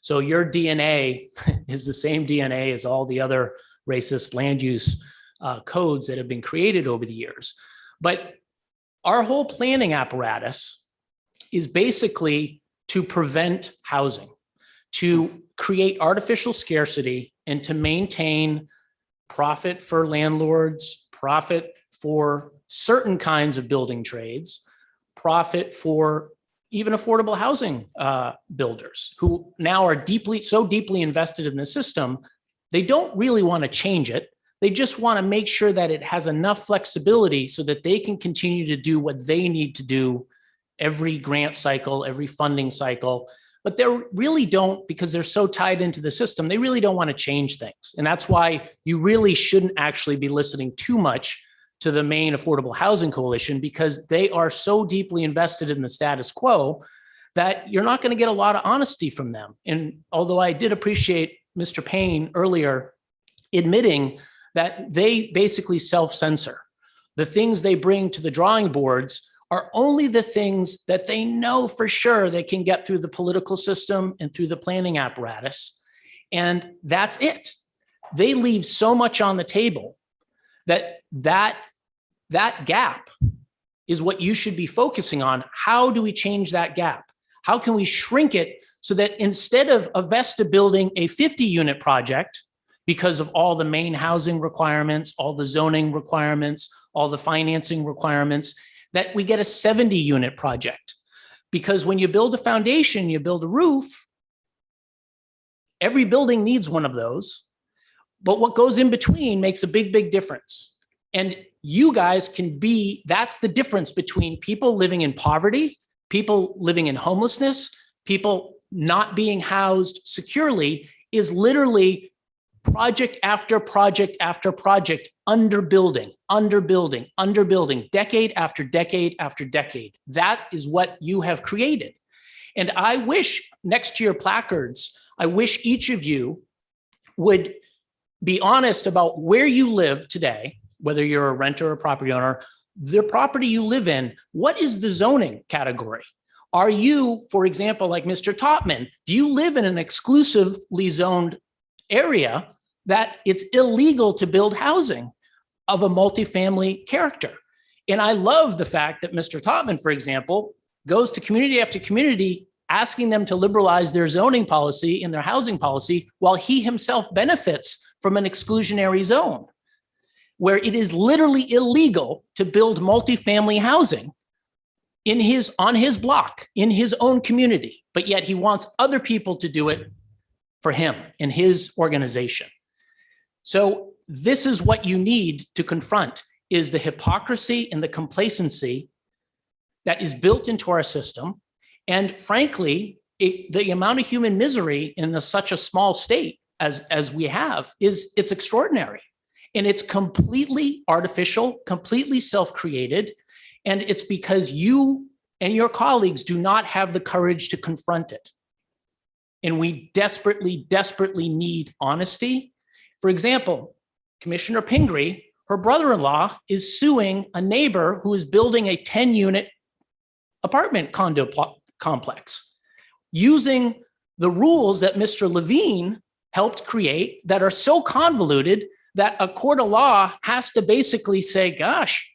So your DNA is the same DNA as all the other racist land use codes that have been created over the years. But our whole planning apparatus is basically to prevent housing, to create artificial scarcity, and to maintain profit for landlords, profit for certain kinds of building trades, profit for even affordable housing builders who now are so deeply invested in the system, they don't really want to change it. They just want to make sure that it has enough flexibility so that they can continue to do what they need to do every grant cycle, every funding cycle. But they really don't, because they're so tied into the system, they really don't want to change things. And that's why you really shouldn't actually be listening too much to the Maine Affordable Housing Coalition, because they are so deeply invested in the status quo that you're not going to get a lot of honesty from them. And although I did appreciate Mr. Payne earlier admitting that they basically self-censor. The things they bring to the drawing boards are only the things that they know for sure they can get through the political system and through the planning apparatus. And that's it. They leave so much on the table that gap is what you should be focusing on. How do we change that gap? How can we shrink it so that instead of Avesta building a 50-unit project, because of all the Maine housing requirements, all the zoning requirements, all the financing requirements, that we get a 70-unit project? Because when you build a foundation, you build a roof, every building needs one of those, but what goes in between makes a big, big difference. And you guys can be, that's the difference between people living in poverty, people living in homelessness, people not being housed securely, is literally project after project after project, underbuilding, decade after decade after decade. That is what you have created. And I wish, next to your placards, I wish each of you would be honest about where you live today, whether you're a renter or a property owner, the property you live in, what is the zoning category? Are you, for example, like Mr. Topman, do you live in an exclusively zoned area that it's illegal to build housing of a multifamily character? And I love the fact that Mr. Topman, for example, goes to community after community asking them to liberalize their zoning policy and their housing policy while he himself benefits from an exclusionary zone. where it is literally illegal to build multifamily housing on his block, in his own community, but yet he wants other people to do it for him in his organization. So this is what you need to confront, is the hypocrisy and the complacency that is built into our system. And frankly, the amount of human misery in such a small state as we have it's extraordinary. And it's completely artificial, completely self-created. And it's because you and your colleagues do not have the courage to confront it. And we desperately, desperately need honesty. For example, Commissioner Pinkery, her brother-in-law is suing a neighbor who is building a 10-unit apartment condo complex using the rules that Mr. Levine helped create that are so convoluted that a court of law has to basically say, gosh,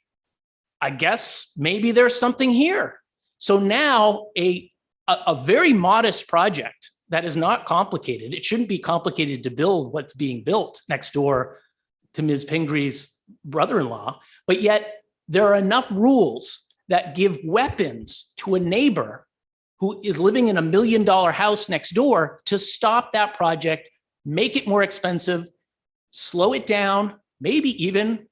I guess maybe there's something here. So now a very modest project that is not complicated. It shouldn't be complicated to build what's being built next door to Ms. Pinkery's brother-in-law, but yet there are enough rules that give weapons to a neighbor who is living in $1 million house next door to stop that project, make it more expensive, slow it down, maybe even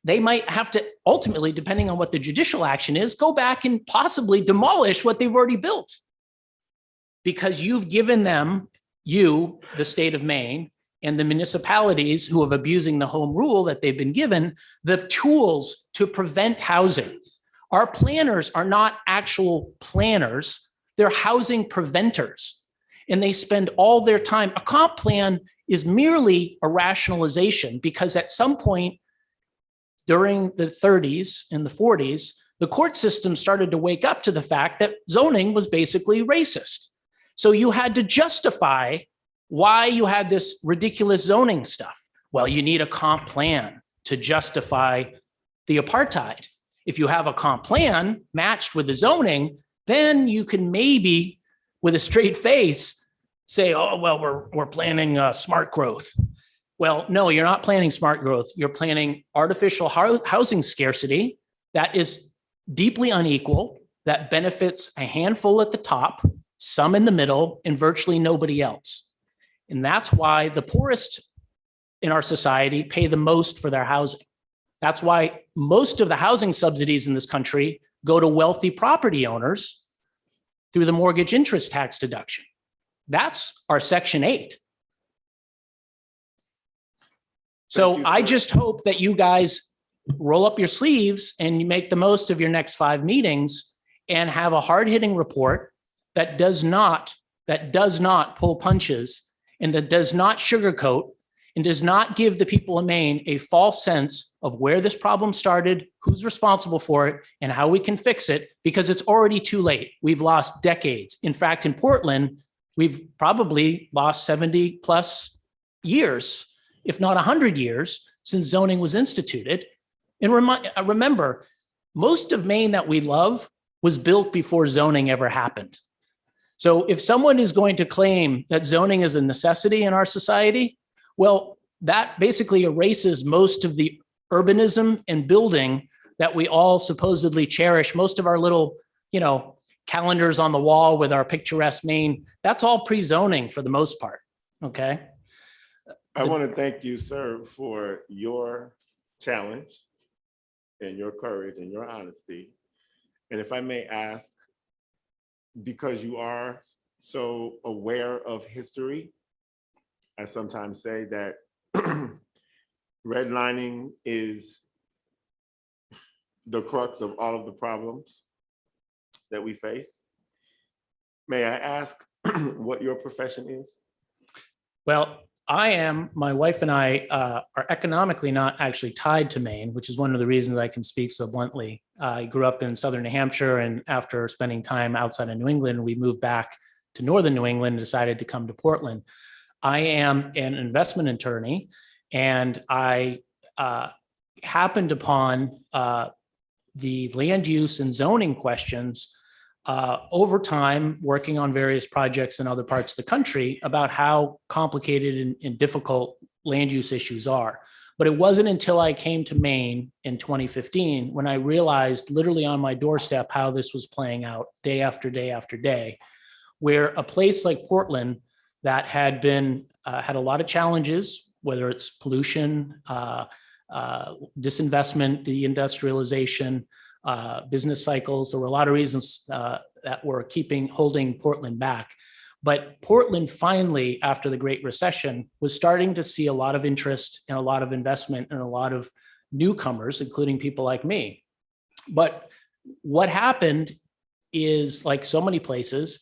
they might have to ultimately, depending on what the judicial action is, go back and possibly demolish what they've already built. Because you've given them, the state of Maine, and the municipalities who are abusing the home rule that they've been given, the tools to prevent housing. Our planners are not actual planners, they're housing preventers. And they spend all their time, a comp plan is merely a rationalization because at some point during the 30s and the 40s, the court system started to wake up to the fact that zoning was basically racist. So you had to justify why you had this ridiculous zoning stuff. Well, you need a comp plan to justify the apartheid. If you have a comp plan matched with the zoning, then you can maybe, with a straight face, say, oh, well, we're planning smart growth. Well, no, you're not planning smart growth. You're planning artificial housing scarcity that is deeply unequal, that benefits a handful at the top, some in the middle, and virtually nobody else. And that's why the poorest in our society pay the most for their housing. That's why most of the housing subsidies in this country go to wealthy property owners through the mortgage interest tax deduction. That's our Section 8. So I just hope that you guys roll up your sleeves and you make the most of your next 5 meetings and have a hard-hitting report that does not pull punches and that does not sugarcoat and does not give the people of Maine a false sense of where this problem started, who's responsible for it, and how we can fix it, because it's already too late. We've lost decades. In fact, in Portland, we've probably lost 70 plus years, if not 100 years, since zoning was instituted. And remember, most of Maine that we love was built before zoning ever happened. So if someone is going to claim that zoning is a necessity in our society, well, that basically erases most of the urbanism and building that we all supposedly cherish. Most of our little, calendars on the wall with our picturesque Maine, that's all pre-zoning for the most part, okay? I want to thank you, sir, for your challenge and your courage and your honesty. And if I may ask, because you are so aware of history, I sometimes say that redlining is the crux of all of the problems that we face. May I ask what your profession is? Well, my wife and I are economically not actually tied to Maine, which is one of the reasons I can speak so bluntly. I grew up in Southern New Hampshire, and after spending time outside of New England, we moved back to Northern New England and decided to come to Portland. I am an investment attorney, and I happened upon the land use and zoning questions over time, working on various projects in other parts of the country about how complicated and difficult land use issues are. But it wasn't until I came to Maine in 2015 when I realized literally on my doorstep how this was playing out day after day after day, where a place like Portland that had been had a lot of challenges, whether it's pollution, disinvestment, deindustrialization, business cycles. There were a lot of reasons that were holding Portland back. But Portland finally, after the Great Recession, was starting to see a lot of interest and a lot of investment and a lot of newcomers, including people like me. But what happened is, like so many places,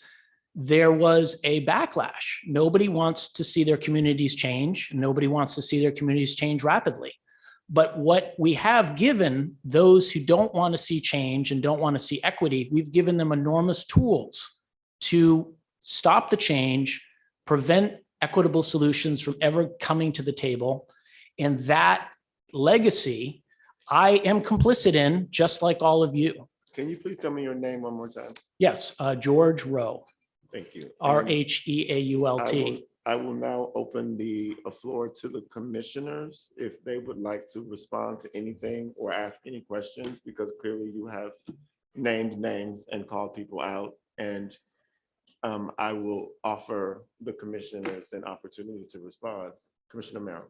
there was a backlash. Nobody wants to see their communities change. Nobody wants to see their communities change rapidly. But what we have given those who don't want to see change and don't want to see equity, we've given them enormous tools to stop the change, prevent equitable solutions from ever coming to the table. And that legacy, I am complicit in, just like all of you. Can you please tell me your name one more time? Yes, George Rowe. Thank you. Rheault. I will now open the floor to the commissioners if they would like to respond to anything or ask any questions, because clearly you have named names and called people out. And I will offer the commissioners an opportunity to respond. Commissioner Merrill.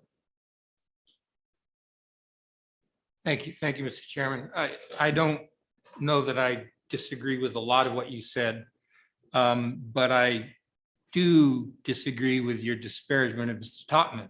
Thank you, Mr. Chairman. I don't know that I disagree with a lot of what you said, but I do disagree with your disparagement of Mr. Topman.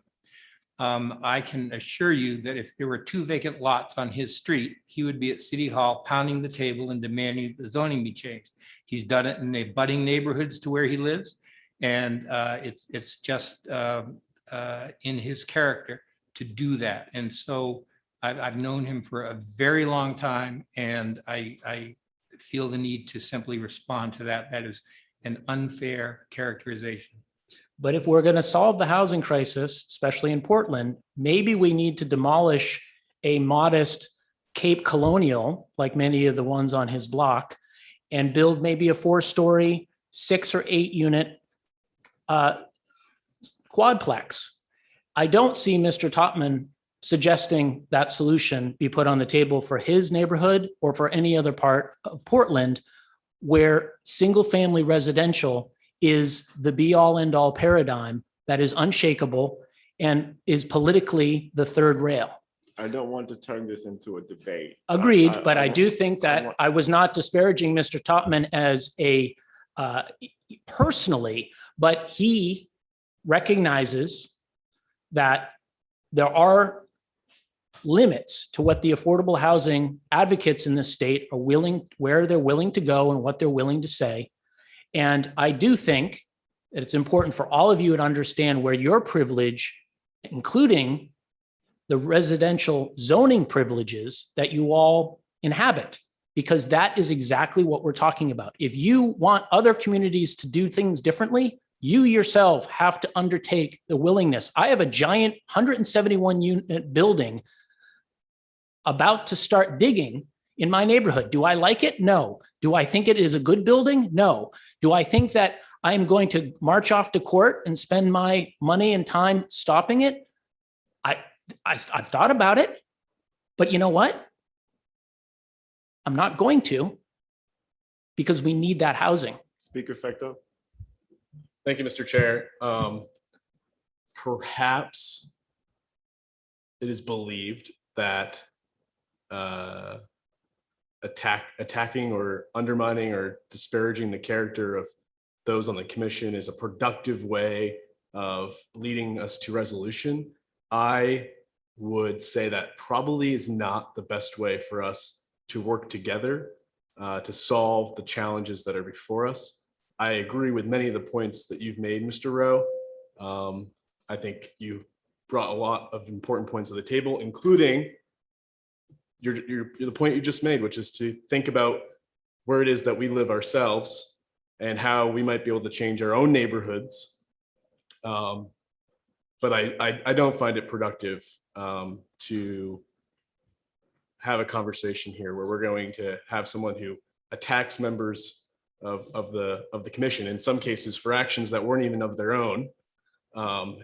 I can assure you that if there were 2 vacant lots on his street, he would be at City Hall pounding the table and demanding the zoning be changed. He's done it in the budding neighborhoods to where he lives, and it's just in his character to do that. And so I've known him for a very long time, and I feel the need to simply respond to that. That is an unfair characterization. But if we're going to solve the housing crisis, especially in Portland, maybe we need to demolish a modest Cape Colonial, like many of the ones on his block, and build maybe a 4-story, 6 or 8 unit quadplex. I don't see Mr. Topman suggesting that solution be put on the table for his neighborhood or for any other part of Portland where single family residential is the be all end all paradigm that is unshakable and is politically the third rail. I don't want to turn this into a debate. Agreed, but I do think that I was not disparaging Mr. Topman as a personally, but he recognizes that there are limits to what the affordable housing advocates in this state are willing, where they're willing to go and what they're willing to say. And I do think that it's important for all of you to understand where your privilege, including the residential zoning privileges that you all inhabit, because that is exactly what we're talking about. If you want other communities to do things differently, you yourself have to undertake the willingness. I have a giant 171 unit building about to start digging in my neighborhood. Do I like it? No. Do I think it is a good building? No. Do I think that I'm going to march off to court and spend my money and time stopping it? I've thought about it, but you know what? I'm not going to, because we need that housing. Speaker Fecto. Thank you, Mr. Chair. Perhaps it is believed that attacking or undermining or disparaging the character of those on the commission is a productive way of leading us to resolution. I would say that probably is not the best way for us to work together to solve the challenges that are before us. I agree with many of the points that you've made, Mr. Rowe. I think you brought a lot of important points to the table, including the point you just made, which is to think about where it is that we live ourselves and how we might be able to change our own neighborhoods. But I don't find it productive to have a conversation here where we're going to have someone who attacks members of the commission, in some cases for actions that weren't even of their own,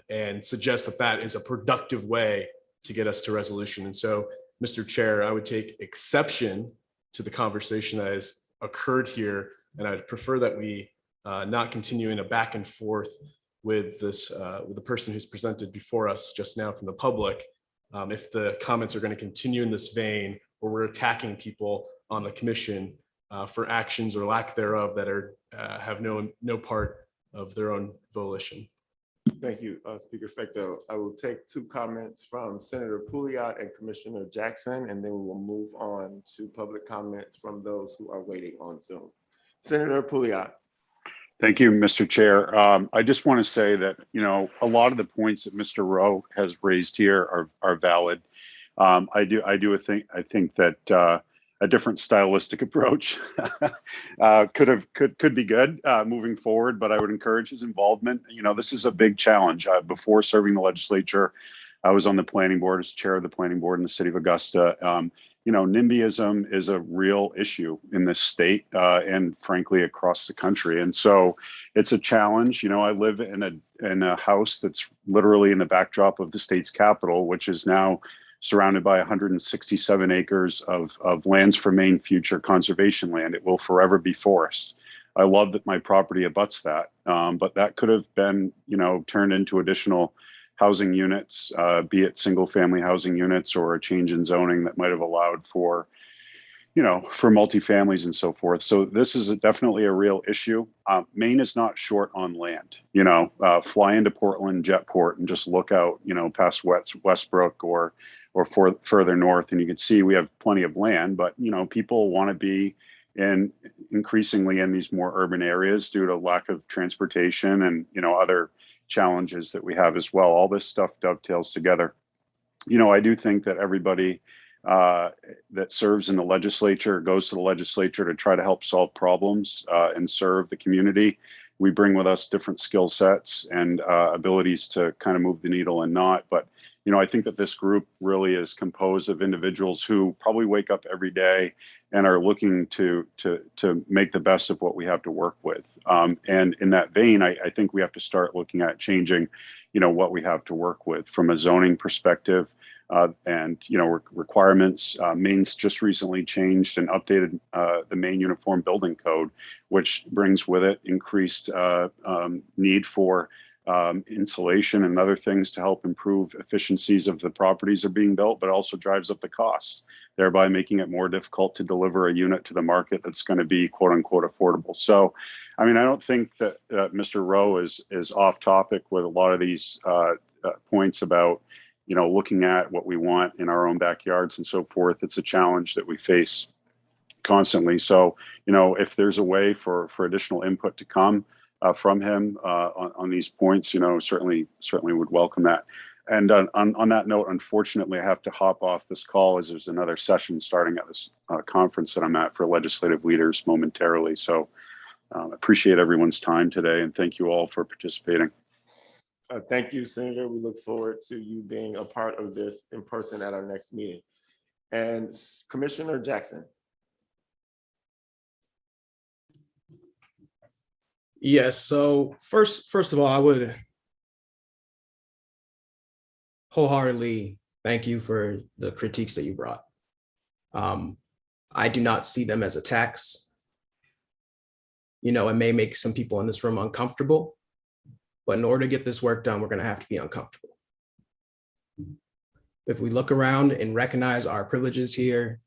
and suggest that that is a productive way to get us to resolution. And so, Mr. Chair, I would take exception to the conversation that has occurred here, and I'd prefer that we not continue in a back and forth with this, with the person who's presented before us just now from the public. If the comments are going to continue in this vein, where we're attacking people on the commission for actions or lack thereof that are have no part of their own volition. Thank you, Speaker Fecto. I will take two comments from Senator Pugliat and Commissioner Jackson, and then we will move on to public comments from those who are waiting on Zoom. Senator Pugliat. Thank you, Mr. Chair. I just want to say that, you know, a lot of the points that Mr. Rowe has raised here are valid. I think that a different stylistic approach could be good moving forward, but I would encourage his involvement. You know, this is a big challenge. Before serving the legislature, I was on the planning board as chair of the planning board in the city of Augusta. You know, NIMBYism is a real issue in this state and frankly across the country. And so it's a challenge. You know, I live in a house that's literally in the backdrop of the state's capital, which is now surrounded by 167 acres of lands for Maine future conservation land. It will forever be forest. I love that my property abuts that, but that could have been, you know, turned into additional housing units, be it single family housing units or a change in zoning that might have allowed for, you know, for multifamilies and so forth. So this is definitely a real issue. Maine is not short on land. You know, fly into Portland Jetport and just look out, you know, past Westbrook or further north, and you can see we have plenty of land. But you know, people want to be increasingly in these more urban areas due to lack of transportation and, you know, other challenges that we have as well. All this stuff dovetails together. You know, I do think that everybody that serves in the legislature goes to the legislature to try to help solve problems and serve the community. We bring with us different skill sets and abilities to kind of move the needle and not. But, you know, I think that this group really is composed of individuals who probably wake up every day and are looking to make the best of what we have to work with. And in that vein, I think we have to start looking at changing, you know, what we have to work with from a zoning perspective and, you know, requirements. Maine's just recently changed and updated the Maine Uniform Building Code, which brings with it increased need for insulation and other things to help improve efficiencies of the properties that are being built, but also drives up the cost, thereby making it more difficult to deliver a unit to the market that's going to be quote unquote affordable. So, I mean, I don't think that Mr. Rowe is off topic with a lot of these points about, you know, looking at what we want in our own backyards and so forth. It's a challenge that we face constantly. So, you know, if there's a way for additional input to come from him on these points, you know, certainly would welcome that. And on that note, unfortunately, I have to hop off this call as there's another session starting at this conference that I'm at for legislative leaders momentarily. So appreciate everyone's time today and thank you all for participating. Thank you, Senator. We look forward to you being a part of this in person at our next meeting. And Commissioner Jackson. Yes, so first of all, I would wholeheartedly thank you for the critiques that you brought. I do not see them as attacks. You know, it may make some people in this room uncomfortable, but in order to get this work done, we're going to have to be uncomfortable. If we look around and recognize our privileges here,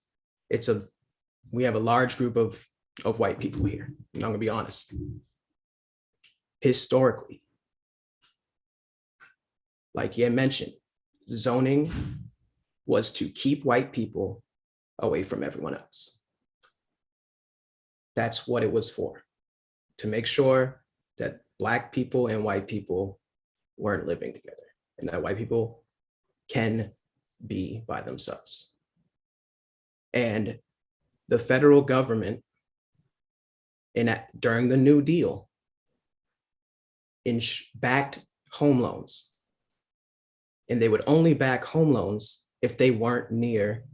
we have a large group of white people here. And I'm going to be honest. Historically, like you mentioned, zoning was to keep white people away from everyone else. That's what it was for, to make sure that Black people and white people weren't living together and that white people can be by themselves. And the federal government during the New Deal backed home loans. And they would only back home loans if they weren't near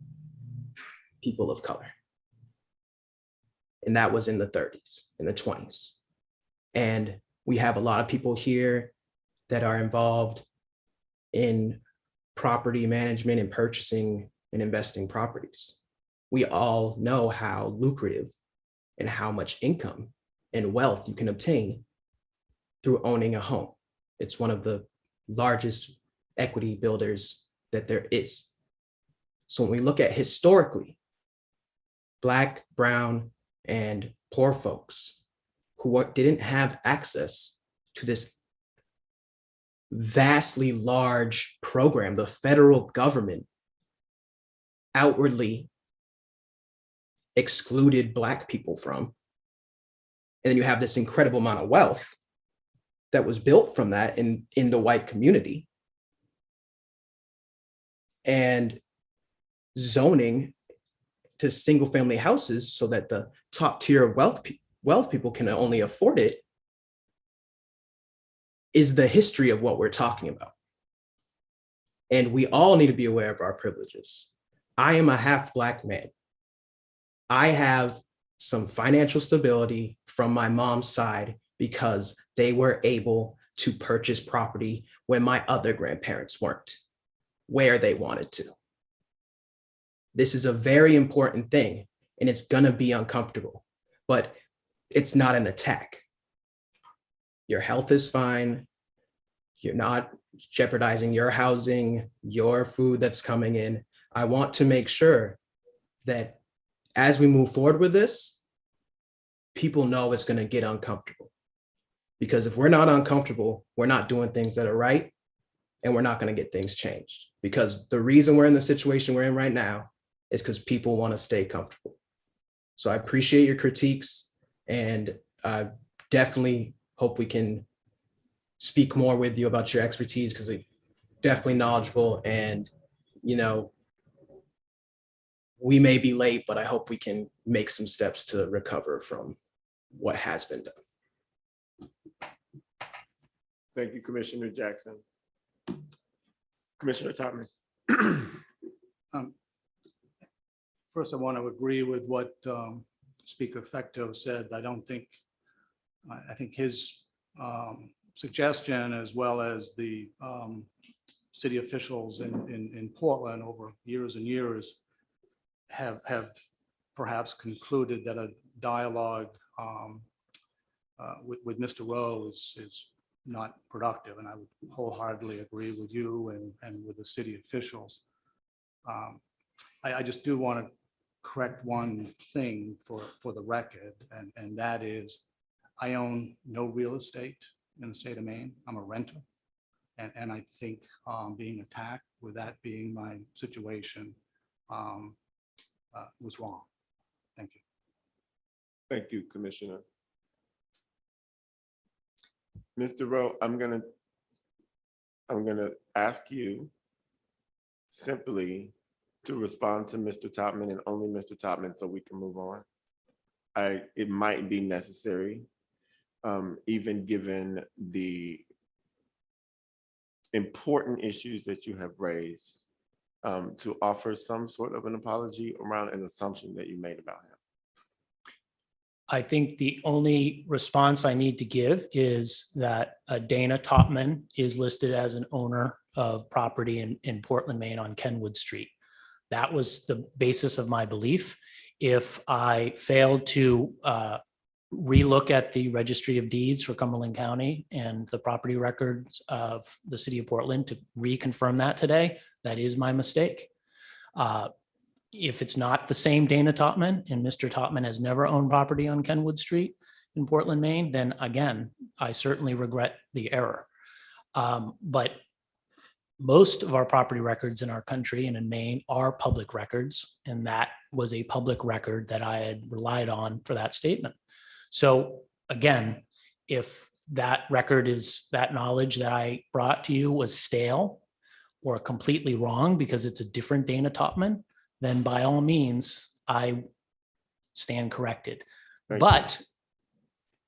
people of color. And that was in the 30s, in the 20s. And we have a lot of people here that are involved in property management and purchasing and investing properties. We all know how lucrative and how much income and wealth you can obtain through owning a home. It's one of the largest equity builders that there is. So when we look at historically, Black, brown, and poor folks who didn't have access to this vastly large program the federal government outwardly excluded Black people from. And then you have this incredible amount of wealth that was built from that in the white community. And zoning to single family houses so that the top tier of wealth people can only afford it is the history of what we're talking about. And we all need to be aware of our privileges. I am a half Black man. I have some financial stability from my mom's side because they were able to purchase property when my other grandparents weren't, where they wanted to. This is a very important thing, and it's gonna be uncomfortable, but it's not an attack. Your health is fine. You're not jeopardizing your housing, your food that's coming in. I want to make sure that as we move forward with this, people know it's gonna get uncomfortable. Because if we're not uncomfortable, we're not doing things that are right, and we're not gonna get things changed. Because the reason we're in the situation we're in right now is because people wanna stay comfortable. So I appreciate your critiques, and I definitely hope we can speak more with you about your expertise, because you're definitely knowledgeable, and we may be late, but I hope we can make some steps to recover from what has been done. Thank you, Commissioner Jackson. Commissioner Topman. First, I want to agree with what Speaker Fecto said. I think his suggestion, as well as the city officials in Portland over years and years, have perhaps concluded that a dialogue with Mr. Rowe is not productive. And I would wholeheartedly agree with you and with the city officials. I just do want to correct one thing for the record, and that is I own no real estate in the state of Maine. I'm a renter. And I think being attacked with that being my situation was wrong. Thank you. Thank you, Commissioner. Mr. Rowe, I'm gonna ask you simply to respond to Mr. Topman and only Mr. Topman so we can move on. It might be necessary, even given the important issues that you have raised, to offer some sort of an apology around an assumption that you made about him. I think the only response I need to give is that Dana Topman is listed as an owner of property in Portland, Maine on Kenwood Street. That was the basis of my belief. If I failed to relook at the Registry of Deeds for Cumberland County and the property records of the city of Portland to reconfirm that today, that is my mistake. If it's not the same Dana Topman and Mr. Topman has never owned property on Kenwood Street in Portland, Maine, then again, I certainly regret the error. But most of our property records in our country and in Maine are public records, and that was a public record that I had relied on for that statement. So again, if that record is, that knowledge that I brought to you was stale or completely wrong because it's a different Dana Topman, then by all means, I stand corrected. But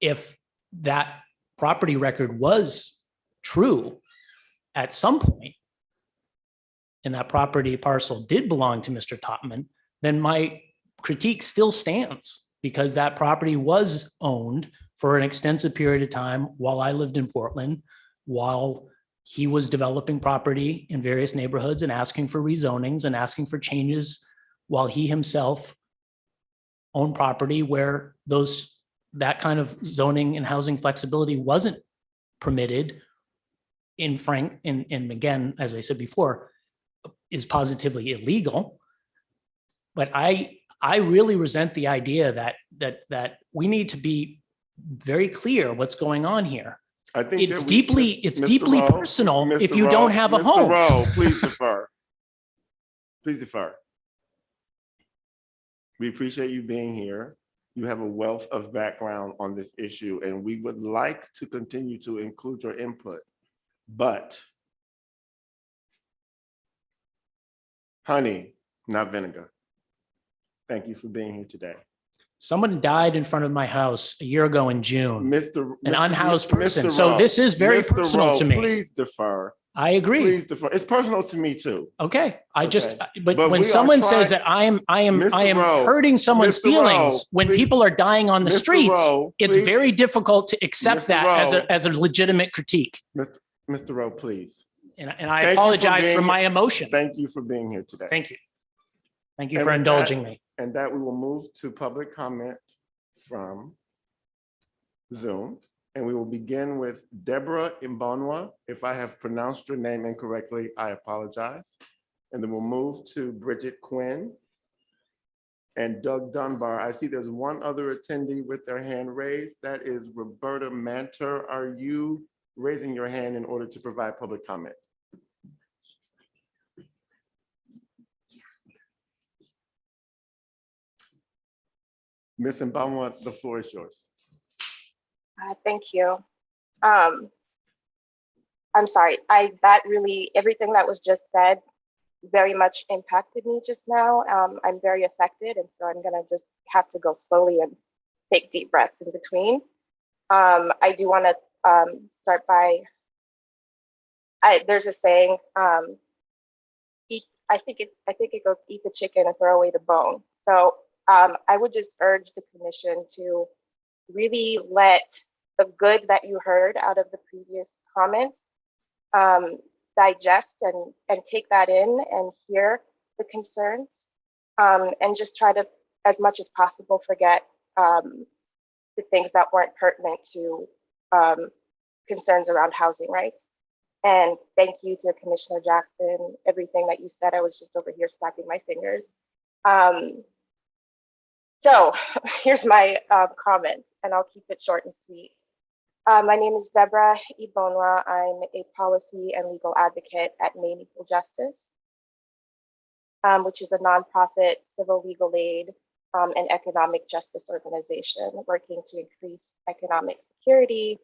if that property record was true at some point, and that property parcel did belong to Mr. Topman, then my critique still stands because that property was owned for an extensive period of time while I lived in Portland, while he was developing property in various neighborhoods and asking for rezonings and asking for changes while he himself owned property where that kind of zoning and housing flexibility wasn't permitted and again, as I said before, is positively illegal. But I really resent the idea that we need to be very clear what's going on here. I think It's that we- deeply Mr. Rowe, personal if Mr. you Rowe, don't have a Mr. home. Rowe, please defer. Please defer. We appreciate you being here. You have a wealth of background on this issue, and we would like to continue to include your input. But honey, not vinegar. Thank you for being here today. Someone died in front of my house a year ago in June. An unhoused person. So this is very personal to me. Please defer. I agree. Please defer. It's personal to me too. Okay, but But when we someone are says trying- that I am Mr. Rowe, hurting someone's Mr. Rowe, feelings when please- people are dying on the Mr. streets, Rowe, it's please- very difficult to accept Mr. that Rowe. as a legitimate critique. Mr. Rowe, please. And I Thank you for apologize for being my here. emotion. Thank you for being here today. Thank you. Thank you And for with indulging that- me. And that we will move to public comment from Zoom. And we will begin with Deborah Imbonwa. If I have pronounced your name incorrectly, I apologize. And then we'll move to Bridget Quinn and Doug Dunbar. I see there's one other attendee with their hand raised. That is Roberta Manter. Are you raising your hand in order to provide public comment? Ms. Imbonwa, the floor is yours. Thank you. I'm sorry, everything that was just said very much impacted me just now. I'm very affected, and so I'm gonna just have to go slowly and take deep breaths in between. I do wanna start by, there's a saying, I think it goes, eat the chicken and throw away the bone. So I would just urge the commission to really let the good that you heard out of the previous comments digest and take that in and hear the concerns and just try to, as much as possible, forget the things that weren't pertinent to concerns around housing rights. And thank you to Commissioner Jackson, everything that you said. I was just over here snapping my fingers. So here's my comment, and I'll keep it short and sweet. My name is Deborah Ibonwa. I'm a policy and legal advocate at Maine Equal Justice, which is a nonprofit civil legal aid and economic justice organization working to increase economic security,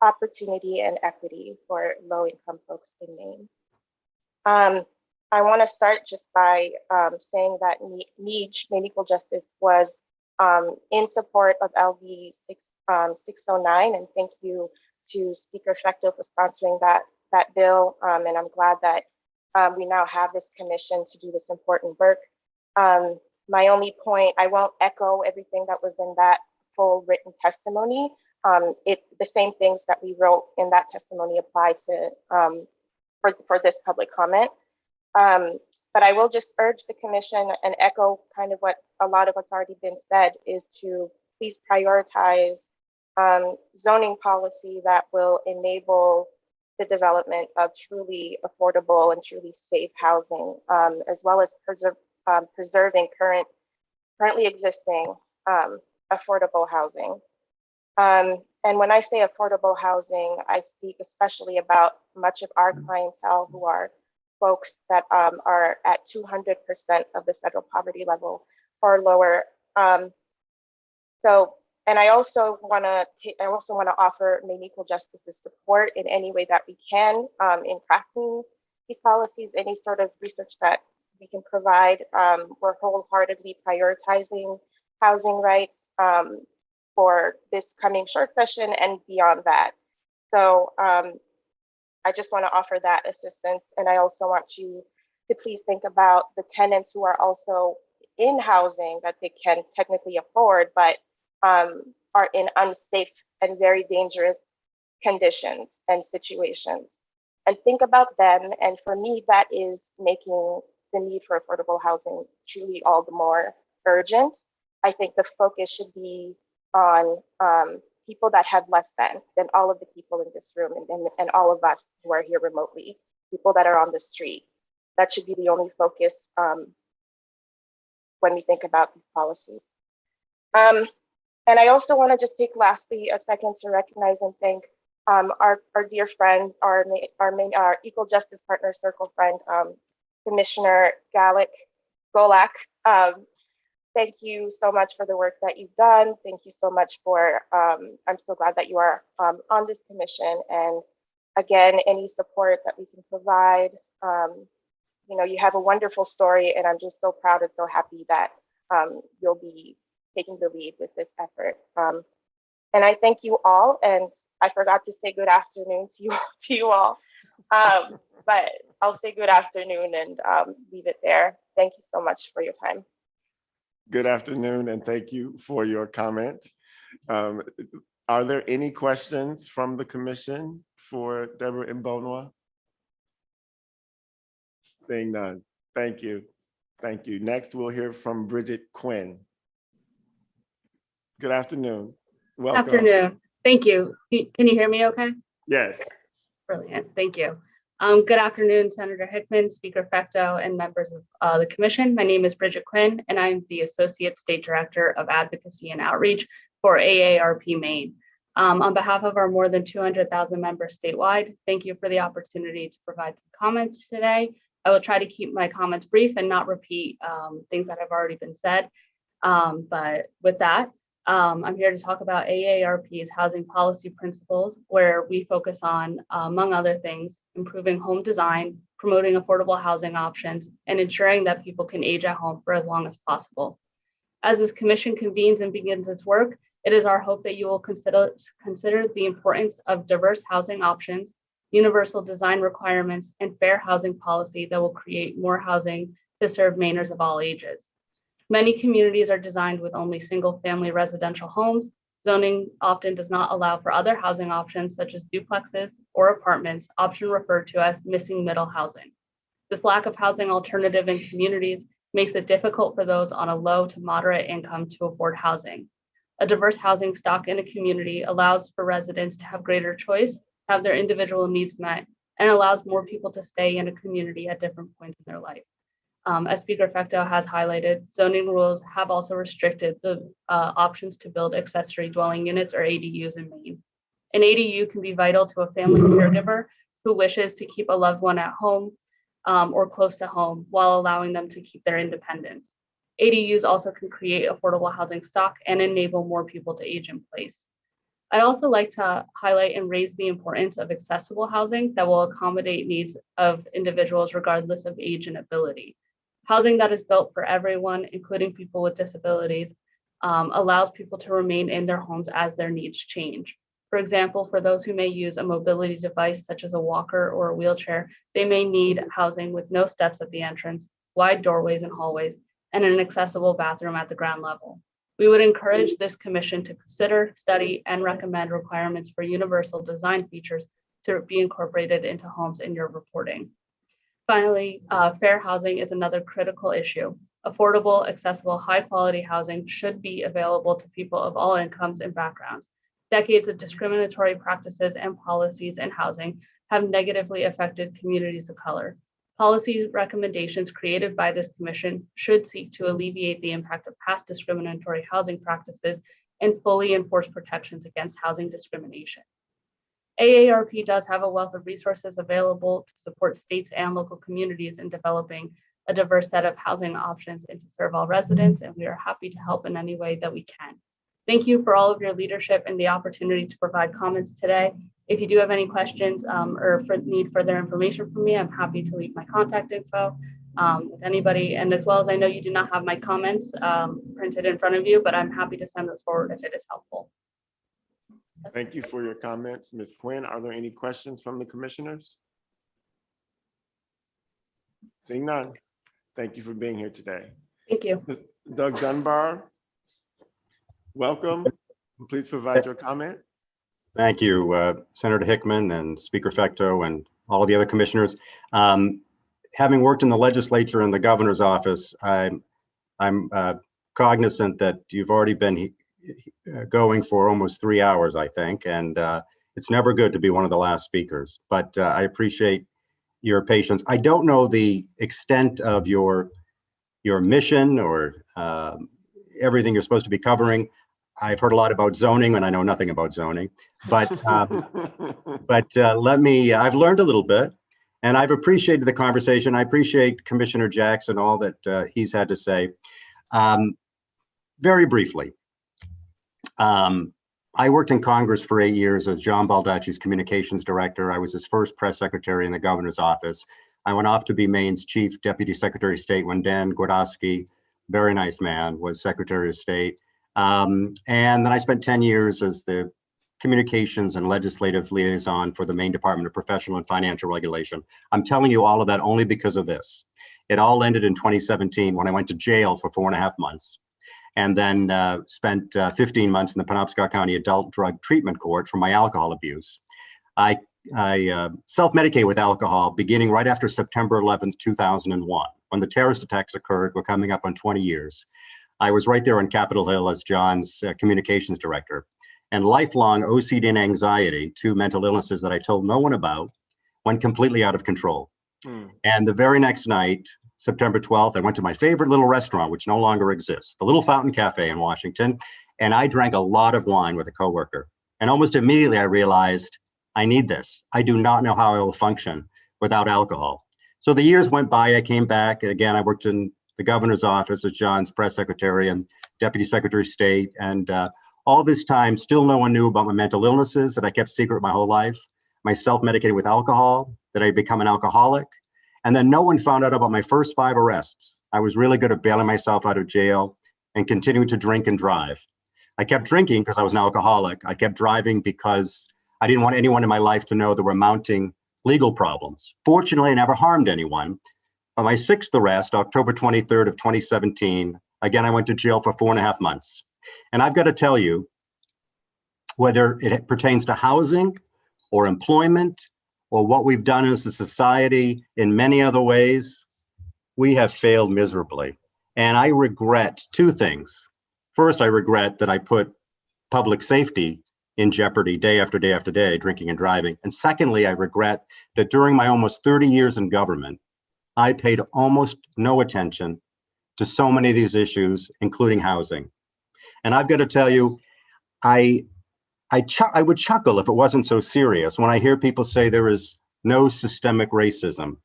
opportunity, and equity for low-income folks in Maine. I want to start just by saying that Maine Equal Justice was in support of LV 609, and thank you to Speaker Fecto for sponsoring that bill. And I'm glad that we now have this commission to do this important work. My only point, I won't echo everything that was in that full written testimony. The same things that we wrote in that testimony apply to for this public comment. But I will just urge the commission and echo kind of what a lot of what's already been said is to please prioritize zoning policy that will enable the development of truly affordable and truly safe housing, as well as preserving currently existing affordable housing. And when I say affordable housing, I speak especially about much of our clientele who are folks that are at 200% of the federal poverty level or lower. And I also want to offer Maine Equal Justice's support in any way that we can in crafting these policies. Any sort of research that we can provide. We're wholeheartedly prioritizing housing rights for this coming short session and beyond that. So I just want to offer that assistance. And I also want you to please think about the tenants who are also in housing that they can technically afford, but are in unsafe and very dangerous conditions and situations. and think about them. And for me, that is making the need for affordable housing truly all the more urgent. I think the focus should be on people that have less than all of the people in this room and all of us who are here remotely, people that are on the street. That should be the only focus when we think about these policies. And I also want to just take lastly a second to recognize and thank our dear friend, our Equal Justice Partner Circle friend, Commissioner Golak. Thank you so much for the work that you've done. Thank you so much for, I'm so glad that you are on this commission. And again, any support that we can provide, you know, you have a wonderful story, and I'm just so proud and so happy that you'll be taking the lead with this effort. And I thank you all, and I forgot to say good afternoon to you all, but I'll say good afternoon and leave it there. Thank you so much for your time. Good afternoon, and thank you for your comment. Are there any questions from the commission for Deborah Mbonwa? Seeing none. Thank you. Thank you. Next, we'll hear from Bridget Quinn. Good afternoon. Welcome. Afternoon. Thank you. Can you hear me okay? Yes. Brilliant. Thank you. Good afternoon, Senator Hickman, Speaker Fecto, and members of the commission. My name is Bridget Quinn, and I'm the Associate State Director of Advocacy and Outreach for AARP Maine. On behalf of our more than 200,000 members statewide, thank you for the opportunity to provide some comments today. I will try to keep my comments brief and not repeat things that have already been said. But with that, I'm here to talk about AARP's housing policy principles, where we focus on, among other things, improving home design, promoting affordable housing options, and ensuring that people can age at home for as long as possible. As this commission convenes and begins its work, it is our hope that you will consider the importance of diverse housing options, universal design requirements, and fair housing policy that will create more housing to serve Mainers of all ages. Many communities are designed with only single-family residential homes. Zoning often does not allow for other housing options such as duplexes or apartments, often referred to as missing middle housing. This lack of housing alternative in communities makes it difficult for those on a low to moderate income to afford housing. A diverse housing stock in a community allows for residents to have greater choice, have their individual needs met, and allows more people to stay in a community at different points in their life. As Speaker Fecto has highlighted, zoning rules have also restricted the options to build accessory dwelling units or ADUs in Maine. An ADU can be vital to a family caregiver who wishes to keep a loved one at home or close to home while allowing them to keep their independence. ADUs also can create affordable housing stock and enable more people to age in place. I'd also like to highlight and raise the importance of accessible housing that will accommodate needs of individuals regardless of age and ability. Housing that is built for everyone, including people with disabilities, allows people to remain in their homes as their needs change. For example, for those who may use a mobility device such as a walker or a wheelchair, they may need housing with no steps at the entrance, wide doorways and hallways, and an accessible bathroom at the ground level. We would encourage this commission to consider, study, and recommend requirements for universal design features to be incorporated into homes in your reporting. Finally, fair housing is another critical issue. Affordable, accessible, high-quality housing should be available to people of all incomes and backgrounds. Decades of discriminatory practices and policies in housing have negatively affected communities of color. Policy recommendations created by this commission should seek to alleviate the impact of past discriminatory housing practices and fully enforce protections against housing discrimination. AARP does have a wealth of resources available to support states and local communities in developing a diverse set of housing options and to serve all residents, and we are happy to help in any way that we can. Thank you for all of your leadership and the opportunity to provide comments today. If you do have any questions or need further information from me, I'm happy to leave my contact info with anybody. And as well as I know you do not have my comments printed in front of you, but I'm happy to send those forward if it is helpful. Thank you for your comments, Ms. Quinn. Are there any questions from the commissioners? Seeing none. Thank you for being here today. Thank you. Ms. Doug Dunbar, welcome. Please provide your comment. Thank you, Senator Hickman and Speaker Fecto and all of the other commissioners. Having worked in the legislature and the governor's office, I'm cognizant that you've already been going for almost 3 hours, I think, and it's never good to be one of the last speakers, but I appreciate your patience. I don't know the extent of your mission or everything you're supposed to be covering. I've heard a lot about zoning and I know nothing about zoning, but I've learned a little bit and I've appreciated the conversation. I appreciate Commissioner Jackson, all that he's had to say. Very briefly, I worked in Congress for 8 years as John Baldacci's communications director. I was his first press secretary in the governor's office. I went off to be Maine's chief deputy secretary of state when Dan Gwardowski, very nice man, was secretary of state. And then I spent 10 years as the communications and legislative liaison for the Maine Department of Professional and Financial Regulation. I'm telling you all of that only because of this. It all ended in 2017 when I went to jail for 4.5 months and then spent 15 months in the Penobscot County Adult Drug Treatment Court for my alcohol abuse. I self-medicate with alcohol beginning right after September 11th, 2001, when the terrorist attacks occurred. We're coming up on 20 years. I was right there on Capitol Hill as John's communications director. And lifelong OCD and anxiety, two mental illnesses that I told no one about, went completely out of control. And the very next night, September 12th, I went to my favorite little restaurant, which no longer exists, the Little Fountain Cafe in Washington, and I drank a lot of wine with a coworker. And almost immediately I realized, I need this. I do not know how I will function without alcohol. So the years went by, I came back, and again, I worked in the governor's office as John's press secretary and deputy secretary of state, and all this time, still no one knew about my mental illnesses that I kept secret my whole life, my self-medicating with alcohol, that I'd become an alcoholic. And then no one found out about my first 5 arrests. I was really good at bailing myself out of jail and continuing to drink and drive. I kept drinking because I was an alcoholic. I kept driving because I didn't want anyone in my life to know there were mounting legal problems. Fortunately, I never harmed anyone. On my 6th arrest, October 23rd of 2017, again, I went to jail for 4.5 months. And I've got to tell you, whether it pertains to housing or employment or what we've done as a society in many other ways, we have failed miserably. And I regret 2 things. First, I regret that I put public safety in jeopardy day after day after day, drinking and driving. And secondly, I regret that during my almost 30 years in government, I paid almost no attention to so many of these issues, including housing. And I've got to tell you, I would chuckle if it wasn't so serious when I hear people say there is no systemic racism.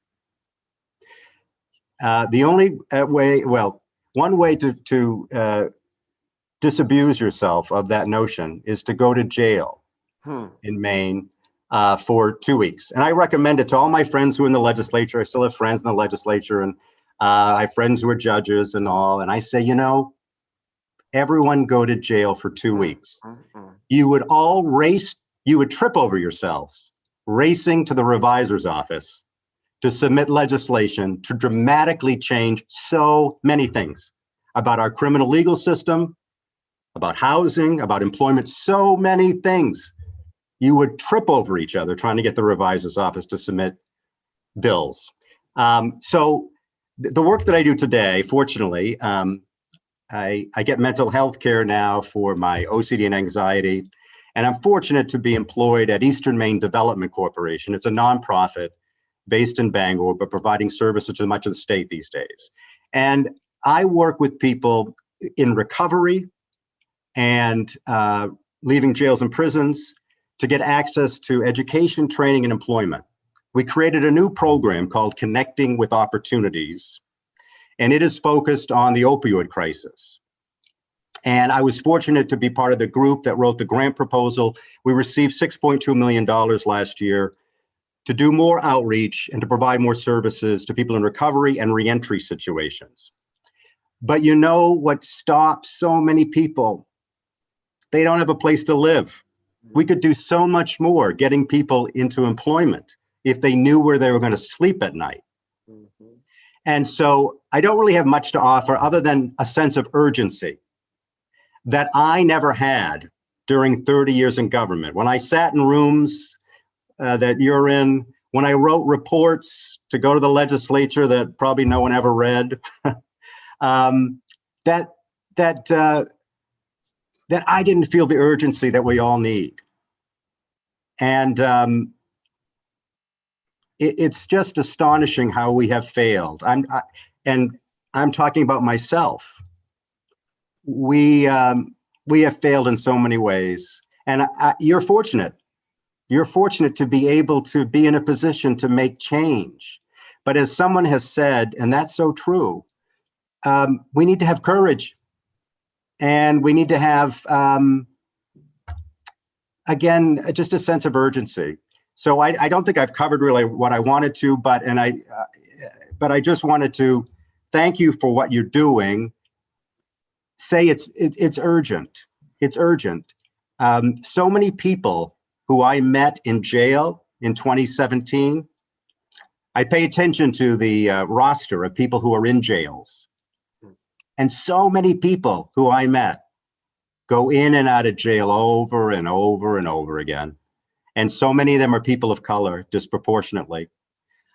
The only way, well, one way to disabuse yourself of that notion is to go to jail in Maine for 2 weeks. And I recommend it to all my friends who are in the legislature. I still have friends in the legislature, and I have friends who are judges and all. And I say, you know, everyone go to jail for 2 weeks. You would all race, you would trip over yourselves racing to the revisor's office to submit legislation to dramatically change so many things about our criminal legal system, about housing, about employment, so many things. You would trip over each other trying to get the revisor's office to submit bills. So the work that I do today, fortunately, I get mental health care now for my OCD and anxiety, and I'm fortunate to be employed at Eastern Maine Development Corporation. It's a nonprofit based in Bangor, but providing services to much of the state these days. And I work with people in recovery and leaving jails and prisons to get access to education, training, and employment. We created a new program called Connecting with Opportunities, and it is focused on the opioid crisis. And I was fortunate to be part of the group that wrote the grant proposal. We received $6.2 million last year to do more outreach and to provide more services to people in recovery and reentry situations. But you know what stops so many people? They don't have a place to live. We could do so much more getting people into employment if they knew where they were going to sleep at night. And so I don't really have much to offer other than a sense of urgency that I never had during 30 years in government. When I sat in rooms that you're in, when I wrote reports to go to the legislature that probably no one ever read, that I didn't feel the urgency that we all need. And it's just astonishing how we have failed. I'm talking about myself. We have failed in so many ways, and you're fortunate. You're fortunate to be able to be in a position to make change. But as someone has said, and that's so true, we need to have courage, and we need to have, again, just a sense of urgency. So I don't think I've covered really what I wanted to, but I just wanted to thank you for what you're doing. Say it's urgent. It's urgent. So many people who I met in jail in 2017, I pay attention to the roster of people who are in jails. And so many people who I met go in and out of jail over and over and over again. And so many of them are people of color disproportionately.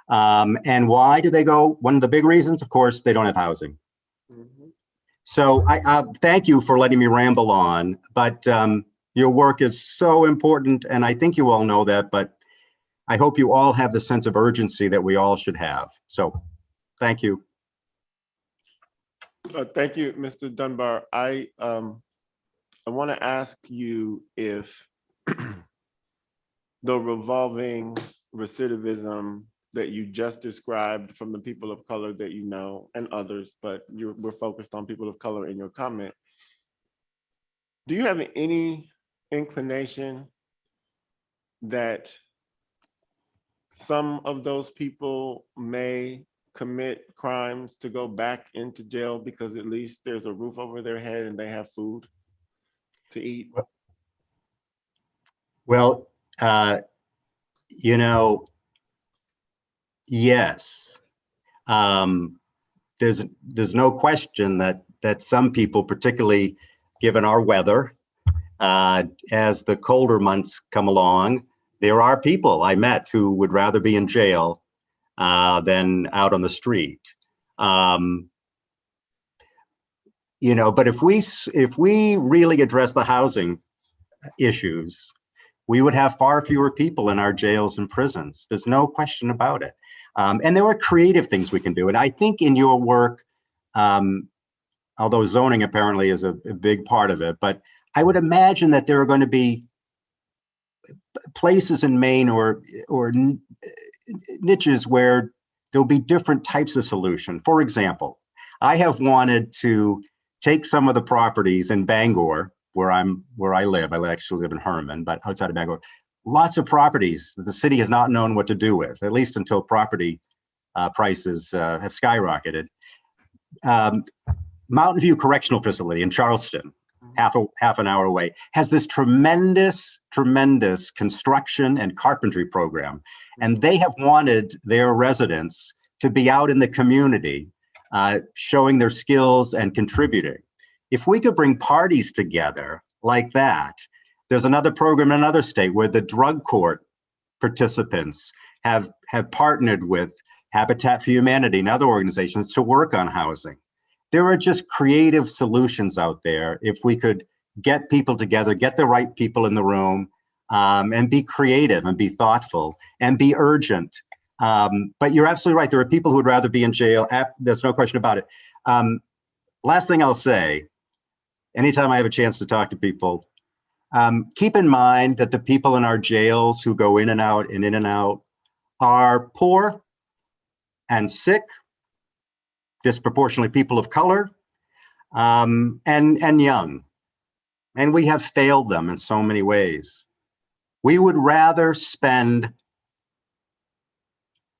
And why do they go? One of the big reasons, of course, they don't have housing. So I thank you for letting me ramble on, but your work is so important, and I think you all know that, but I hope you all have the sense of urgency that we all should have. So thank you. Thank you, Mr. Dunbar. I want to ask you if the revolving recidivism that you just described from the people of color that you know, and others, but we're focused on people of color in your comment. Do you have any inclination that some of those people may commit crimes to go back into jail because at least there's a roof over their head and they have food to eat? Well, you know, yes. There's no question that some people, particularly given our weather, as the colder months come along, there are people I met who would rather be in jail than out on the street. You know, but if we really address the housing issues, we would have far fewer people in our jails and prisons. There's no question about it. And there are creative things we can do. And I think in your work, although zoning apparently is a big part of it, but I would imagine that there are going to be places in Maine or niches where there'll be different types of solution. For example, I have wanted to take some of the properties in Bangor, where I live. I actually live in Herman, but outside of Bangor, lots of properties that the city has not known what to do with, at least until property prices have skyrocketed. Mountain View Correctional Facility in Charleston, half an hour away, has this tremendous construction and carpentry program. And they have wanted their residents to be out in the community, showing their skills and contributing. If we could bring parties together like that, there's another program in another state where the drug court participants have partnered with Habitat for Humanity and other organizations to work on housing. There are just creative solutions out there if we could get people together, get the right people in the room, and be creative and be thoughtful and be urgent. But you're absolutely right. There are people who would rather be in jail. There's no question about it. Last thing I'll say, anytime I have a chance to talk to people, keep in mind that the people in our jails who go in and out are poor and sick, disproportionately people of color, and young. And we have failed them in so many ways. We would rather spend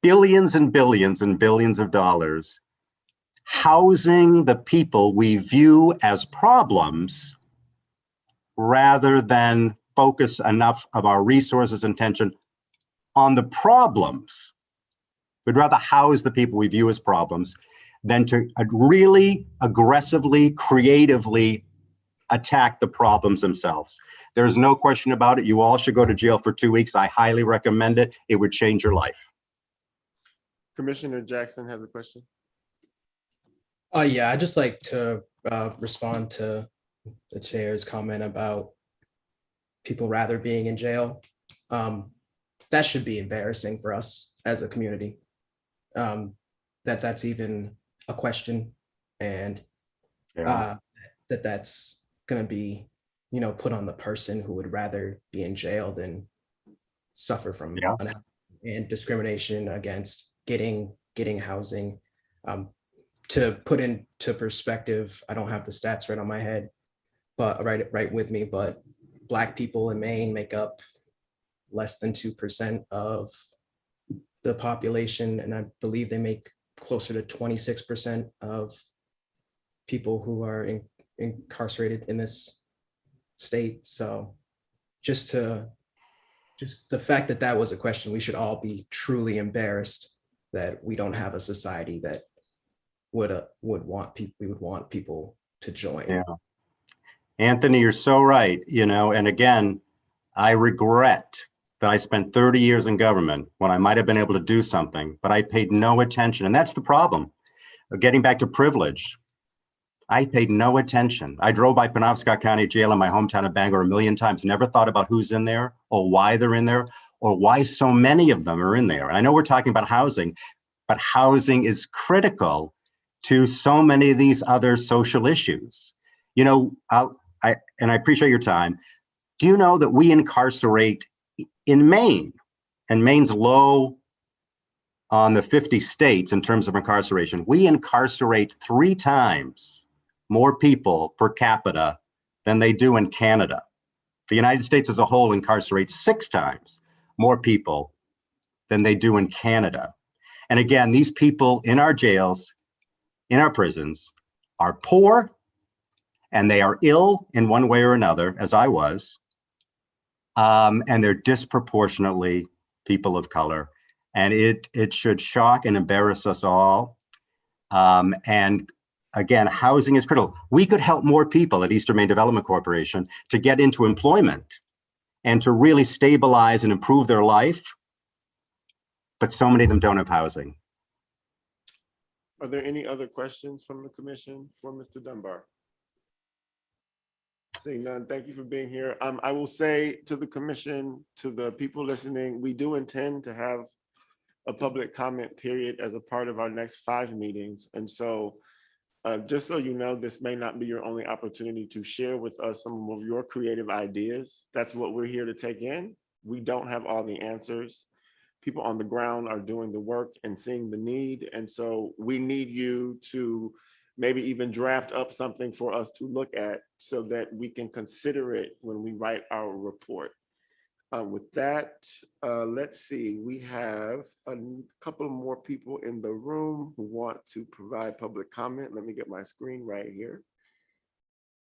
billions and billions and billions of dollars housing the people we view as problems rather than focus enough of our resources and attention on the problems. We'd rather house the people we view as problems than to really aggressively, creatively attack the problems themselves. There's no question about it. You all should go to jail for 2 weeks. I highly recommend it. It would change your life. Commissioner Jackson has a question. Yeah, I'd just like to respond to the chair's comment about people rather being in jail. That should be embarrassing for us as a community. That's even a question, and that's going to be, put on the person who would rather be in jail than suffer from unhealth and discrimination against getting housing. To put into perspective, I don't have the stats right on my head, but right with me, but Black people in Maine make up less than 2% of the population, and I believe they make closer to 26% of people who are incarcerated in this state. So just the fact that that was a question, we should all be truly embarrassed that we don't have a society that would want people to join. Yeah. Anthony, you're so right. And again, I regret that I spent 30 years in government when I might have been able to do something, but I paid no attention. And that's the problem. Getting back to privilege, I paid no attention. I drove by Penobscot County Jail in my hometown of Bangor a million times, never thought about who's in there or why they're in there or why so many of them are in there. And I know we're talking about housing, but housing is critical to so many of these other social issues. I appreciate your time. Do you know that we incarcerate in Maine, and Maine's low on the 50 states in terms of incarceration? We incarcerate 3 times more people per capita than they do in Canada. The United States as a whole incarcerates 6 times more people than they do in Canada. And again, these people in our jails, in our prisons, are poor, and they are ill in one way or another, as I was, and they're disproportionately people of color. And it should shock and embarrass us all. And again, housing is critical. We could help more people at Eastern Maine Development Corporation to get into employment and to really stabilize and improve their life, but so many of them don't have housing. Are there any other questions from the commission for Mr. Dunbar? Seeing none, thank you for being here. I will say to the commission, to the people listening, we do intend to have a public comment period as a part of our next 5 meetings. And so just so you know, this may not be your only opportunity to share with us some of your creative ideas. That's what we're here to take in. We don't have all the answers. People on the ground are doing the work and seeing the need. And so we need you to maybe even draft up something for us to look at so that we can consider it when we write our report. With that, let's see, we have a couple more people in the room who want to provide public comment. Let me get my screen right here.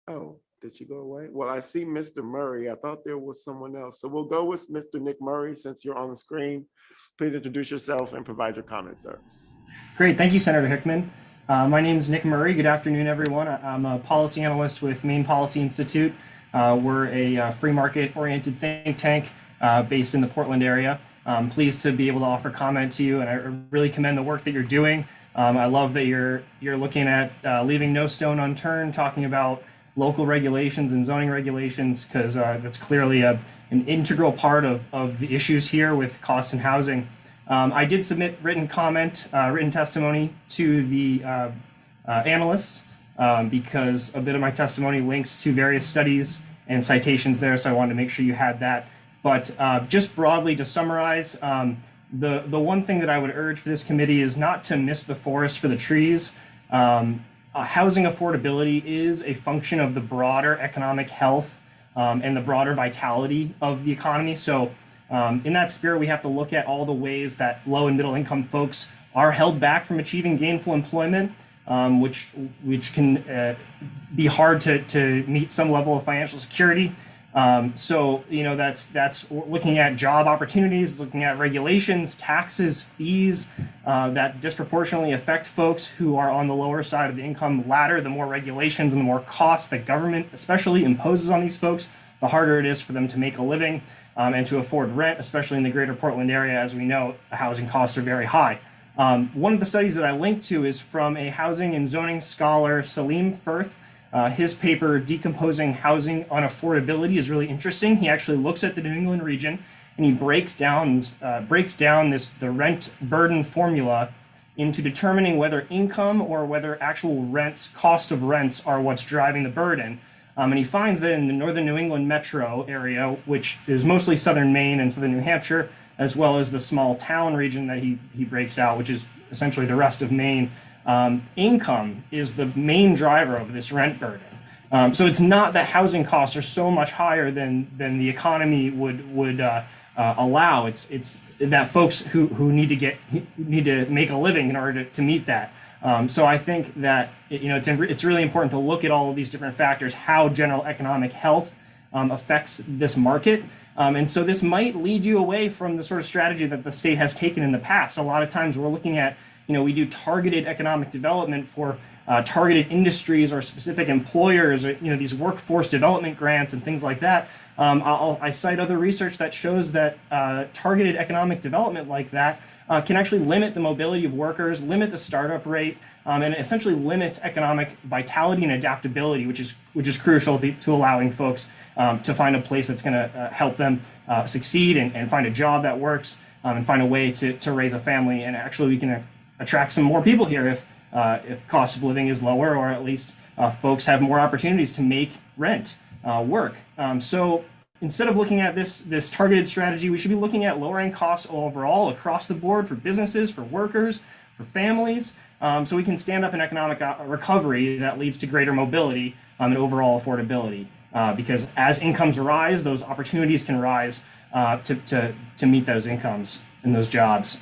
Oh, did she go away? Well, I see Mr. Murray. I thought there was someone else. So we'll go with Mr. Nick Murray since you're on the screen. Please introduce yourself and provide your comments, sir. Great, thank you, Senator Hickman. My name is Nick Murray. Good afternoon, everyone. I'm a policy analyst with Maine Policy Institute. We're a free market oriented think tank based in the Portland area. I'm pleased to be able to offer comment to you, and I really commend the work that you're doing. I love that you're looking at leaving no stone unturned, talking about local regulations and zoning regulations, because that's clearly an integral part of the issues here with cost and housing. I did submit written testimony to the analysts because a bit of my testimony links to various studies and citations there, so I wanted to make sure you had that. But just broadly to summarize, the one thing that I would urge for this committee is not to miss the forest for the trees. Housing affordability is a function of the broader economic health and the broader vitality of the economy. So in that spirit, we have to look at all the ways that low and middle income folks are held back from achieving gainful employment, which can be hard to meet some level of financial security. So, that's looking at job opportunities, looking at regulations, taxes, fees that disproportionately affect folks who are on the lower side of the income ladder. The more regulations and the more costs that government especially imposes on these folks, the harder it is for them to make a living and to afford rent, especially in the greater Portland area. As we know, housing costs are very high. One of the studies that I linked to is from a housing and zoning scholar, Salim Firth. His paper, Decomposing Housing Unaffordability, is really interesting. He actually looks at the New England region and he breaks down the rent burden formula into determining whether income or whether actual rents, cost of rents, are what's driving the burden. And he finds that in the northern New England metro area, which is mostly southern Maine and southern New Hampshire, as well as the small town region that he breaks out, which is essentially the rest of Maine, income is the main driver of this rent burden. So it's not that housing costs are so much higher than the economy would allow. It's that folks who need to make a living in order to meet that. So I think that it's really important to look at all of these different factors, how general economic health affects this market. And so this might lead you away from the sort of strategy that the state has taken in the past. A lot of times we're looking at, we do targeted economic development for targeted industries or specific employers, or these workforce development grants and things like that. I cite other research that shows that targeted economic development like that can actually limit the mobility of workers, limit the startup rate, and essentially limits economic vitality and adaptability, which is crucial to allowing folks to find a place that's going to help them succeed and find a job that works and find a way to raise a family. And actually, we can attract some more people here if cost of living is lower, or at least folks have more opportunities to make rent work. So instead of looking at this targeted strategy, we should be looking at lowering costs overall across the board for businesses, for workers, for families, so we can stand up an economic recovery that leads to greater mobility and overall affordability. Because as incomes rise, those opportunities can rise to meet those incomes and those jobs.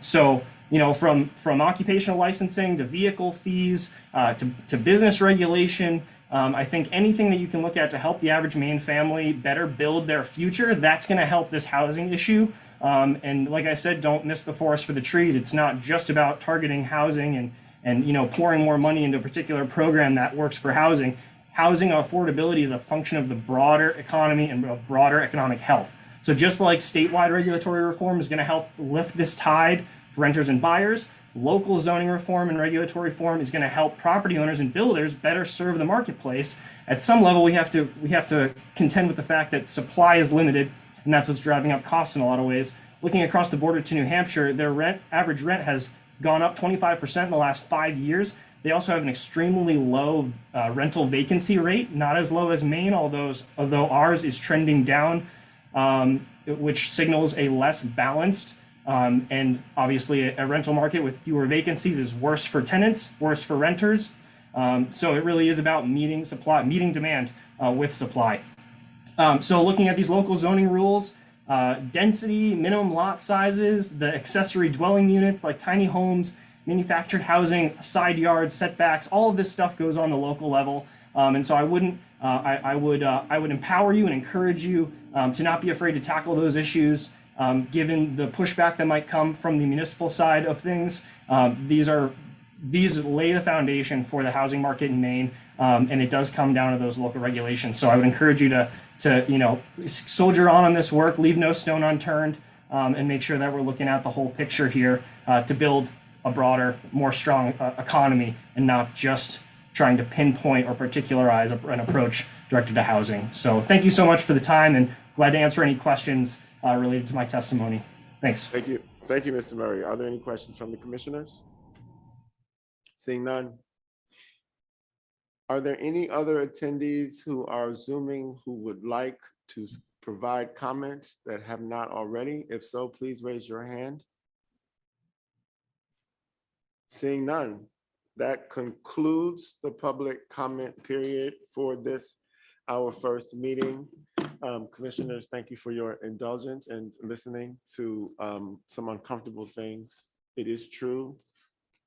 So from occupational licensing to vehicle fees to business regulation, I think anything that you can look at to help the average Maine family better build their future, that's going to help this housing issue. And like I said, don't miss the forest for the trees. It's not just about targeting housing and pouring more money into a particular program that works for housing. Housing affordability is a function of the broader economy and of broader economic health. So just like statewide regulatory reform is going to help lift this tide for renters and buyers, local zoning reform and regulatory reform is going to help property owners and builders better serve the marketplace. At some level, we have to contend with the fact that supply is limited, and that's what's driving up costs in a lot of ways. Looking across the border to New Hampshire, their average rent has gone up 25% in the last 5 years. They also have an extremely low rental vacancy rate, not as low as Maine, although ours is trending down, which signals a less balanced and obviously a rental market with fewer vacancies is worse for tenants, worse for renters. So it really is about meeting demand with supply. So looking at these local zoning rules, density, minimum lot sizes, the accessory dwelling units like tiny homes, manufactured housing, side yards, setbacks, all of this stuff goes on the local level. And so I would empower you and encourage you to not be afraid to tackle those issues. Given the pushback that might come from the municipal side of things, these lay the foundation for the housing market in Maine, and it does come down to those local regulations. So I would encourage you to soldier on this work, leave no stone unturned, and make sure that we're looking at the whole picture here to build a broader, more strong economy, and not just trying to pinpoint or particularize an approach directed to housing. So thank you so much for the time, and glad to answer any questions related to my testimony. Thanks. Thank you. Thank you, Mr. Murray. Are there any questions from the commissioners? Seeing none. Are there any other attendees who are Zooming who would like to provide comments that have not already? If so, please raise your hand. Seeing none. That concludes the public comment period for this, our first meeting. Commissioners, thank you for your indulgence and listening to some uncomfortable things. It is true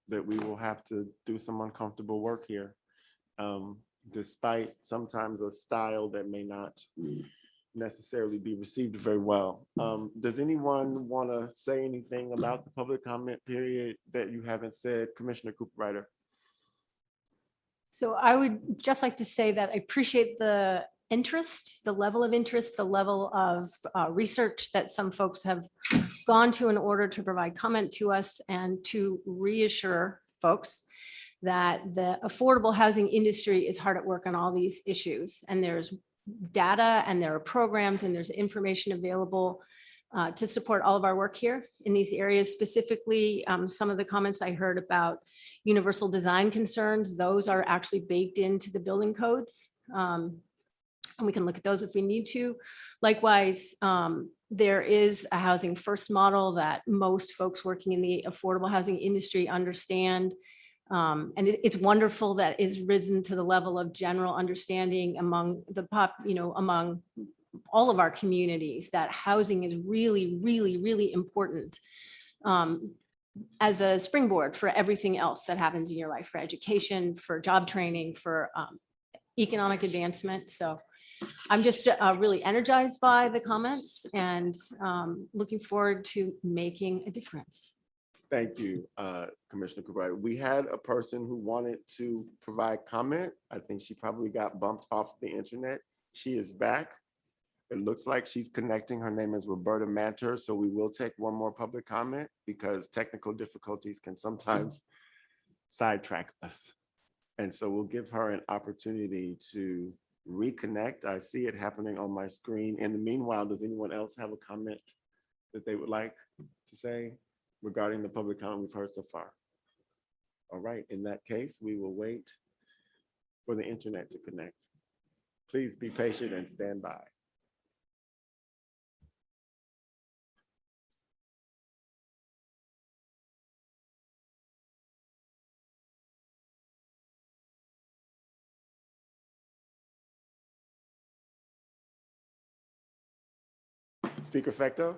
that we will have to do some uncomfortable work here, despite sometimes a style that may not necessarily be received very well. Does anyone want to say anything about the public comment period that you haven't said? Commissioner Coopenrider. So I would just like to say that I appreciate the interest, the level of interest, the level of research that some folks have gone to in order to provide comment to us and to reassure folks that the affordable housing industry is hard at work on all these issues. And there's data and there are programs and there's information available to support all of our work here in these areas. Specifically, some of the comments I heard about universal design concerns, those are actually baked into the building codes. And we can look at those if we need to. Likewise, there is a housing first model that most folks working in the affordable housing industry understand. And it's wonderful that is risen to the level of general understanding among the among all of our communities, that housing is really, really, really important as a springboard for everything else that happens in your life, for education, for job training, for economic advancement. So I'm just really energized by the comments and looking forward to making a difference. Thank you, Commissioner Cooper. We had a person who wanted to provide comment. I think she probably got bumped off the internet. She is back. It looks like she's connecting. Her name is Roberta Manter. So we will take one more public comment because technical difficulties can sometimes sidetrack us. And so we'll give her an opportunity to reconnect. I see it happening on my screen. In the meanwhile, does anyone else have a comment that they would like to say regarding the public comment we've heard so far? All right, in that case, we will wait for the internet to connect. Please be patient and stand by. Speaker Fecto.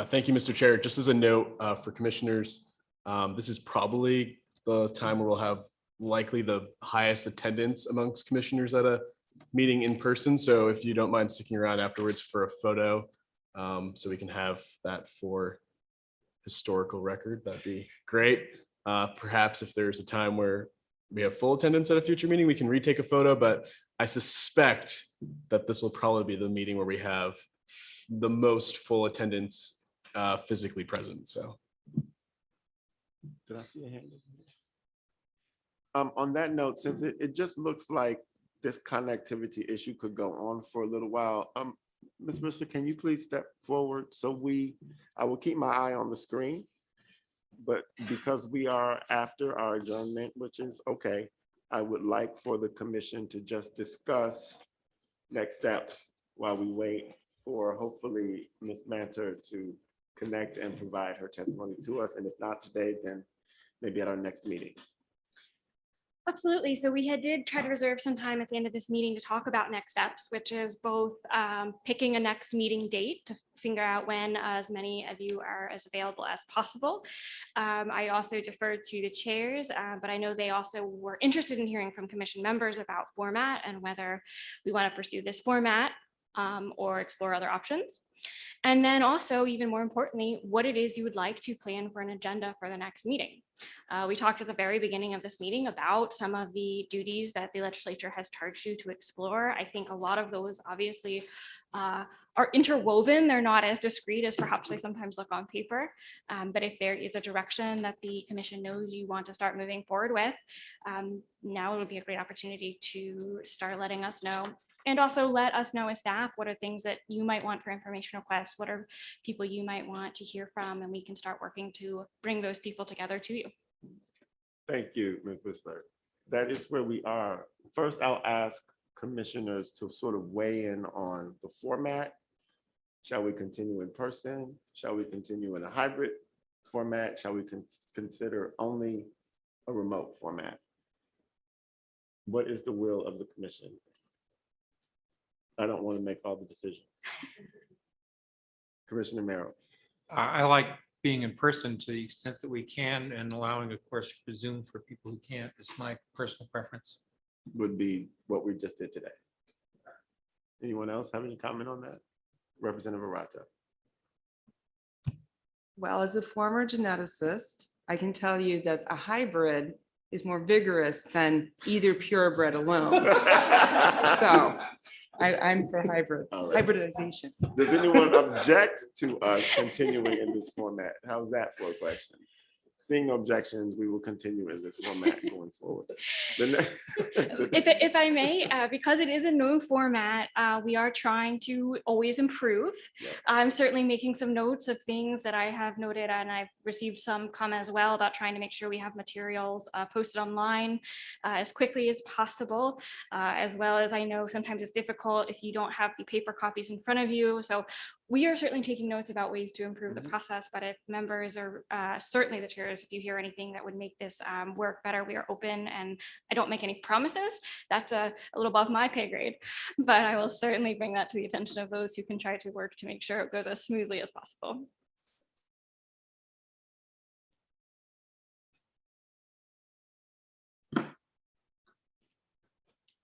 Thank you, Mr. Chair. Just as a note for commissioners, this is probably the time where we'll have likely the highest attendance amongst commissioners at a meeting in person. So if you don't mind sticking around afterwards for a photo, so we can have that for historical record, that'd be great. Perhaps if there's a time where we have full attendance at a future meeting, we can retake a photo, but I suspect that this will probably be the meeting where we have the most full attendance physically present. So did I see a hand? On that note, since it just looks like this connectivity issue could go on for a little while, Ms. Brister, can you please step forward? So I will keep my eye on the screen, but because we are after our adjournment, which is okay, I would like for the commission to just discuss next steps while we wait for hopefully Ms. Manter to connect and provide her testimony to us. And if not today, then maybe at our next meeting. Absolutely. So we did try to reserve some time at the end of this meeting to talk about next steps, which is both picking a next meeting date to figure out when as many of you are as available as possible. I also deferred to the chairs, but I know they also were interested in hearing from commission members about format and whether we want to pursue this format or explore other options. And then also, even more importantly, what it is you would like to plan for an agenda for the next meeting. We talked at the very beginning of this meeting about some of the duties that the legislature has charged you to explore. I think a lot of those obviously are interwoven. They're not as discrete as perhaps they sometimes look on paper. But if there is a direction that the commission knows you want to start moving forward with, now would be a great opportunity to start letting us know. And also let us know as staff, what are things that you might want for information requests? What are people you might want to hear from? And we can start working to bring those people together to you. Thank you, Ms. Whistler. That is where we are. First, I'll ask commissioners to sort of weigh in on the format. Shall we continue in person? Shall we continue in a hybrid format? Shall we consider only a remote format? What is the will of the commission? I don't want to make all the decisions. Commissioner Merrill. I like being in person to the extent that we can, and allowing, of course, for Zoom for people who can't. It's my personal preference. Would be what we just did today. Anyone else have any comment on that? Representative Arata. Well, as a former geneticist, I can tell you that a hybrid is more vigorous than either purebred alone. So I'm for hybrid, All right. hybridization. Does anyone object to us continuing in this format? How's that for a question? Seeing no objections, we will continue in this format going forward. If I may, because it is a new format, we are trying to always improve. Yeah. I'm certainly making some notes of things that I have noted, and I've received some comments as well about trying to make sure we have materials posted online as quickly as possible, as well as I know sometimes it's difficult if you don't have the paper copies in front of you. So we are certainly taking notes about ways to improve the process, but if members are certainly the chairs, if you hear anything that would make this work better, we are open, and I don't make any promises. That's a little above my pay grade, but I will certainly bring that to the attention of those who can try to work to make sure it goes as smoothly as possible.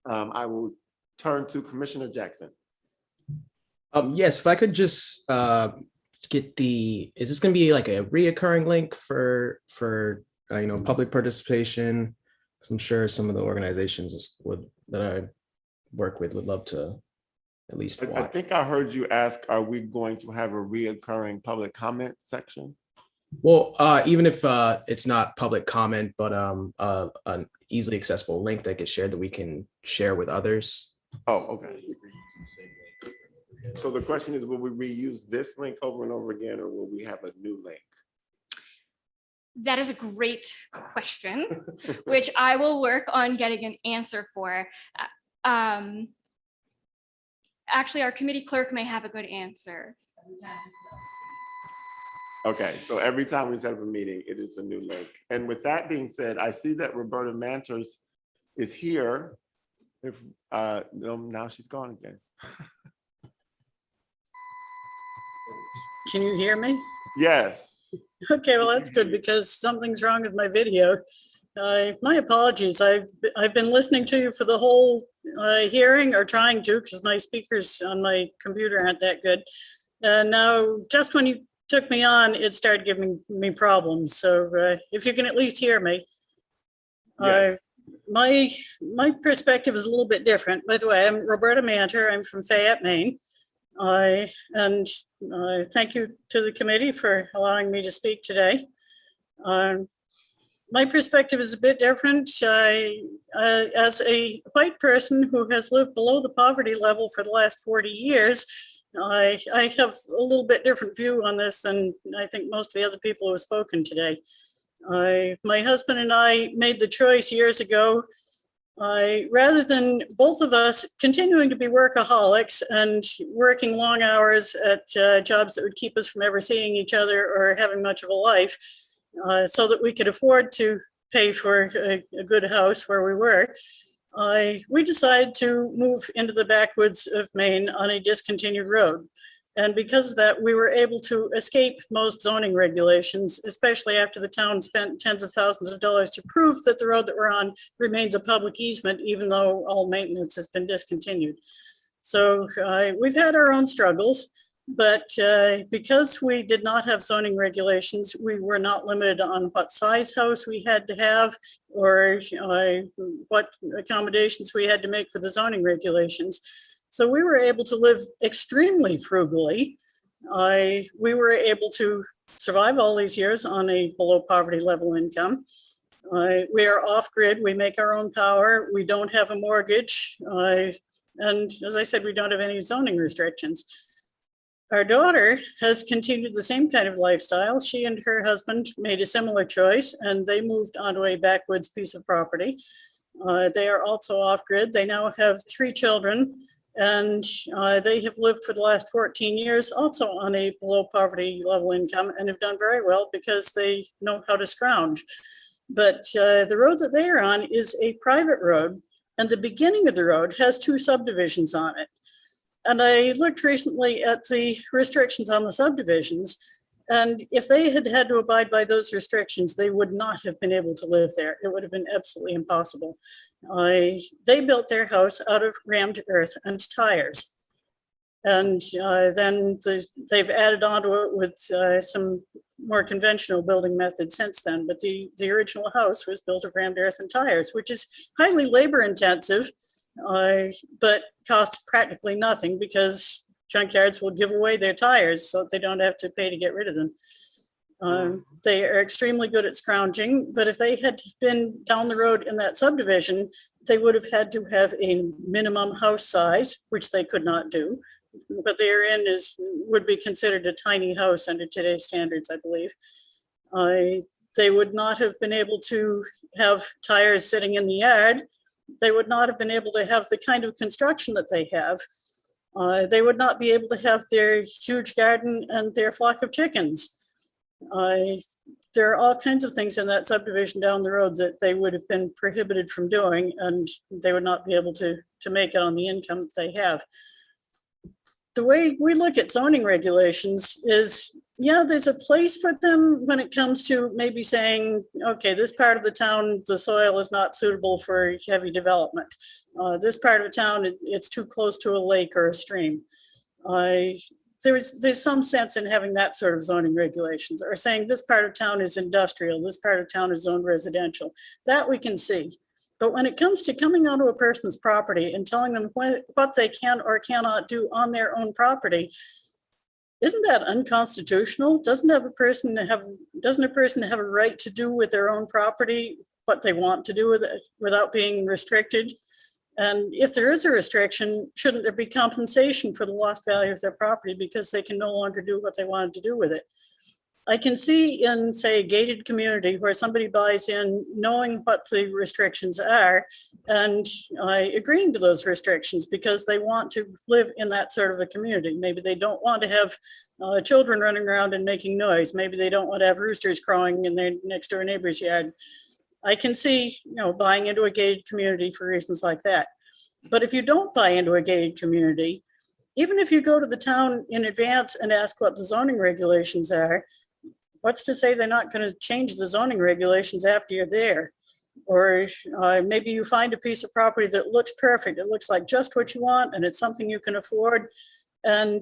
I will turn to Commissioner Jackson. Yes, if I could just get is this going to be like a reoccurring link for public participation? 'Cause I'm sure some of the organizations that I work with would love to at least I watch. think I heard you ask, are we going to have a reoccurring public comment section? Well, even if it's not public comment, but an easily accessible link that gets shared that we can share with others. Oh, okay. So the question is, will we reuse this link over and over again, or will we have a new link? That is a great question, which I will work on getting an answer for. Actually, our committee clerk may have a good answer. Okay, so every time we set up a meeting, it is a new link. And with that being said, I see that Roberta Manters is here. If no, now she's gone again. Can you hear me? Yes. Okay, well, that's good because something's wrong with my video. My apologies. I've been listening to you for the whole hearing, or trying to, because my speakers on my computer aren't that good. And now, just when you took me on, it started giving me problems. So if you can at least hear me. Yes. My perspective is a little bit different. By the way, I'm Roberta Manter. I'm from Fayette, Maine. Thank you to the committee for allowing me to speak today. My perspective is a bit different. As a white person who has lived below the poverty level for the last 40 years, I have a little bit different view on this than I think most of the other people who have spoken today. My husband and I made the choice years ago, rather than both of us continuing to be workaholics and working long hours at jobs that would keep us from ever seeing each other or having much of a life, so that we could afford to pay for a good house where we were, we decided to move into the backwoods of Maine on a discontinued road. And because of that, we were able to escape most zoning regulations, especially after the town spent tens of thousands of dollars to prove that the road that we're on remains a public easement, even though all maintenance has been discontinued. So we've had our own struggles, but because we did not have zoning regulations, we were not limited on what size house we had to have or what accommodations we had to make for the zoning regulations. So we were able to live extremely frugally. We were able to survive all these years on a below poverty level income. We are off grid, we make our own power, we don't have a mortgage. And as I said, we don't have any zoning restrictions. Our daughter has continued the same kind of lifestyle. She and her husband made a similar choice and they moved onto a backwoods piece of property. They are also off grid. They now have 3 children. And they have lived for the last 14 years also on a below poverty level income and have done very well because they know how to scrounge. But the road that they are on is a private road, and the beginning of the road has 2 subdivisions on it. And I looked recently at the restrictions on the subdivisions, and if they had had to abide by those restrictions, they would not have been able to live there. It would have been absolutely impossible. They built their house out of rammed earth and tires. And then they've added on to it with some more conventional building methods since then. But the original house was built of rammed earth and tires, which is highly labor intensive, but costs practically nothing because junkyards will give away their tires so they don't have to pay to get rid of them. They are extremely good at scrounging, but if they had been down the road in that subdivision, they would have had to have a minimum house size, which they could not do. But therein would be considered a tiny house under today's standards, I believe. They would not have been able to have tires sitting in the yard. They would not have been able to have the kind of construction that they have. They would not be able to have their huge garden and their flock of chickens. There are all kinds of things in that subdivision down the road that they would have been prohibited from doing, and they would not be able to make it on the income that they have. The way we look at zoning regulations is, yeah, there's a place for them when it comes to maybe saying, okay, this part of the town, the soil is not suitable for heavy development. This part of the town, it's too close to a lake or a stream. There's some sense in having that sort of zoning regulations, or saying this part of town is industrial, this part of town is zoned residential. That we can see. But when it comes to coming onto a person's property and telling them what they can or cannot do on their own property, isn't that unconstitutional? Doesn't a person have a right to do with their own property what they want to do with it without being restricted? And if there is a restriction, shouldn't there be compensation for the lost value of their property because they can no longer do what they wanted to do with it? I can see in, say, a gated community where somebody buys in knowing what the restrictions are and agreeing to those restrictions because they want to live in that sort of a community. Maybe they don't want to have children running around and making noise. Maybe they don't want to have roosters crowing in their next door neighbor's yard. I can see, buying into a gated community for reasons like that. But if you don't buy into a gated community, even if you go to the town in advance and ask what the zoning regulations are, what's to say they're not going to change the zoning regulations after you're there? Or maybe you find a piece of property that looks perfect. It looks like just what you want and it's something you can afford. And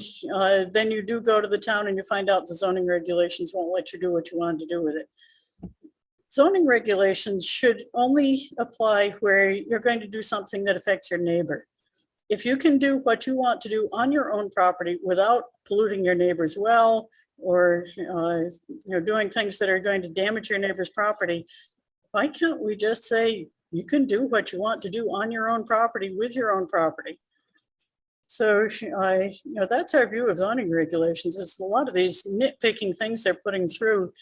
then you do go to the town and you find out the zoning regulations won't let you do what you wanted to do with it. Zoning regulations should only apply where you're going to do something that affects your neighbor. If you can do what you want to do on your own property without polluting your neighbor's well, or doing things that are going to damage your neighbor's property, why can't we just say you can do what you want to do on your own property with your own property? So that's our view of zoning regulations. Is a lot of these nitpicking things they're putting through.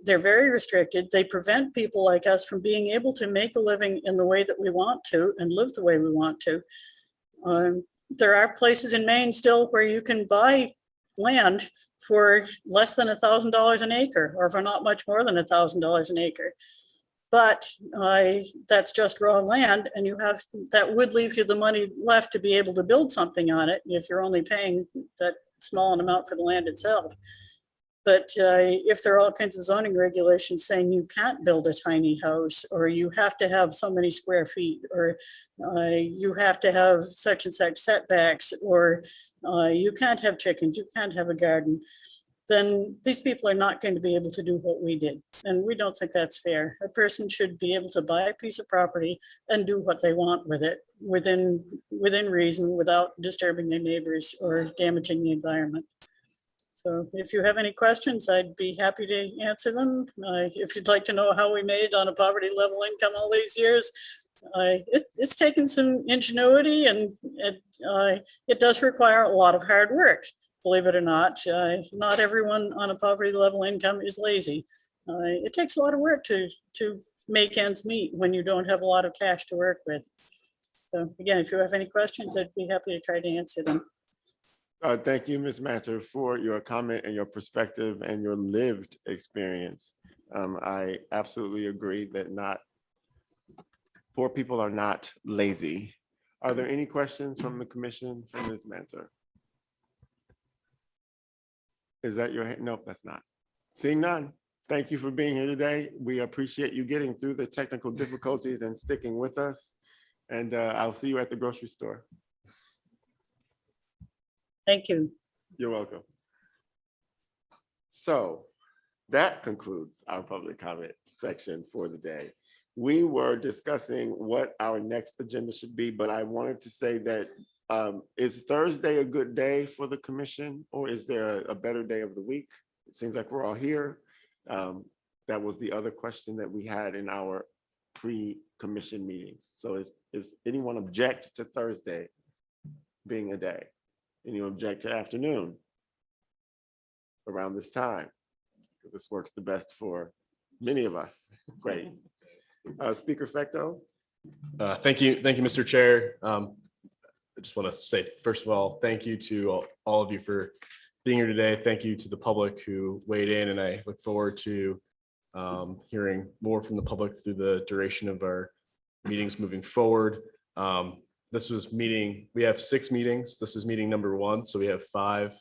They're very restricted. They prevent people like us from being able to make a living in the way that we want to and live the way we want to. There are places in Maine still where you can buy land for less than $1,000 an acre, or for not much more than $1,000 an acre. But that's just raw land, and that would leave you the money left to be able to build something on it if you're only paying that small an amount for the land itself. But if there are all kinds of zoning regulations saying you can't build a tiny house, or you have to have so many square feet, or you have to have such and such setbacks, or you can't have chickens, you can't have a garden, then these people are not going to be able to do what we did. And we don't think that's fair. A person should be able to buy a piece of property and do what they want with it within reason, without disturbing their neighbors or damaging the environment. So if you have any questions, I'd be happy to answer them. If you'd like to know how we made on a poverty level income all these years, it's taken some ingenuity, and it does require a lot of hard work, believe it or not. Not everyone on a poverty level income is lazy. It takes a lot of work to make ends meet when you don't have a lot of cash to work with. So again, if you have any questions, I'd be happy to try to answer them. Thank you, Ms. Matter, for your comment and your perspective and your lived experience. I absolutely agree that poor people are not lazy. Are there any questions from the commission for Ms. Matter? Is that your hand? Nope, that's not. Seeing none. Thank you for being here today. We appreciate you getting through the technical difficulties and sticking with us. And I'll see you at the grocery store. Thank you. You're welcome. So that concludes our public comment section for the day. We were discussing what our next agenda should be, but I wanted to say that is Thursday a good day for the commission, or is there a better day of the week? It seems like we're all here. That was the other question that we had in our pre-commission meetings. So is anyone object to Thursday being a day? Anyone object to afternoon around this time? This works the best for many of us. Great. Speaker Fecto. Thank you, Mr. Chair. I just want to say, first of all, thank you to all of you for being here today. Thank you to the public who weighed in, and I look forward to hearing more from the public through the duration of our meetings moving forward. We have 6 meetings. This is meeting number 1, so we have 5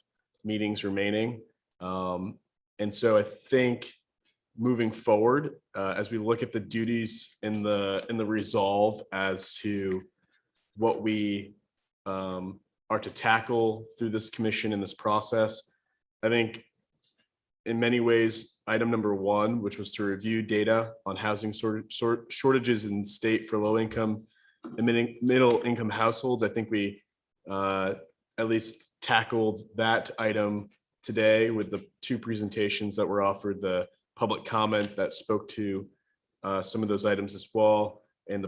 meetings remaining. And so I think moving forward, as we look at the duties in the resolve as to what we are to tackle through this commission in this process, I think in many ways, item number 1, which was to review data on housing shortages in the state for low income and middle income households. I think we at least tackled that item today with the 2 presentations that were offered, the public comment that spoke to some of those items as well, and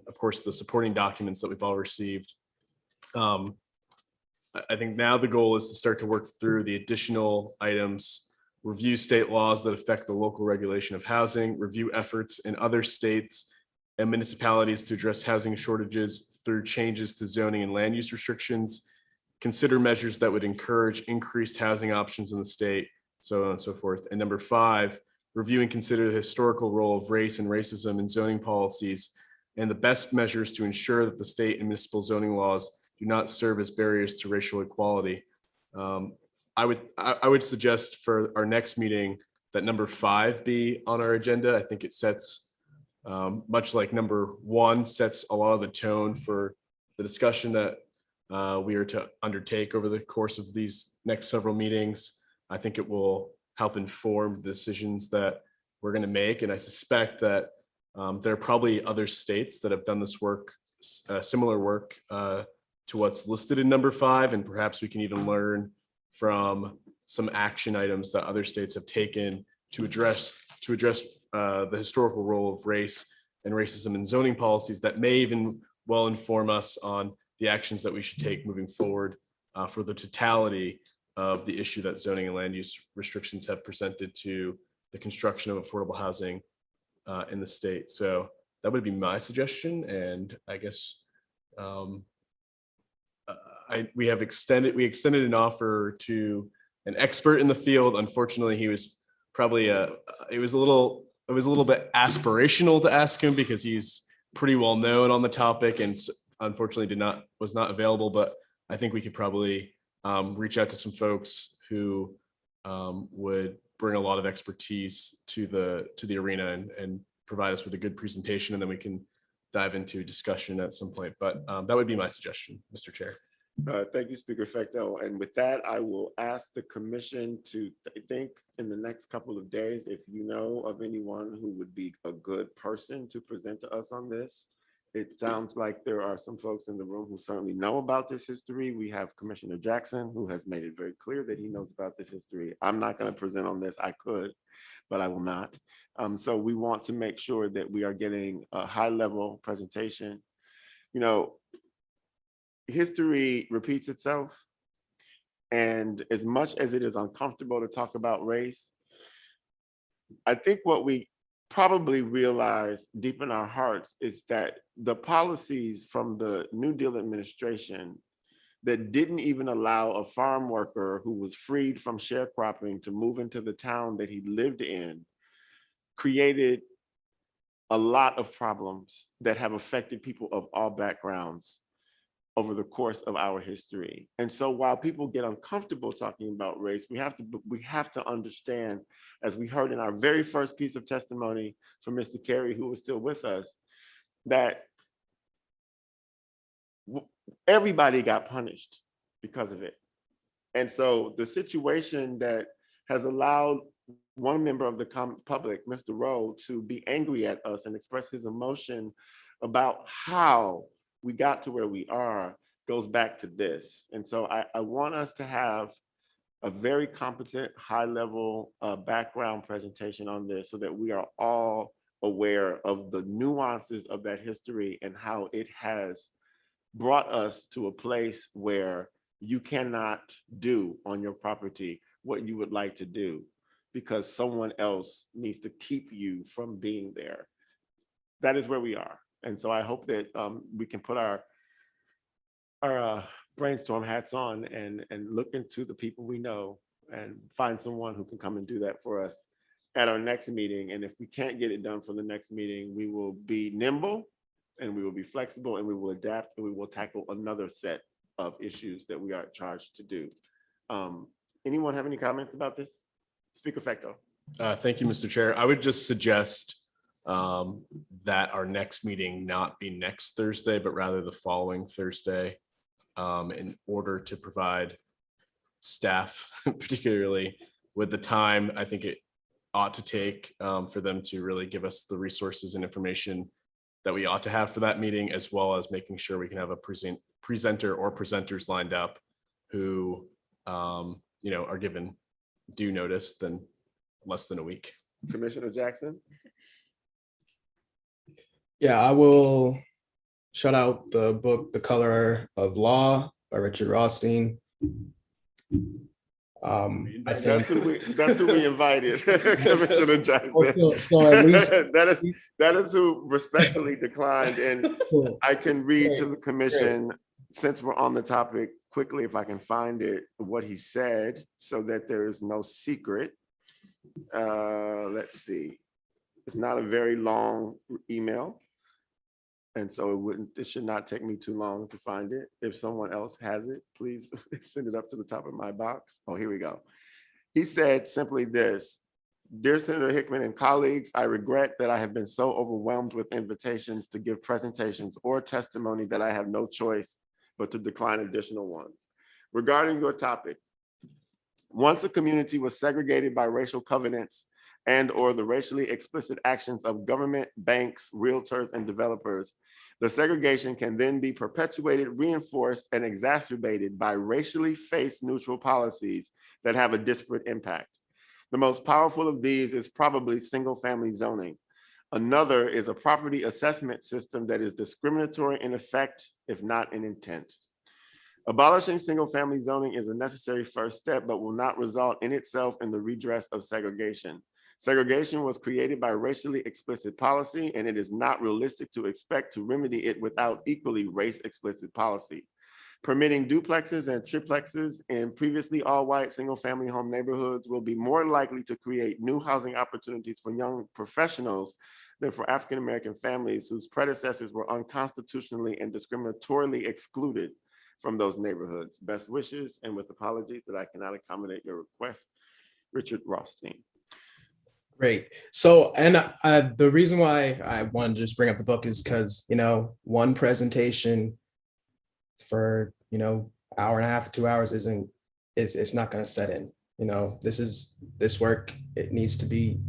of course the supporting documents that we've all received. I think now the goal is to start to work through the additional items, review state laws that affect the local regulation of housing, review efforts in other states and municipalities to address housing shortages through changes to zoning and land use restrictions, consider measures that would encourage increased housing options in the state, so on and so forth. And number 5, review and consider the historical role of race and racism in zoning policies and the best measures to ensure that the state and municipal zoning laws do not serve as barriers to racial equality. I would suggest for our next meeting that number 5 be on our agenda. I think it sets, much like number 1, sets a lot of the tone for the discussion that we are to undertake over the course of these next several meetings. I think it will help inform the decisions that we're going to make. And I suspect that there are probably other states that have done this work, similar work to what's listed in number 5. And perhaps we can even learn from some action items that other states have taken to address the historical role of race and racism in zoning policies that may even well inform us on the actions that we should take moving forward for the totality of the issue that zoning and land use restrictions have presented to the construction of affordable housing in the state. So that would be my suggestion. And I guess we extended an offer to an expert in the field. Unfortunately, he was probably it was a little bit aspirational to ask him because he's pretty well known on the topic and unfortunately was not available. But I think we could probably reach out to some folks who would bring a lot of expertise to the arena and provide us with a good presentation, and then we can dive into discussion at some point. But that would be my suggestion, Mr. Chair. Thank you, Speaker Fecto. And with that, I will ask the commission to think in the next couple of days if you know of anyone who would be a good person to present to us on this. It sounds like there are some folks in the room who certainly know about this history. We have Commissioner Jackson, who has made it very clear that he knows about this history. I'm not going to present on this. I could, but I will not. So we want to make sure that we are getting a high-level presentation. You know, history repeats itself. And as much as it is uncomfortable to talk about race, I think what we probably realize deep in our hearts is that the policies from the New Deal administration that didn't even allow a farm worker who was freed from sharecropping to move into the town that he lived in created a lot of problems that have affected people of all backgrounds over the course of our history. And so while people get uncomfortable talking about race, we have to understand, as we heard in our very first piece of testimony from Mr. Carey, who was still with us, that everybody got punished because of it. And so the situation that has allowed one member of the public, Mr. Rowe, to be angry at us and express his emotion about how we got to where we are goes back to this. And so I want us to have a very competent, high-level background presentation on this so that we are all aware of the nuances of that history and how it has brought us to a place where you cannot do on your property what you would like to do because someone else needs to keep you from being there. That is where we are. And so I hope that we can put our brainstorm hats on and look into the people we know and find someone who can come and do that for us at our next meeting. And if we can't get it done for the next meeting, we will be nimble and we will be flexible and we will adapt and we will tackle another set of issues that we are charged to do. Anyone have any comments about this? Speaker Fecto. Thank you, Mr. Chair. I would just suggest that our next meeting not be next Thursday, but rather the following Thursday, in order to provide staff, particularly with the time I think it ought to take for them to really give us the resources and information that we ought to have for that meeting, as well as making sure we can have a presenter or presenters lined up who are given due notice than less than a week. Commissioner Jackson. Yeah, I will shout out the book, The Color of Law by Richard Rothstein. I think that's who we invited, Commissioner Jackson. So at least that is who respectfully declined. And I can read to the commission, since we're on the topic, quickly, if I can find it, what he said, so that there is no secret. Let's see. It's not a very long email. And so it should not take me too long to find it. If someone else has it, please send it up to the top of my box. Oh, here we go. He said simply this: "Dear Senator Hickman and colleagues, I regret that I have been so overwhelmed with invitations to give presentations or testimony that I have no choice but to decline additional ones. Regarding your topic, once a community was segregated by racial covenants and/or the racially explicit actions of government, banks, realtors, and developers, the segregation can then be perpetuated, reinforced, and exacerbated by racially face-neutral policies that have a disparate impact. The most powerful of these is probably single-family zoning. Another is a property assessment system that is discriminatory in effect, if not in intent. Abolishing single-family zoning is a necessary first step, but will not result in itself in the redress of segregation. Segregation was created by racially explicit policy, and it is not realistic to expect to remedy it without equally race-explicit policy. Permitting duplexes and triplexes in previously all-white single-family home neighborhoods will be more likely to create new housing opportunities for young professionals than for African-American families whose predecessors were unconstitutionally and discriminatorily excluded from those neighborhoods. Best wishes, and with apologies that I cannot accommodate your request, Richard Rothstein." Great. So, and the reason why I wanted to just bring up the book is because, one presentation for, hour and a half, 2 hours it's not going to set in. This work, it needs to be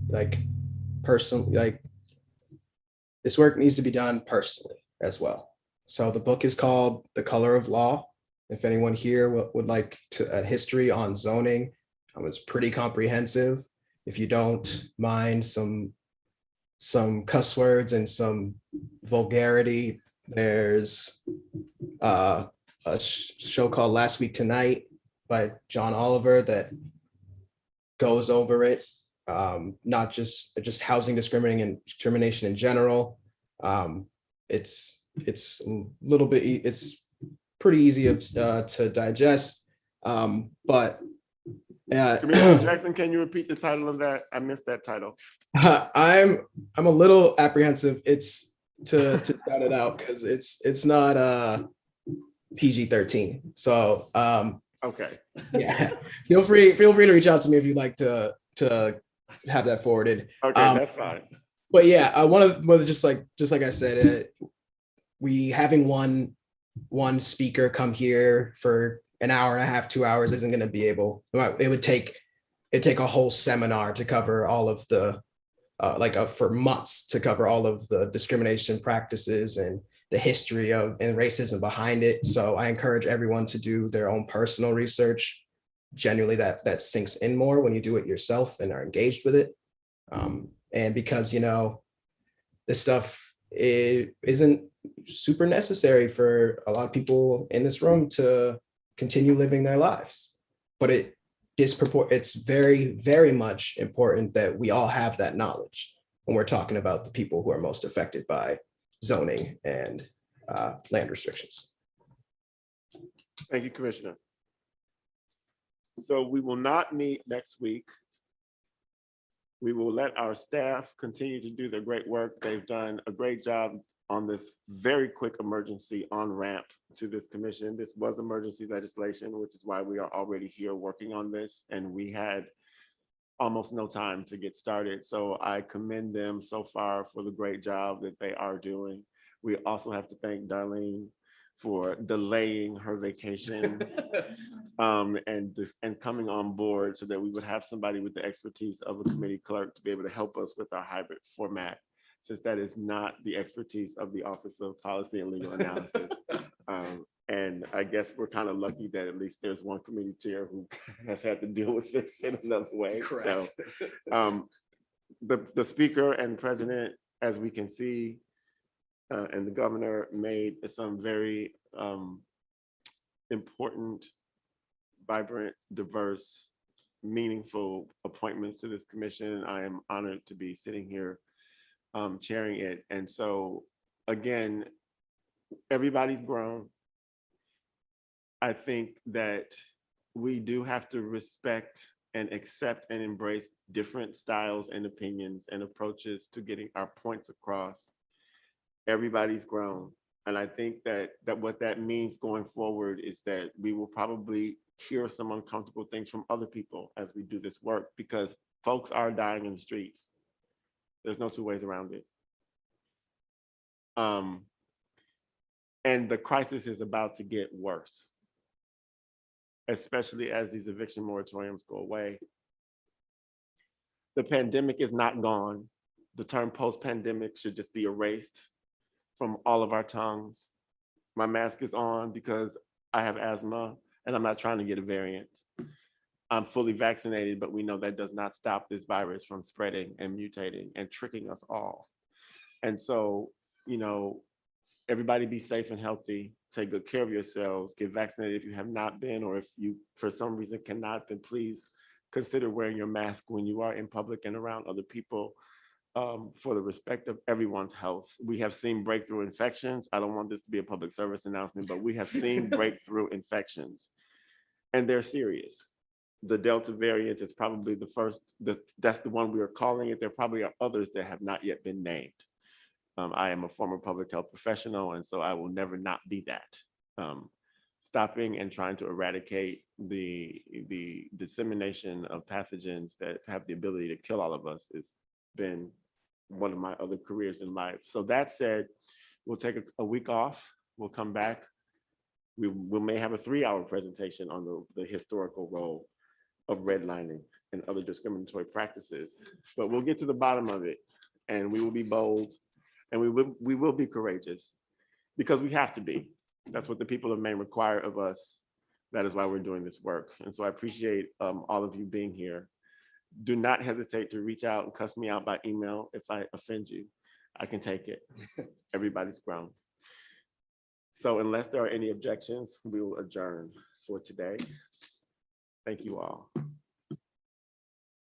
this work needs to be done personally as well. So the book is called The Color of Law. If anyone here would like a history on zoning, it's pretty comprehensive. If you don't mind some cuss words and some vulgarity, there's a show called Last Week Tonight by John Oliver that goes over it, not just housing discrimination in general. It's a little bit, it's pretty easy to digest, but Commissioner Jackson, can you repeat the title of that? I missed that title. I'm a little apprehensive. It's to shout it out because it's not PG-13. So okay. Yeah. Feel free to reach out to me if you'd like to have that forwarded. Okay, that's fine. But yeah, I want to just like I said, we having one speaker come here for an hour and a half, 2 hours isn't going to be able, it'd take a whole seminar to cover all of the, for months to cover all of the discrimination practices and the history of and racism behind it. So I encourage everyone to do their own personal research. Genuinely, that sinks in more when you do it yourself and are engaged with it. And because, this stuff isn't super necessary for a lot of people in this room to continue living their lives, but it's very, very much important that we all have that knowledge when we're talking about the people who are most affected by zoning and land restrictions. Thank you, Commissioner. So we will not meet next week. We will let our staff continue to do their great work. They've done a great job on this very quick emergency on-ramp to this commission. This was emergency legislation, which is why we are already here working on this. And we had almost no time to get started. So I commend them so far for the great job that they are doing. We also have to thank Darlene for delaying her vacation and coming on board so that we would have somebody with the expertise of a committee clerk to be able to help us with our hybrid format, since that is not the expertise of the Office of Policy and Legal Analysis. And I guess we're kind of lucky that at least there's one committee chair who has had to deal with this in another way. Correct. So the speaker and president, as we can see, and the governor made some very important, vibrant, diverse, meaningful appointments to this commission. I am honored to be sitting here chairing it. And so again, everybody's grown. I think that we do have to respect and accept and embrace different styles and opinions and approaches to getting our points across. Everybody's grown. And I think that what that means going forward is that we will probably hear some uncomfortable things from other people as we do this work, because folks are dying in the streets. There's no two ways around it. And the crisis is about to get worse, especially as these eviction moratoriums go away. The pandemic is not gone. The term post-pandemic should just be erased from all of our tongues. My mask is on because I have asthma and I'm not trying to get a variant. I'm fully vaccinated, but we know that does not stop this virus from spreading and mutating and tricking us all. And so, everybody be safe and healthy, take good care of yourselves, get vaccinated if you have not been, or if you for some reason cannot, then please consider wearing your mask when you are in public and around other people, for the respect of everyone's health. We have seen breakthrough infections. I don't want this to be a public service announcement, but we have seen breakthrough infections and they're serious. The Delta variant is probably the first, that's the one we are calling it. There probably are others that have not yet been named. I am a former public health professional, and so I will never not be that. Stopping and trying to eradicate the dissemination of pathogens that have the ability to kill all of us has been one of my other careers in life. So that said, we'll take a week off. We'll come back. We may have a 3-hour presentation on the historical role of redlining and other discriminatory practices, but we'll get to the bottom of it, and we will be bold, and we will be courageous, because we have to be. That's what the people of Maine require of us. That is why we're doing this work. And so I appreciate all of you being here. Do not hesitate to reach out and cuss me out by email if I offend you. I can take it. Everybody's grown. So unless there are any objections, we will adjourn for today. Thank you all.